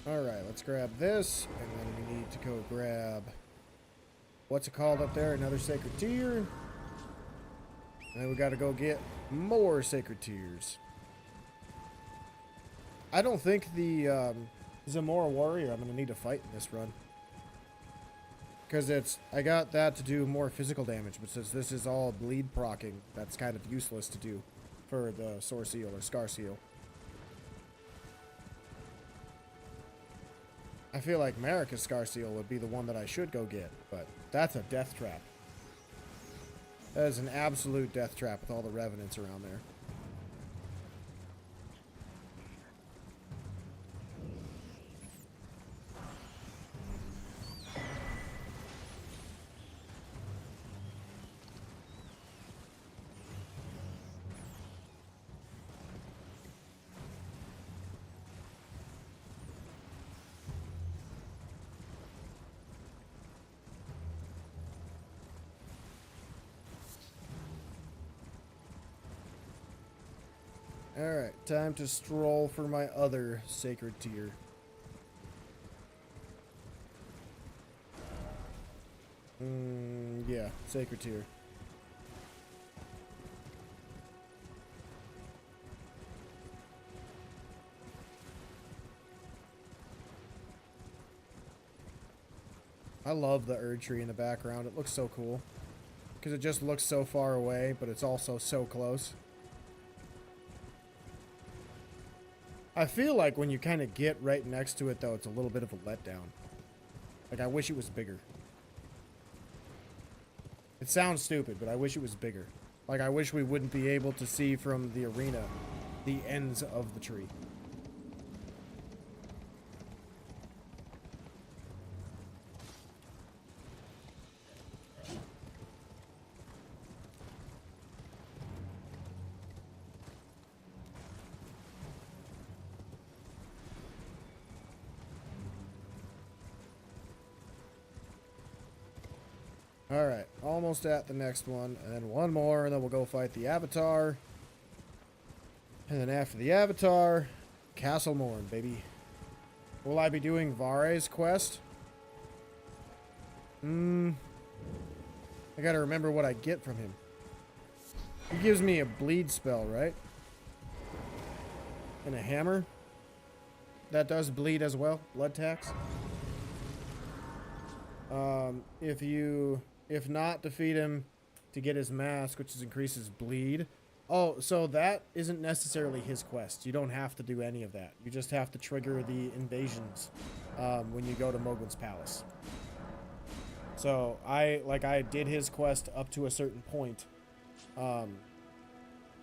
Alright, let's grab this, and then we need to go grab... What's it called up there? Another Sacred Tear. And then we gotta go get more Sacred Tears. I don't think the Zamora Warrior I'm gonna need to fight in this run. Because I got that to do more physical damage, but since this is all bleed procking, that's kind of useless to do for the Sore Seal or Scar Seal. I feel like Marika's Scar Seal would be the one that I should go get, but that's a death trap. That is an absolute death trap with all the revenants around there. Alright, time to stroll for my other Sacred Tear. Yeah, Sacred Tear. I love the Erd Tree in the background. It looks so cool. Because it just looks so far away, but it's also so close. I feel like when you kind of get right next to it, though, it's a little bit of a letdown. Like, I wish it was bigger. It sounds stupid, but I wish it was bigger. Like, I wish we wouldn't be able to see from the arena the ends of the tree. Alright, almost at the next one, and then one more, and then we'll go fight the Avatar. And then after the Avatar, Castle Morn, baby. Will I be doing Vare's quest? I gotta remember what I get from him. He gives me a bleed spell, right? And a hammer. That does bleed as well, blood tax. If not, defeat him to get his mask, which increases bleed. Oh, so that isn't necessarily his quest. You don't have to do any of that. You just have to trigger the invasions when you go to Mogwin's Palace. So I did his quest up to a certain point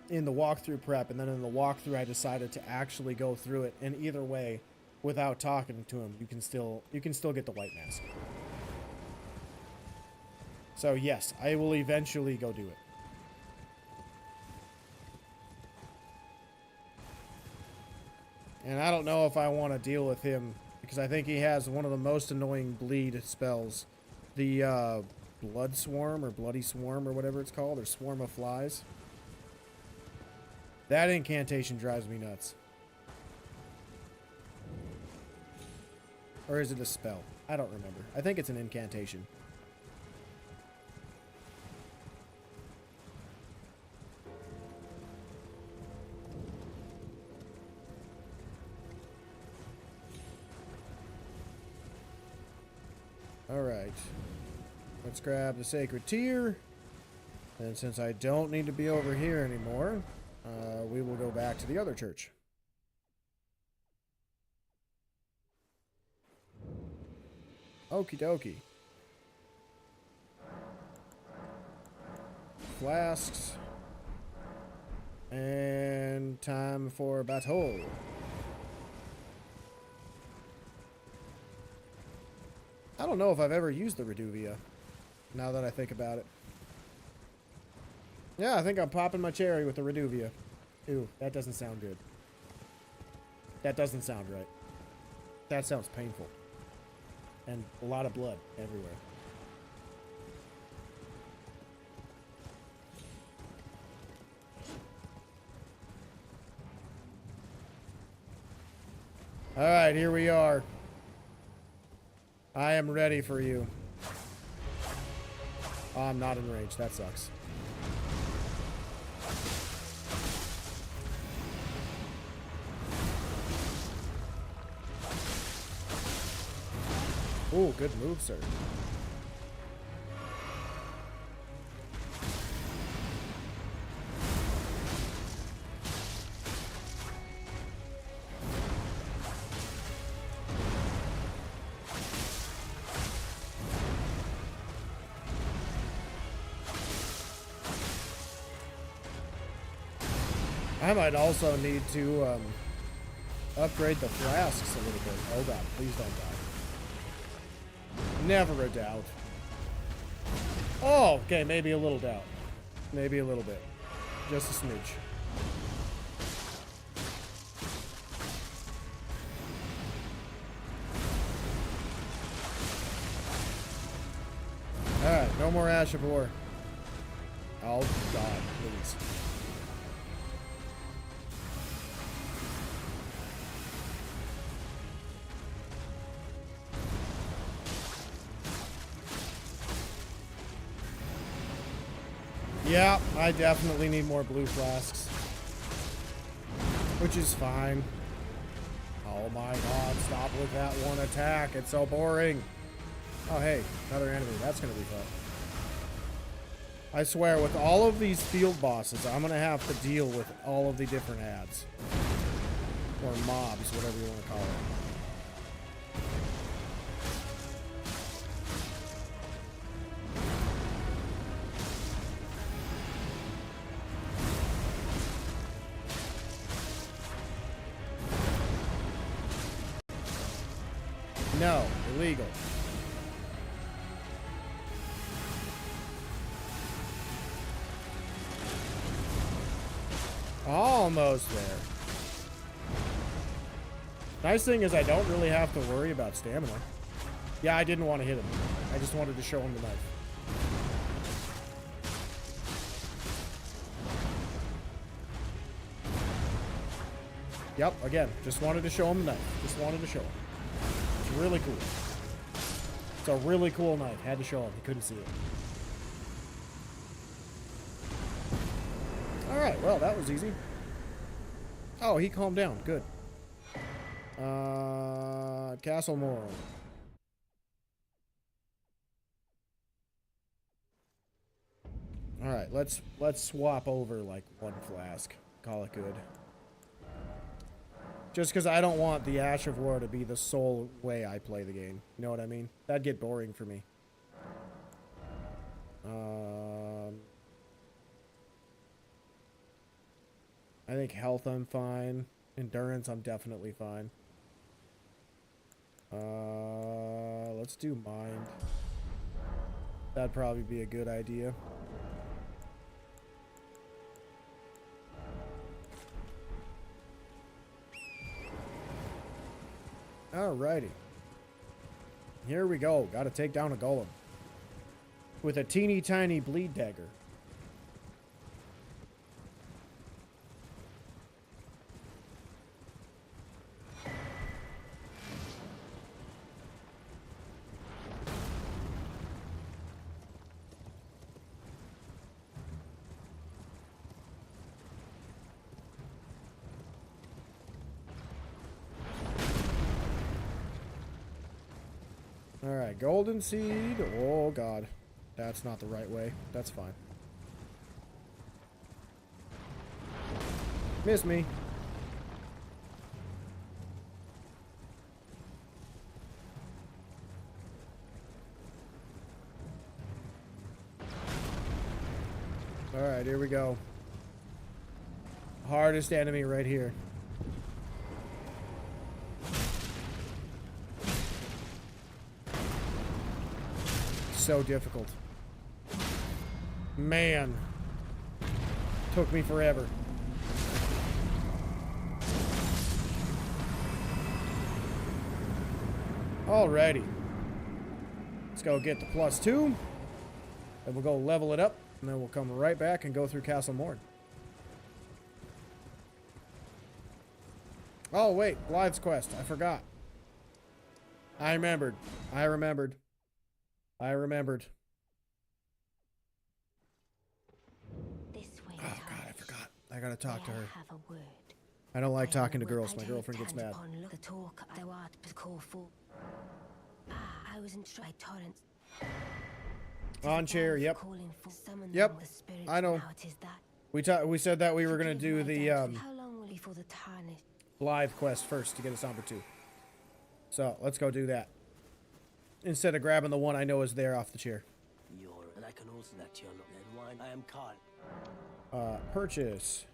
in the walkthrough prep, and then in the walkthrough I decided to actually go through it. And either way, without talking to him, you can still get the white mask. So yes, I will eventually go do it. And I don't know if I want to deal with him, because I think he has one of the most annoying bleed spells. The blood swarm, or bloody swarm, or whatever it's called, or swarm of flies. That incantation drives me nuts. Or is it a spell? I don't remember. I think it's an incantation. Alright. Let's grab the Sacred Tear. And since I don't need to be over here anymore, we will go back to the other church. Okie dokie. Flasks. And time for battle. I don't know if I've ever used the Reduvia, now that I think about it. Yeah, I think I'm popping my cherry with the Reduvia. Ew, that doesn't sound good. That doesn't sound right. That sounds painful. And a lot of blood everywhere. Alright, here we are. I am ready for you. Oh, I'm not in range. That sucks. Ooh, good move, sir. I might also need to upgrade the flasks a little bit. Oh god, please don't die. Never a doubt. Oh, okay, maybe a little doubt. Maybe a little bit. Just a smidge. Alright, no more Ash of War. Oh god, please. Yeah, I definitely need more blue flasks. Which is fine. Oh my god, stop with that one attack. It's so boring. Oh hey, another enemy. That's gonna be fun. I swear, with all of these field bosses, I'm gonna have to deal with all of the different ads. Or mobs, whatever you want to call it. No, illegal. Almost there. Nice thing is I don't really have to worry about stamina. Yeah, I didn't want to hit him. I just wanted to show him the knife. Yep, again, just wanted to show him the knife. Just wanted to show him. It's really cool. It's a really cool knife. Had to show him. He couldn't see it. Alright, well, that was easy. Oh, he calmed down. Good. Castle Moral. Alright, let's swap over like one flask. Call it good. Just because I don't want the Ash of War to be the sole way I play the game. You know what I mean? That'd get boring for me. I think health I'm fine. Endurance I'm definitely fine. Let's do mind. That'd probably be a good idea. Alrighty. Here we go. Gotta take down a golem. With a teeny tiny bleed dagger. Alright, golden seed. Oh god. That's not the right way. That's fine. Miss me. Alright, here we go. Hardest enemy right here. So difficult. Man. Took me forever. Alrighty. Let's go get the +2. Then we'll go level it up. And then we'll come right back and go through Castle Morn. Oh, wait. Blythe's quest. I forgot. I remembered. I remembered. This way, Oh god, I forgot. I gotta talk to her. Have a word. I don't like talking to girls. My girlfriend gets mad. The talk thou art but call for. I was in torrents. On chair, yep. Yep. I know. We said that we were gonna do the How long will before the tarnish? Blythe quest first to get us number 2. So let's go do that. Instead of grabbing the one I know is there off the chair. And I can also let you look at wine. I am Carl. Purchase.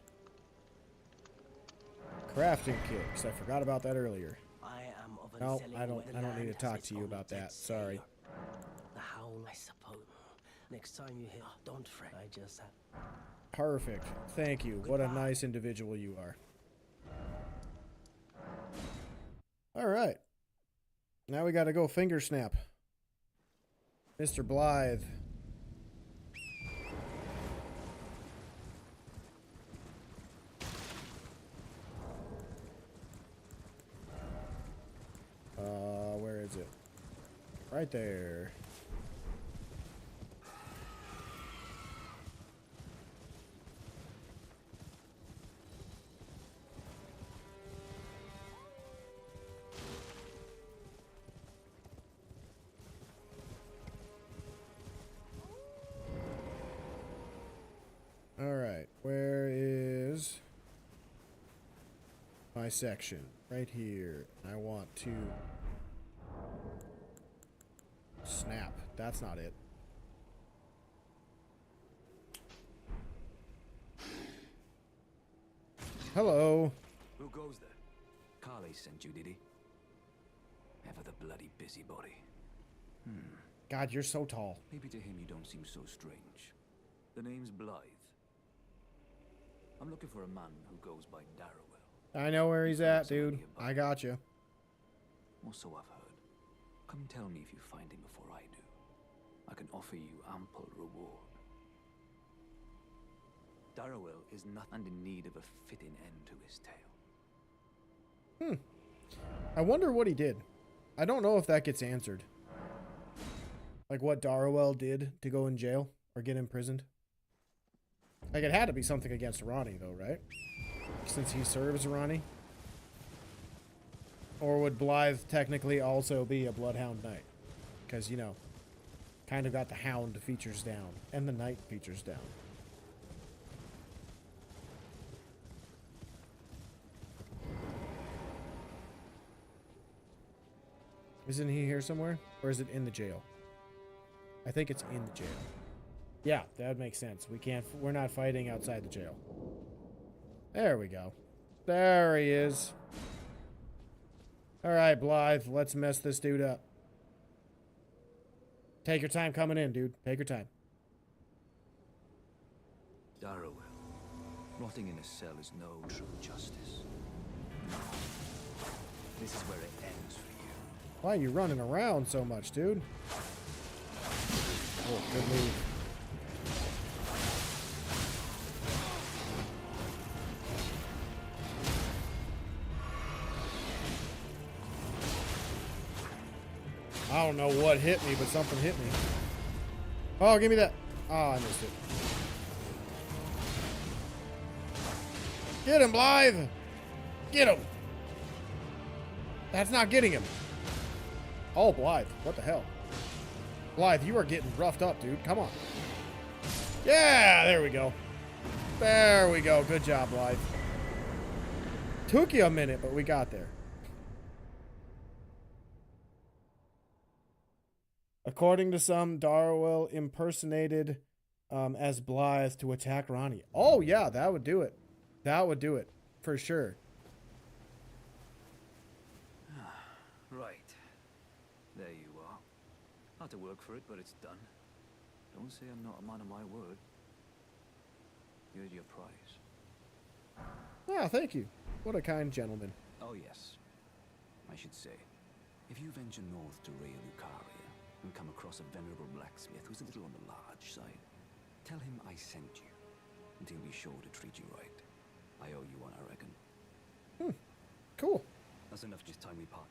Crafting kit, because I forgot about that earlier. I am of No, selling I don't where the need to land talk has to you its about own that. dead Sorry. sailor. The howl, I suppose. Next time you hear, don't fret. I just have. Perfect. Thank you. What a nice individual you are. Alright. Now we gotta go finger snap. Mr. Blythe. Where is it? Right there. Alright, where is my section? Right here. I want to snap. That's not it. Hello. Who goes there? Carly sent you, did he? Ever the bloody busybody. God, you're so tall. Maybe to him you don't seem so strange. The name's Blythe. I'm looking for a man who goes by Darrowell. I know where he's at, dude. I got you. Or so I've heard. Come tell me if you find him before I do. I can offer you ample reward. Darrowell is not and in need of a fitting end to his tale. I wonder what he did. I don't know if that gets answered. Like what Darrowell did to go in jail or get imprisoned. Like it had to be something against Ronnie though, right? Since he serves Ronnie. Or would Blythe technically also be a Bloodhound Knight? Because, you know, kind of got the Hound features down and the Knight features down. Isn't he here somewhere? Or is it in the jail? I think it's in the jail. Yeah, that makes sense. We're not fighting outside the jail. There we go. There he is. Alright, Blythe, let's mess this dude up. Take your time coming in, dude. Take your time. Darrowell. Rotting in a cell is no true justice. This is where it ends for you. Why are you running around so much, dude? Oh, good move. I don't know what hit me, but something hit me. Oh, give me that. Oh, I missed it. Get him, Blythe! Get him! That's not getting him. Oh, Blythe. What the hell? Blythe, you are getting roughed up, dude. Come on. Yeah, there we go. There we go. Good job, Blythe. Took you a minute, but we got there. According to some, Darrowell impersonated as Blythe to attack Ronnie. Oh, yeah, that would do it. That would do it. For sure. Right. There you are. Had to work for it, but it's done. Don't say I'm not a man of my word. Here's your prize. Ah, thank you. What a kind gentleman. Oh, yes. I should say, if you venture north to Ray Lucaria and come across a venerable blacksmith who's a little on the large side, tell him I sent you, and he'll be sure to treat you right. I owe you one, I reckon. Cool. That's enough, just time we part.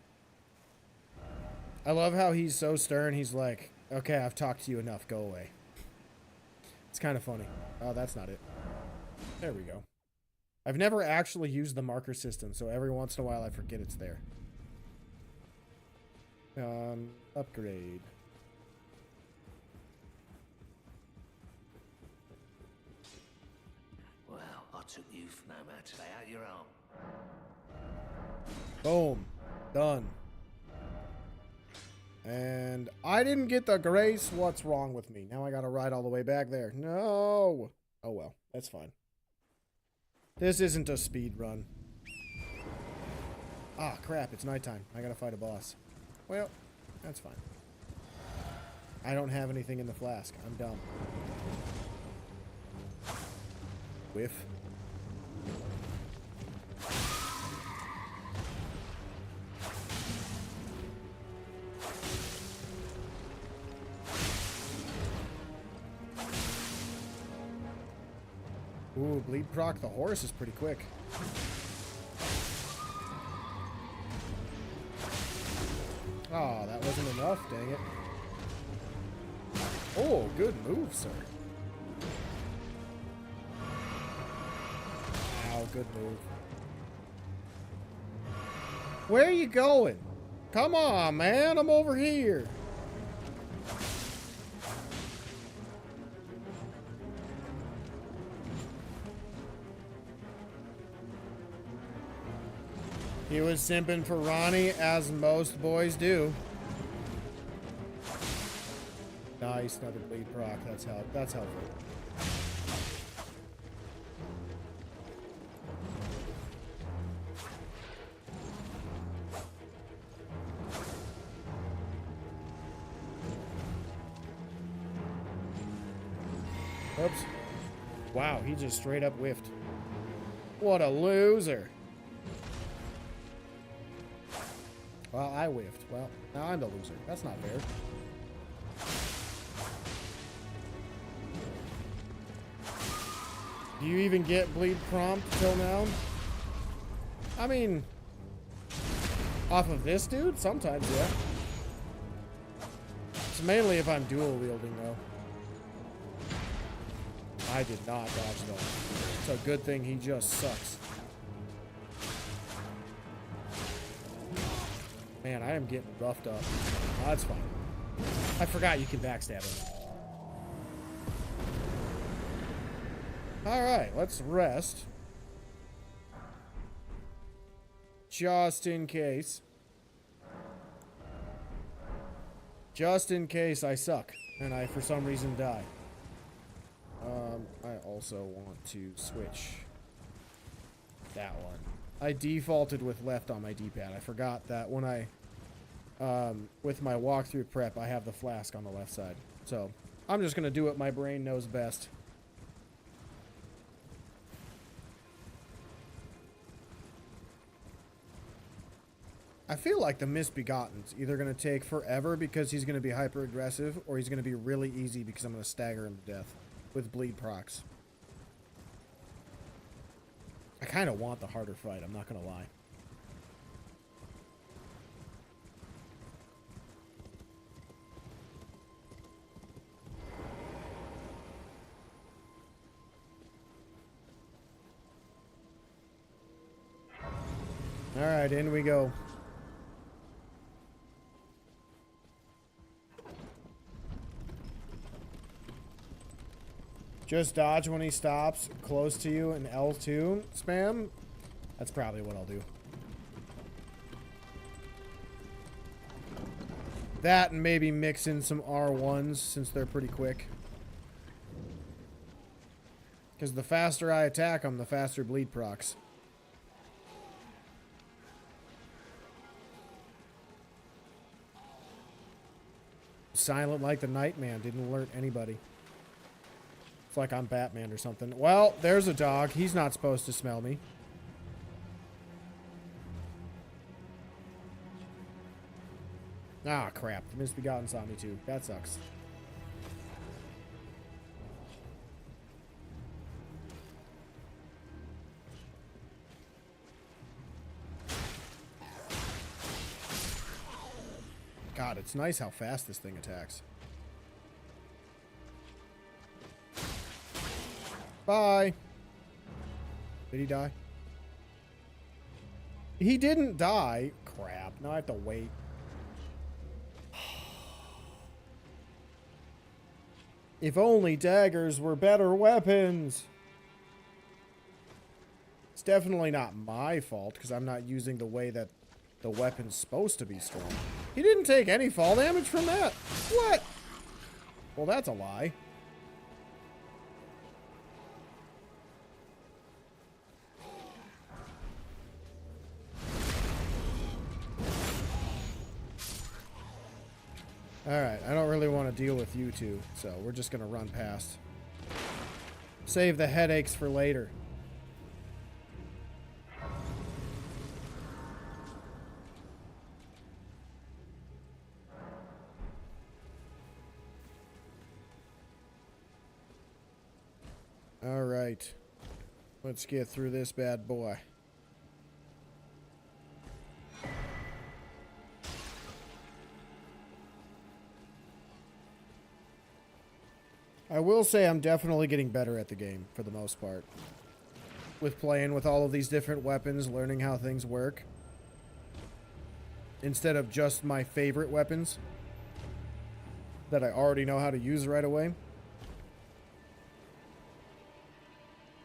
I love how he's so stern. He's like, okay, I've talked to you enough. Go away. It's kind of funny. Oh, that's not it. There we go. I've never actually used the marker system, so every once in a while I forget it's there. Upgrade. Well, I took you for no match. Stay out your own. Boom. Done. And I didn't get the grace. What's wrong with me? Now I gotta ride all the way back there. No. Oh well, that's fine. This isn't a speed run. Ah, crap. It's nighttime. I gotta fight a boss. Well, that's fine. I don't have anything in the flask. I'm dumb. Whiff. Ooh, bleed proc the horse is pretty quick. Oh, that wasn't enough, dang it. Oh, good move, sir. Ow, good move. Where are you going? Come on, man, I'm over here. He was simping for Ronnie, as most boys do. Nice, another bleed proc. That's helpful. Oops. Wow, he just straight up whiffed. What a loser. Well, I whiffed. Well, now I'm the loser. That's not fair. Do you even get bleed prompt till now? I mean, off of this dude? Sometimes, yeah. It's mainly if I'm dual wielding, though. I did not dodge, though. It's a good thing he just sucks. Man, I am getting roughed up. Oh, that's fine. I forgot you can backstab him. Alright, let's rest. Just in case. Just in case I suck and I, for some reason, die. I also want to switch that one. I defaulted with left on my D-pad. I forgot that when I, with my walkthrough prep, I have the flask on the left side. So, I'm just going to do what my brain knows best. I feel like the Misbegotten's either going to take forever because he's going to be hyper aggressive, or he's going to be really easy because I'm going to stagger him to death with bleed procs. I kind of want the harder fight, I'm not going to lie. Alright, in we go. Just dodge when he stops close to you and L2 spam. That's probably what I'll do. That and maybe mix in some R1s since they're pretty quick. Because the faster I attack them, the faster bleed procs. Silent like the Nightman, didn't alert anybody. It's like I'm Batman or something. Well, there's a dog. He's not supposed to smell me. Ah, crap. The Misbegotten saw me too. That sucks. God, it's nice how fast this thing attacks. Bye. Did he die? He didn't die. Crap. Now I have to wait. If only daggers were better weapons. It's definitely not my fault because I'm not using the way that the weapon's supposed to be strong. He didn't take any fall damage from that. What? Well, that's a lie. Alright, I don't really want to deal with you two, so we're just going to run past. Save the headaches for later. Alright, let's get through this bad boy. I will say I'm definitely getting better at the game, for the most part. With playing with all of these different weapons, learning how things work. Instead of just my favorite weapons that I already know how to use right away.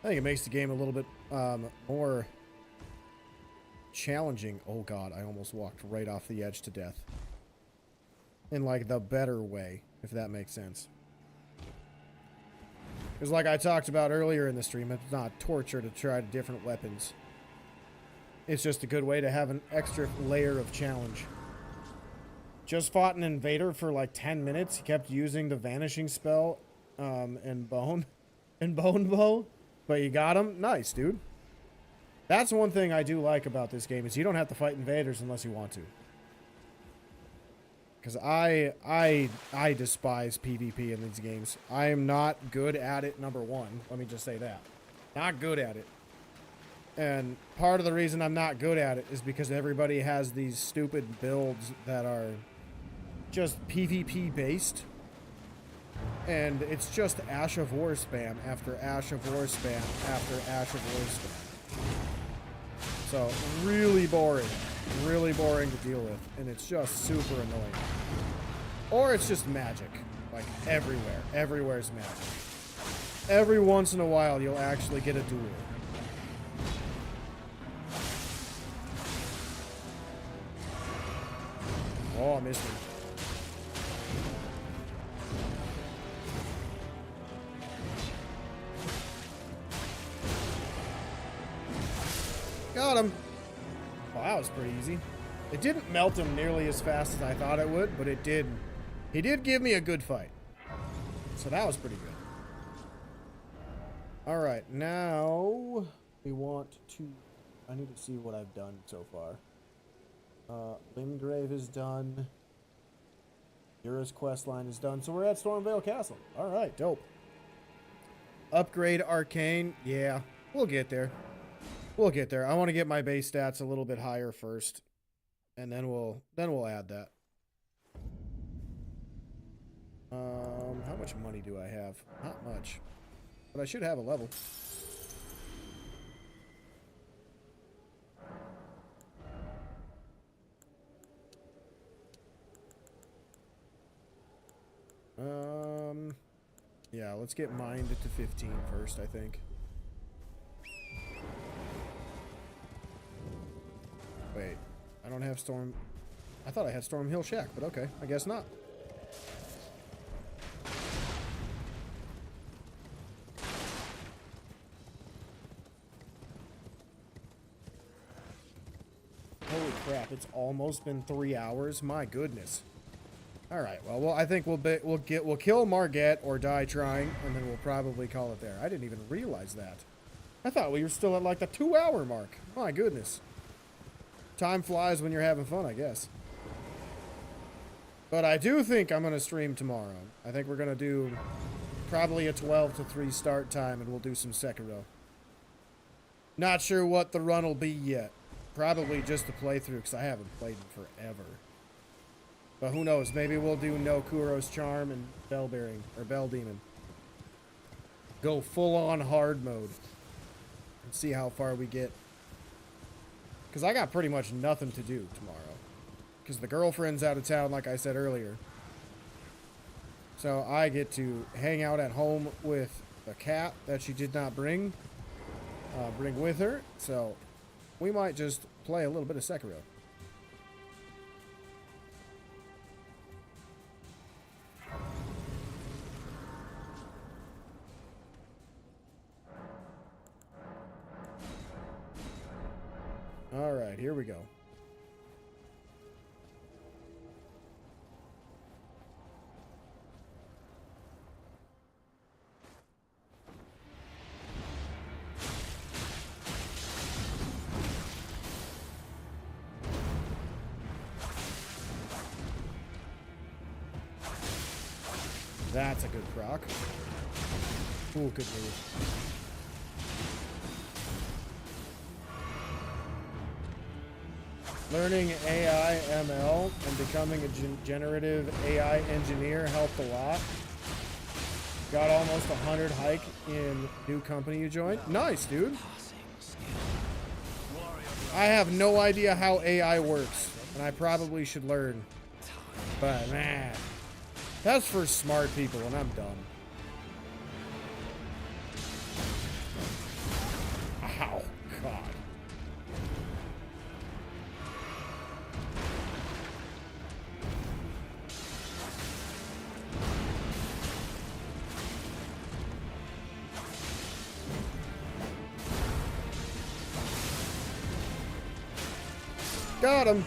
I think it makes the game a little bit more challenging. Oh god, I almost walked right off the edge to death. In like the better way, if that makes sense. Because like I talked about earlier in the stream, it's not torture to try different weapons. It's just a good way to have an extra layer of challenge. Just fought an invader for like 10 minutes. He kept using the vanishing spell and bone. and Bone Bow, but you got him. Nice, dude. That's one thing I do like about this game is you don't have to fight invaders unless you want to. Because I despise PvP in these games. I am not good at it, number one. Let me just say that. Not good at it. And part of the reason I'm not good at it is because everybody has these stupid builds that are just PvP based. And it's just Ash of War spam after Ash of War spam after Ash of War spam. So, really boring. Really boring to deal with. And it's just super annoying. Or it's just magic. Like, everywhere. Everywhere's magic. Every once in a while, you'll actually get a duel. Oh, I missed him. Got him. Well, that was pretty easy. It didn't melt him nearly as fast as I thought it would, but it did. He did give me a good fight. So that was pretty good. Alright, now we want to... I need to see what I've done so far. Limgrave is done. Yura's questline is done. So we're at Stormvale Castle. Alright, dope. Upgrade Arcane. Yeah, we'll get there. We'll get there. I want to get my base stats a little bit higher first. And then we'll add that. How much money do I have? Not much. But I should have a level. Yeah, let's get mined to 15 first, I think. Wait, I don't have Storm... I thought I had Storm Hill Shack, but okay, I guess not. Holy crap, it's almost been 3 hours? My goodness. Alright, well, I think we'll kill Margit or die trying, and then we'll probably call it there. I didn't even realize that. I thought we were still at like the 2-hour mark. My goodness. Time flies when you're having fun, I guess. But I do think I'm going to stream tomorrow. I think we're going to do probably a 12 to 3 start time, and we'll do some Sekiro. Not sure what the run will be yet. Probably just a playthrough, because I haven't played in forever. But who knows? Maybe we'll do No Kuro's Charm and Bell Bearing, or Bell Demon. Go full-on hard mode. And see how far we get. Because I got pretty much nothing to do tomorrow. Because the girlfriend's out of town, like I said earlier. So I get to hang out at home with the cat that she did not bring with her. So we might just play a little bit of Sekiro. Alright, here we go. That's a good proc. Ooh, good move. Learning AI ML and becoming a generative AI engineer helped a lot. Got almost 100 hike in new company you joined. Nice, dude. I have no idea how AI works, and I probably should learn. But man, that's for smart people, and I'm dumb. Ow, God. Got him.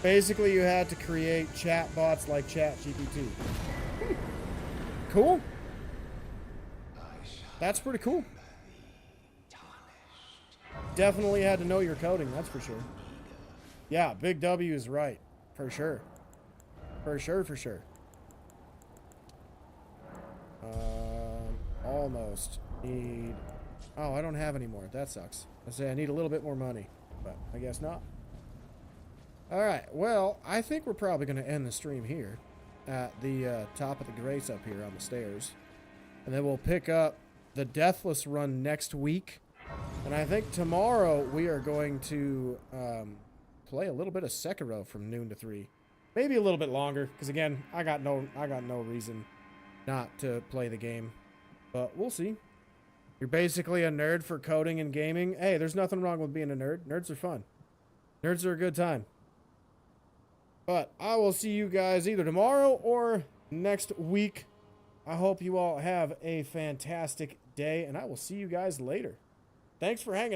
Basically, you had to create chat bots like ChatGPT. Cool. That's pretty cool. Definitely had to know your coding, that's for sure. Yeah, Big W is right. For sure. For sure, for sure. Almost. Need... Oh, I don't have any more. That sucks. I say I need a little bit more money. But I guess not. Alright, well, I think we're probably going to end the stream here. At the top of the grace up here on the stairs. And then we'll pick up the Deathless run next week. And I think tomorrow we are going to play a little bit of Sekiro from noon to 3. Maybe a little bit longer, because again, I got no reason not to play the game. But we'll see. You're basically a nerd for coding and gaming. Hey, there's nothing wrong with being a nerd. Nerds are fun. Nerds are a good time. But I will see you guys either tomorrow or next week. I hope you all have a fantastic day, and I will see you guys later. Thanks for hanging out.